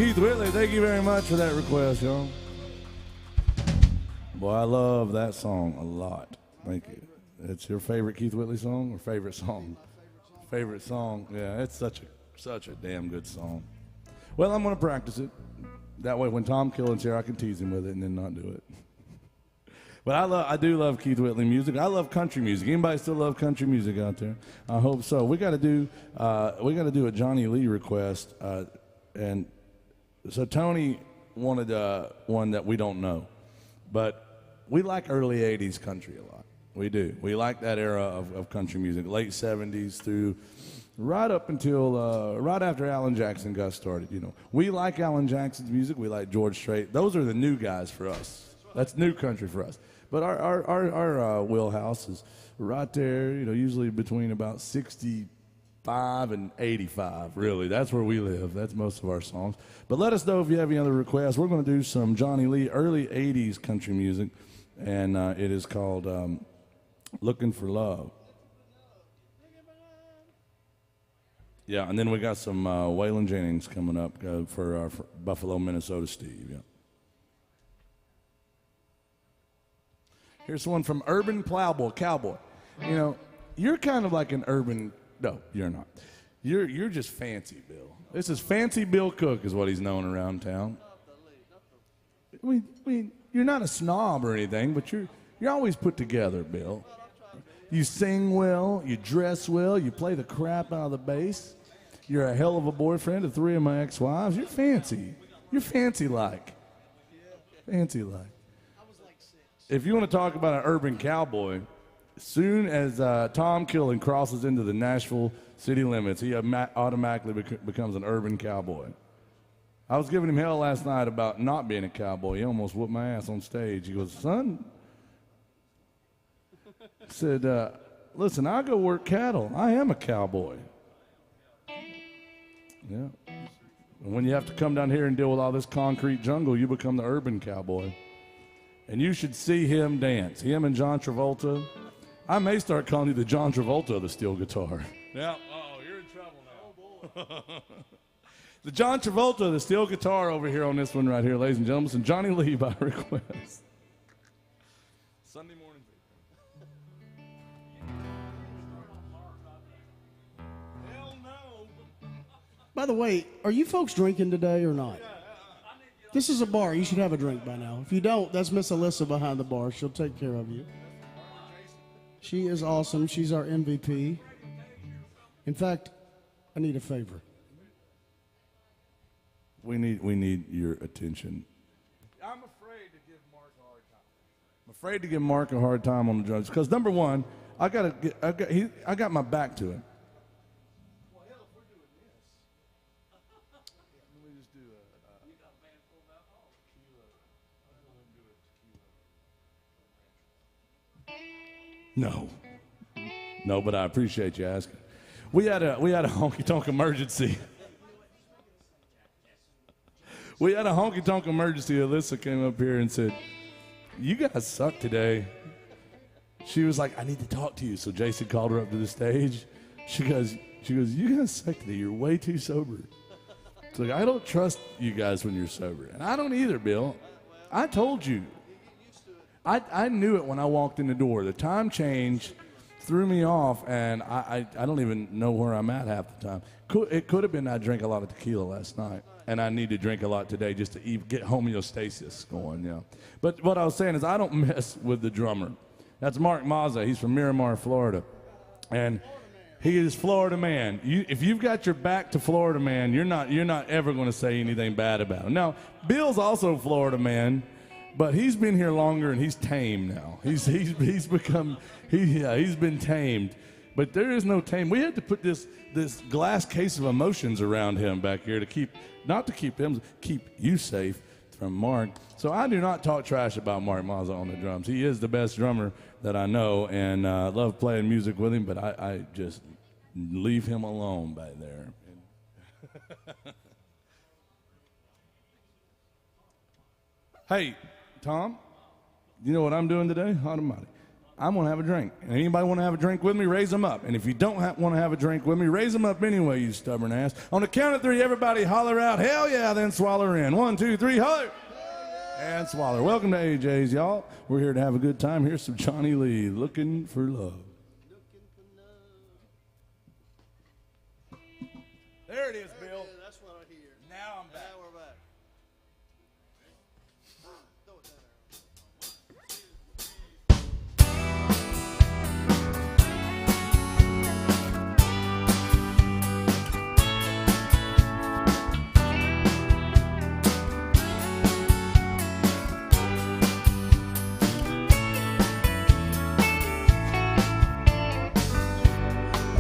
Keith Whitley, thank you very much for that request, y'all. Boy, I love that song a lot. Thank you. It's your favorite Keith Whitley song or favorite song? Favorite song. Yeah, it's such a damn good song. Well, I'm going to practice it. That way when Tom Killen's here, I can tease him with it and then not do it. But I do love Keith Whitley music. I love country music. Anybody still love country music out there? I hope so. We got to do a Johnny Lee request, and so Tony wanted one that we don't know, but we like early '80s country a lot. We do. We like that era of country music, late '70s through right up until right after Alan Jackson got started. You know, we like Alan Jackson's music. We like George Strait. Those are the new guys for us. That's new country for us. But our wheelhouse is right there, you know, usually between about 65 and 85, really. That's where we live. That's most of our songs. But let us know if you have any other requests. We're going to do some Johnny Lee early 80s country music, and it is called Looking for Love. Yeah, and then we got some Waylon Jennings coming up for Buffalo, Minnesota Steve, yeah. Here's one from Urban Plowboy, Cowboy. You know, you're kind of like an urban. No, you're not. You're just fancy Bill. This is Fancy Bill Cook, is what he's known around town. I mean, you're not a snob or anything, but you're always put together, Bill. You sing well, you dress well, you play the crap out of the bass. You're a hell of a boyfriend to 3 of my ex-wives. You're fancy. You're fancy-like. Fancy-like. If you want to talk about an urban cowboy, as soon as Tom Killen crosses into the Nashville city limits, he automatically becomes an urban cowboy. I was giving him hell last night about not being a cowboy. He almost whooped my ass on stage. He goes, son, I said, listen, I go work cattle. I am a cowboy. Yeah. And when you have to come down here and deal with all this concrete jungle, you become the urban cowboy. And you should see him dance. Him and John Travolta. I may start calling you the John Travolta of the steel guitar. Yeah. Oh, you're in trouble now. The John Travolta of the steel guitar over here on this one right here, ladies and gentlemen. And Johnny Lee by request. Sunday morning. Hell no. By the way, are you folks drinking today or not? This is a bar. You should have a drink by now. If you don't, that's Miss Alyssa behind the bar. She'll take care of you. She is awesome. She's our MVP. In fact, I need a favor. We need your attention. I'm afraid to give Mark a hard time. I'm afraid to give Mark a hard time on the drums because number one, I got my back to him. Well, hell, if we're doing this, let me just do a. You got a man full of alcohol. Tequila. I'll go and do a tequila. No, but I appreciate you asking. We had a honky tonk emergency. We had a honky-tonk emergency. Alyssa came up here and said, you guys suck today. She was like, I need to talk to you. So Jason called her up to the stage. She goes, you guys suck today. You're way too sober. It's like, I don't trust you guys when you're sober. And I don't either, Bill. I told you. I knew it when I walked in the door. The time change threw me off, and I don't even know where I'm at half the time. It could have been I drank a lot of tequila last night. And I need to drink a lot today just to get homeostasis going, yeah. But what I was saying is I don't mess with the drummer. That's Mark Mazza. He's from Miramar, Florida. And he is Florida man. If you've got your back to Florida man, you're not ever going to say anything bad about him. Now, Bill's also Florida man, but he's been here longer and he's tame now. He's been tamed. But there is no tame. We had to put this glass case of emotions around him back here to keep you safe from Mark. So I do not talk trash about Mark Mazza on the drums. He is the best drummer that I know, and I love playing music with him, but I just leave him alone back there. Hey, Tom, you know what I'm doing today? Hot and mighty. I'm going to have a drink. And anybody want to have a drink with me, raise them up. And if you don't want to have a drink with me, raise them up anyway, you stubborn ass. On the count of 3, everybody holler out, hell yeah, then swallow in. 1, 2, 3, holler. And swallow. Welcome to AJ's, y'all. We're here to have a good time. Here's some Johnny Lee, Looking for Love. There it is, Bill. That's what I hear. Now I'm back. Now we're back. Throw it down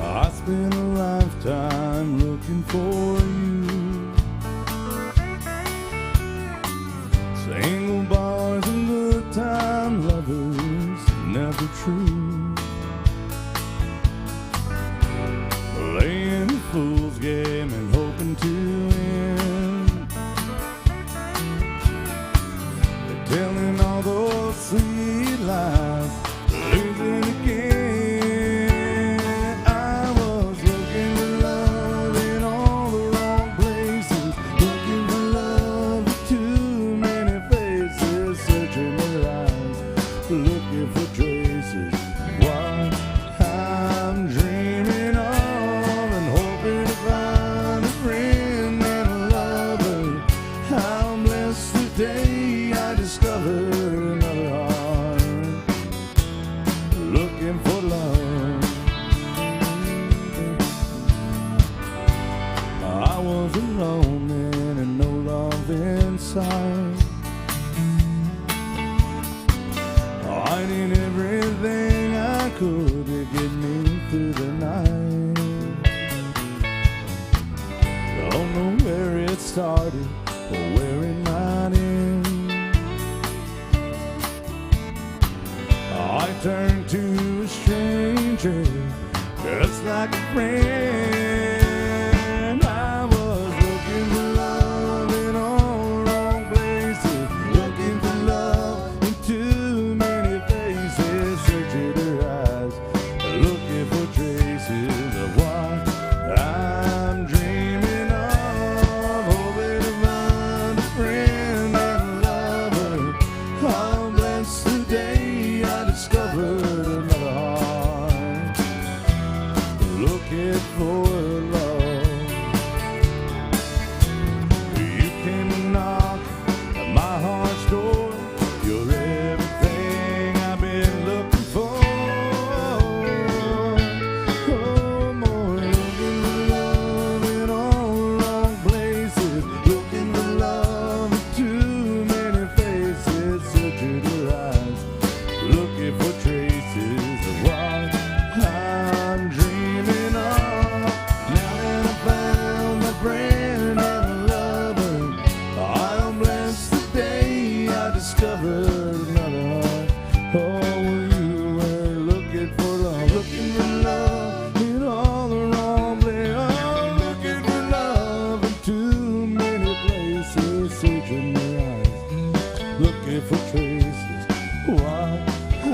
I spent a lifetime looking for you. Single bars and good time lovers, never true. Playing a fool's game and hoping to win. Telling all those sweet lies, losing again. I did everything I could to get me through the night. Don't know where it started or where it might end. I turned to a stranger just like a friend. I was looking for love in all the wrong places, looking for love in too many faces, searching their eyes, looking for traces of what I'm dreaming of, hoping to find a friend and a lover. How blessed the day I discovered another heart, looking for love. You can knock at my heart's door. You're everything I've been looking for. Oh, more looking for love in all the wrong places, looking for love in too many faces, searching your eyes, looking for traces of what I'm dreaming of. Now that I found my friend and a lover, I'm blessed the day I discovered another heart. Oh, you were looking for love in all the wrong places. Oh, looking for love in too many places, searching your eyes, looking for traces. What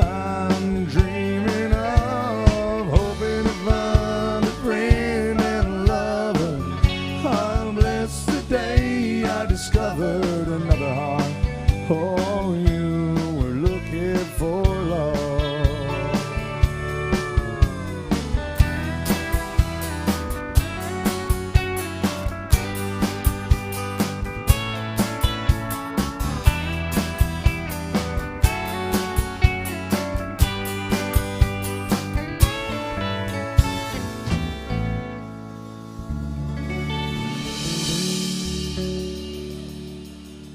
I'm dreaming of, hoping to find a friend and a lover. I'm blessed the day I discovered another heart. Oh, you were looking for love.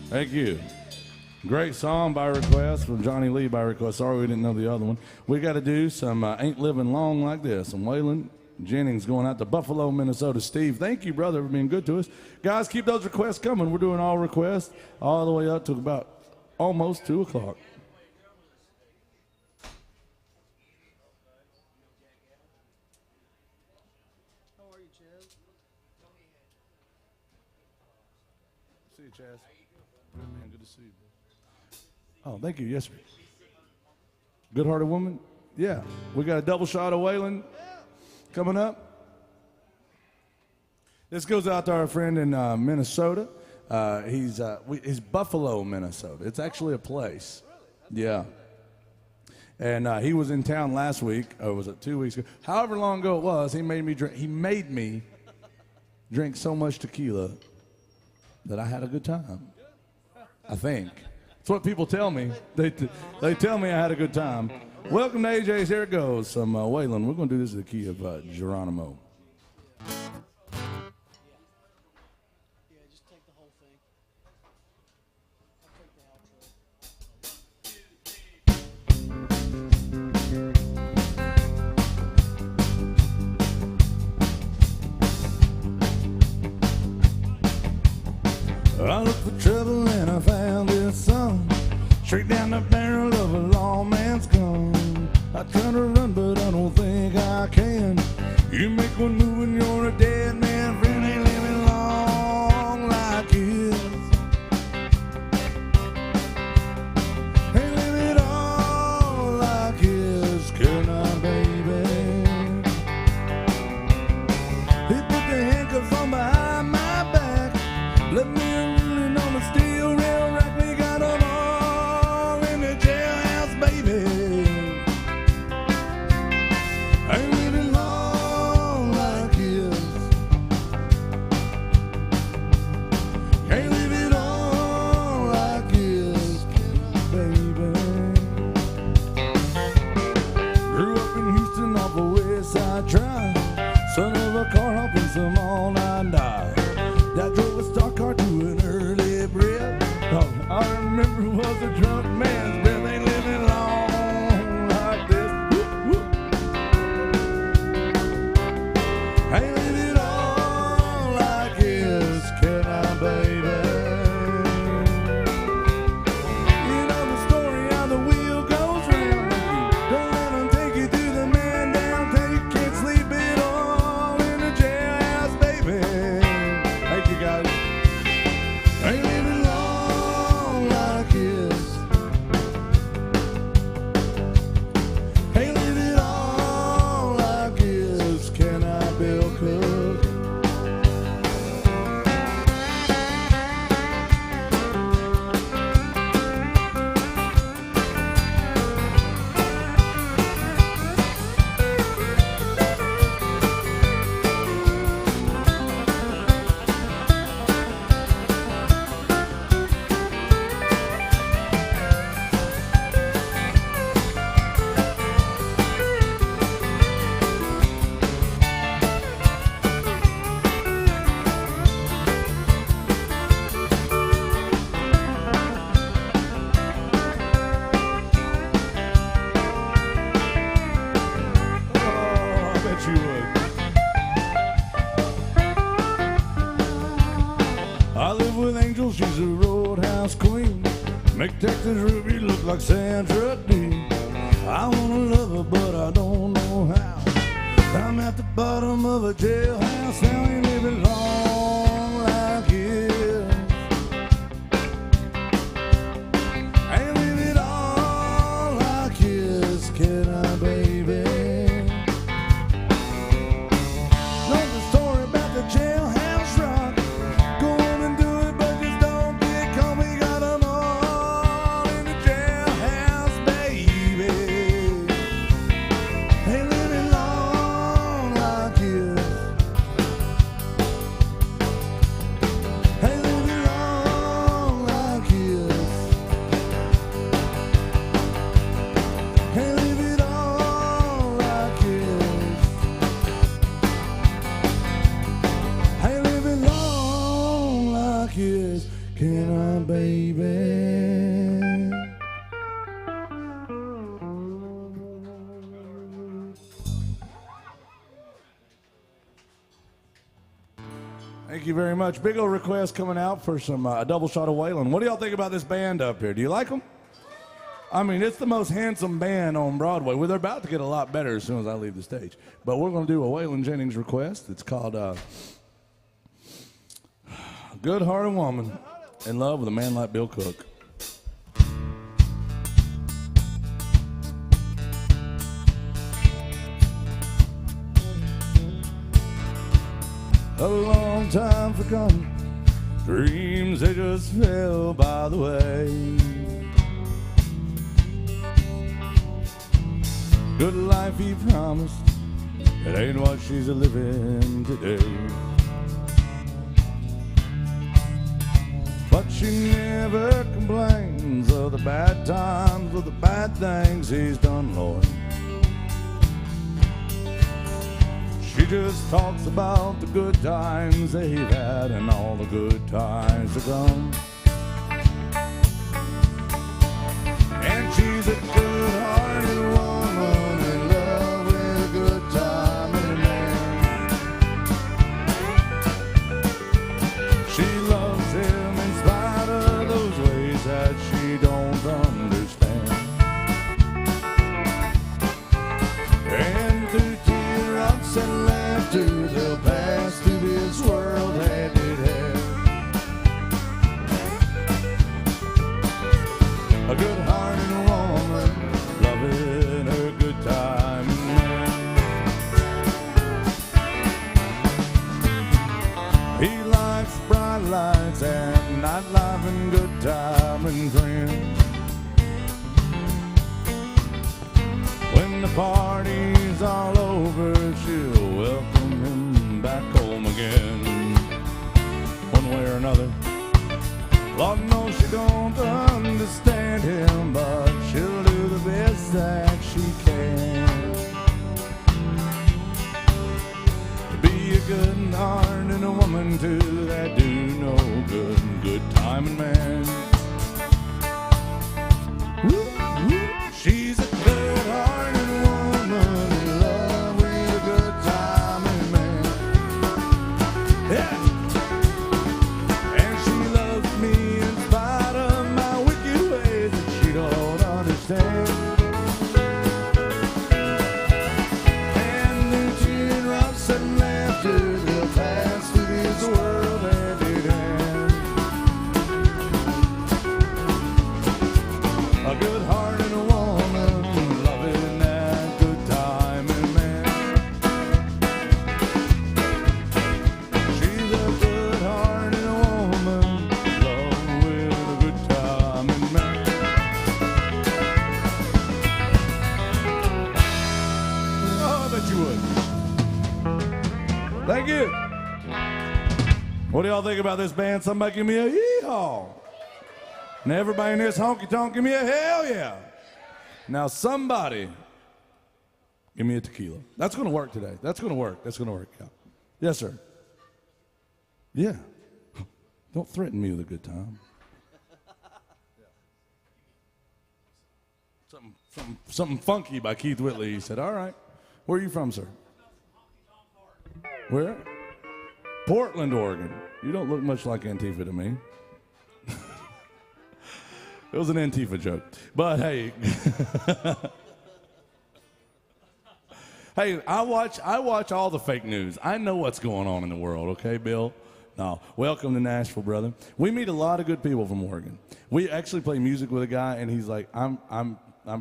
Thank you. Great song by request from Johnny Lee by request. Sorry we didn't know the other one. We got to do some Ain't Living Long Like This. And Waylon Jennings going out to Buffalo, Minnesota. Steve, thank you, brother, for being good to us. Guys, keep those requests coming. We're doing all requests all the way up to about almost 2 o'clock. How are you, Chaz? See you, Chaz. Good man, good to see you. Oh, thank you. Yes, sir. Good-hearted woman. Yeah, we got a double shot of Waylon coming up. This goes out to our friend in Minnesota. He's Buffalo, Minnesota. It's actually a place. Yeah. And he was in town last week, or was it 2 weeks ago? However long ago it was, he made me drink so much tequila that I had a good time. I think. That's what people tell me. They tell me I had a good time. Welcome to AJ's. Here it goes. Some Waylon. We're going to do this in the key of Geronimo. I looked for trouble and I found this song, straight down the barrel of a lawman's gun. I try to run, but I don't think I can. You make one move and you're a dead man. Friend ain't living long like this. Ain't living all like this. Can I, baby? He put the handcuffs on behind my back. Let me on the steel rail rack, we got them all in the jailhouse, baby. Ain't living long like this. Can't live it all like this, baby. Grew up in Houston off the West Side Drive, son of a car hopping some all-night dive. That drove a stock car to an early breath. All I remember was a drunk man's breath. Ain't living long like this. Woo, woo. Ain't living all like this. Can I, baby? You know the story how the wheel goes round. Don't let them take you to the man down. You can't sleep it all in the jailhouse, baby. Thank you, guys. Ain't living long like this. Ain't living all like this. Can I, Bill Cook? Oh, I bet you would. I live with Angel, she's a roadhouse queen. Make Texas Ruby look like Sandra Dee. I wanna love her, but I don't know how. I'm at the bottom of a jailhouse, now ain't living long like this. Ain't living all like this, can I, baby? Know the story about the jailhouse rock. Go on and do it, but just don't get caught. We got them all in the jailhouse, baby. Ain't living long like this. Ain't living long like this. Ain't living all like this. Ain't living long like this. Can I, baby? Thank you very much. Big old request coming out for some a double shot of Waylon. What do y'all think about this band up here? Do you like them? I mean, it's the most handsome band on Broadway. Well, they're about to get a lot better as soon as I leave the stage. But we're going to do a Waylon Jennings request. It's called Good-Hearted Woman in Love with a Man Like Bill Cook. a long time forgotten. Dreams, they just fell by the way. Good life he promised, it ain't what she's living today. But she never complains of the bad times or the bad things he's done, Lord. She just talks about the good times they've had and all the good times to come. And she's a good-hearted woman in love with a good time and a man. She loves him in spite of those ways that she don't understand. And through teardrops and laughter, they'll pass through this world hand in hand. A good-hearted woman loving her good time man. He likes bright lights and nightlife and good time and friends. When the party's all over, she'll welcome him back home again. One way or another, Lord knows she don't understand him, but she'll do the best that she can. Be a good heart and a woman too that do no good, good time and man. She's a good-hearted woman in love with a good time and man. Yeah. And she loves me in spite of my wicked ways that she don't understand. And the teardrops and laughter will pass through this world hand in hand. A good-hearted woman loving that good time and man. She's a good-hearted woman, love with a good time and man. Oh, I bet you would. Thank you. What do y'all think about this band? Somebody give me a yee-haw. And everybody in this honky-tonk, give me a hell yeah. Now somebody, give me a tequila. That's going to work today. That's going to work. That's going to work. Yeah. Yes, sir. Yeah. Don't threaten me with a good time. Something funky by Keith Whitley. He said, all right. Where are you from, sir? Where? Portland, Oregon. You don't look much like Antifa to me. It was an Antifa joke. But hey. Hey, I watch all the fake news. I know what's going on in the world, okay, Bill? No. Welcome to Nashville, brother. We meet a lot of good people from Oregon. We actually play music with a guy and he's like, I'm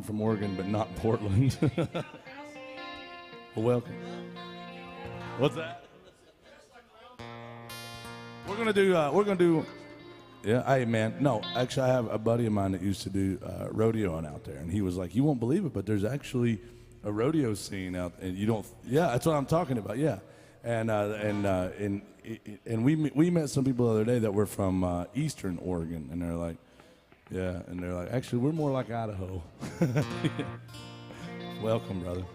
from Oregon, but not Portland. Well, welcome. What's that? We're gonna do yeah, hey man, no, actually I have a buddy of mine that used to do rodeoing out there, and he was like, you won't believe it, but there's actually a rodeo scene out, and you don't, yeah, that's what I'm talking about, yeah, and we met some people the other day that were from Eastern Oregon, and they're like, yeah, and they're like, actually we're more like Idaho. Welcome, brother.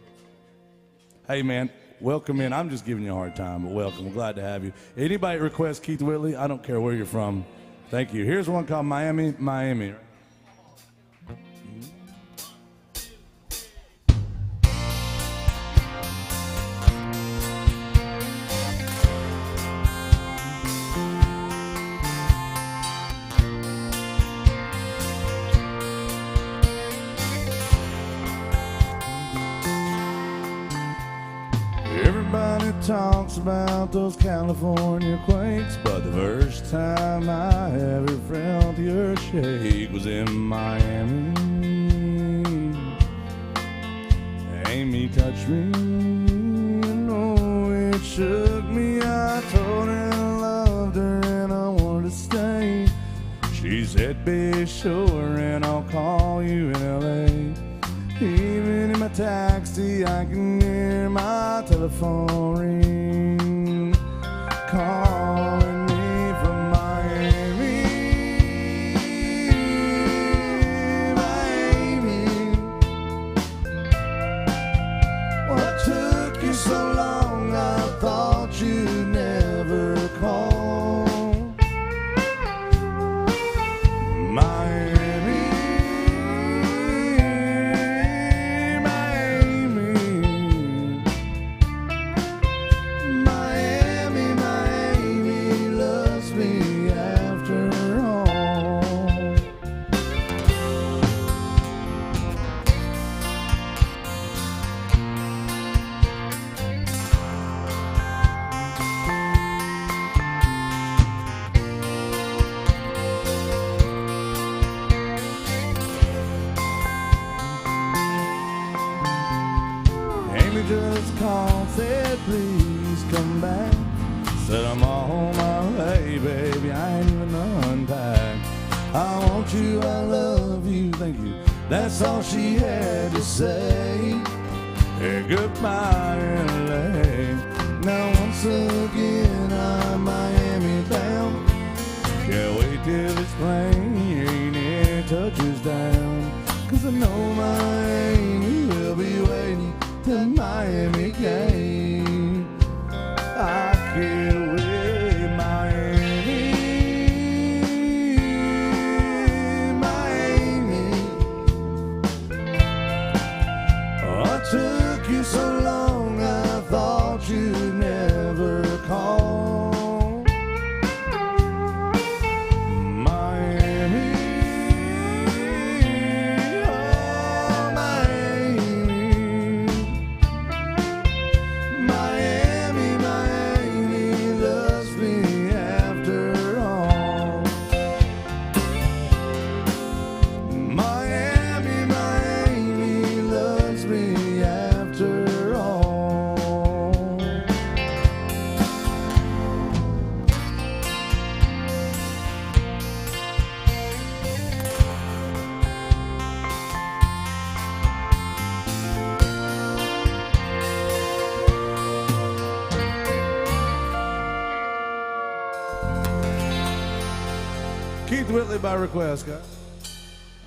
Hey man, welcome in. I'm just giving you a hard time, but welcome. I'm glad to have you. Anybody request Keith Whitley? I don't care where you're from. Thank you. Here's one called Miami, Miami. Everybody talks about those California quakes, but the first time I ever felt your shake was in Miami. Amy touched me, you know it shook me. I told Said be sure and I'll call you in LA. Even in my taxi I can hear my telephone ring, calling me from Miami. Miami, what took you so long? I thought you'd never call. Miami, Miami, Miami, Miami loves me after all. Amy just called, said please come back. Said I'm on my way, baby, I ain't even unpacked. I want you, I love you, thank you. That's all she had to say. Hey, goodbye, LA. Now once again I'm Miami bound. Can't wait till this plane it touches down. 'Cause I know Miami will be waiting till Miami came. I can't wait, Miami, Miami. What took you so long? I thought you'd never call. Miami, oh Miami, Miami, Miami loves me after all. Miami, Miami loves me after all. Keith Whitley by request, guys.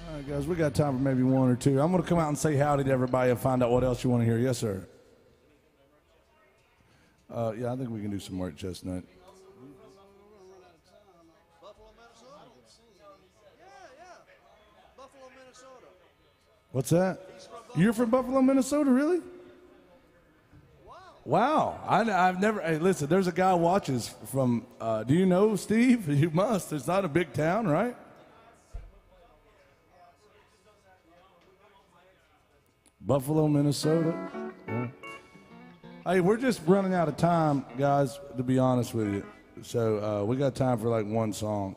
All right, guys, we got time for maybe one or two. I'm going to come out and say howdy to everybody and find out what else you want to hear. Yes, sir. Yeah, I think we can do some more at Chestnut. Buffalo, Minnesota. Yeah. Buffalo, Minnesota. What's that? You're from Buffalo, Minnesota, really? Wow. I've never, hey, listen, there's a guy watches from, do you know Steve? You must. It's not a big town, right? Buffalo, Minnesota. Yeah. Hey, we're just running out of time, guys, to be honest with you. So we got time for like one song.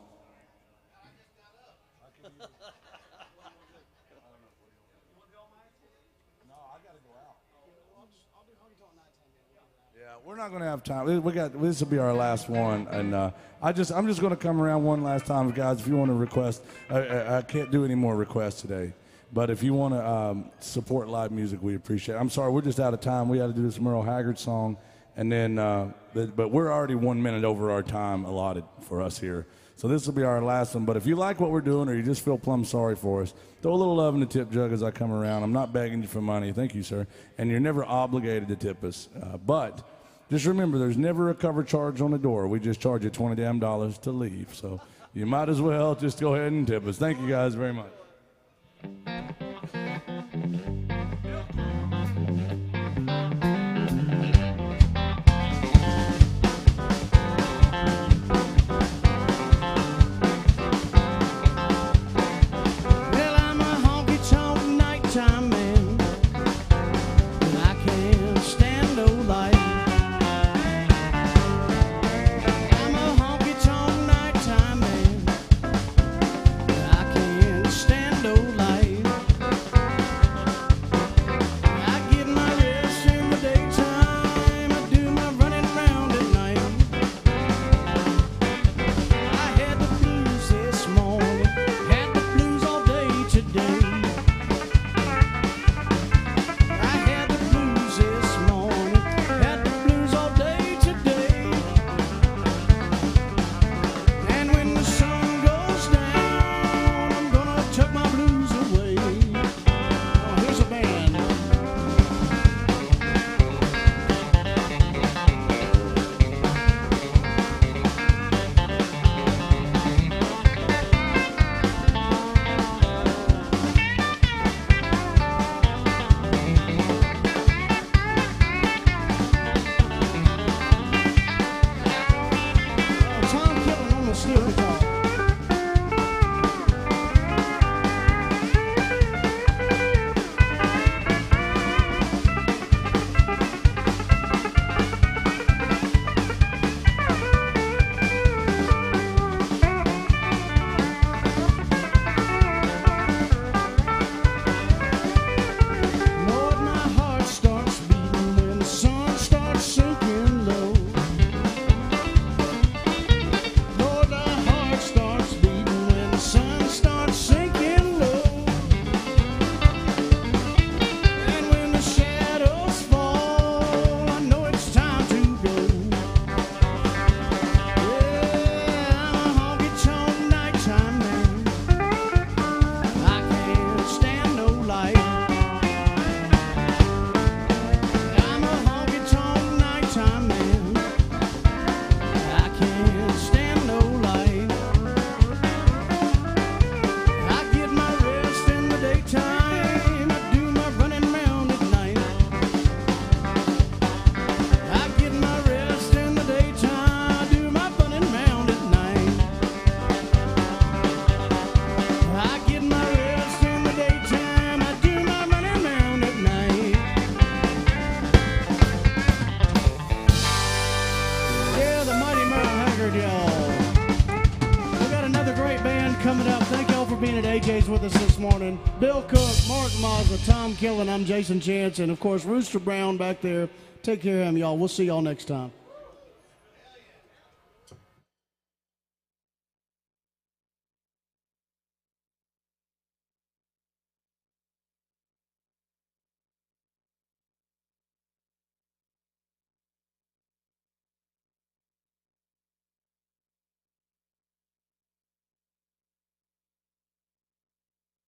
Yeah, we're not going to have time. This will be our last one, and I'm just going to come around one last time, guys. If you want to request, I can't do any more requests today. But if you want to support live music, we appreciate it. I'm sorry, we're just out of time. We had to do this Merle Haggard song, and then, but we're already 1 minute over our time allotted for us here. So this will be our last one. But if you like what we're doing, or you just feel plumb sorry for us, throw a little love in the tip jug as I come around. I'm not begging you for money. Thank you, sir. And you're never obligated to tip us. But just remember, there's never a cover charge on the door. We just charge you $20 damn to leave. So you might as well just go ahead and tip us. Thank you guys very much. Well, I'm a honky-tonk nighttime man, and I can't stand no light. I'm a honky-tonk nighttime man, and I can't stand do it, Tom. Lord, my heart starts beating when the sun starts sinking low. Lord, my heart starts beating when the sun starts sinking low. And when the shadows fall, I know it's time to go. Yeah, I'm a honky-tonk nighttime man. I can't stand no light. I'm a honky-tonk nighttime man. I can't stand no light. I get my rest in the daytime. I do my running round at night. I get my rest in the daytime. I do my running round at night. I get my rest in the daytime. I do my running round at night. Yeah, the mighty Merle Haggard, y'all. We got another great band coming up. Thank y'all for being at AJ's with us this morning. Bill Cook, Mark Mazza, Tom Killen, I'm Jason Chance, and of course Rooster Brown back there. Take care of him, y'all. We'll see y'all next time.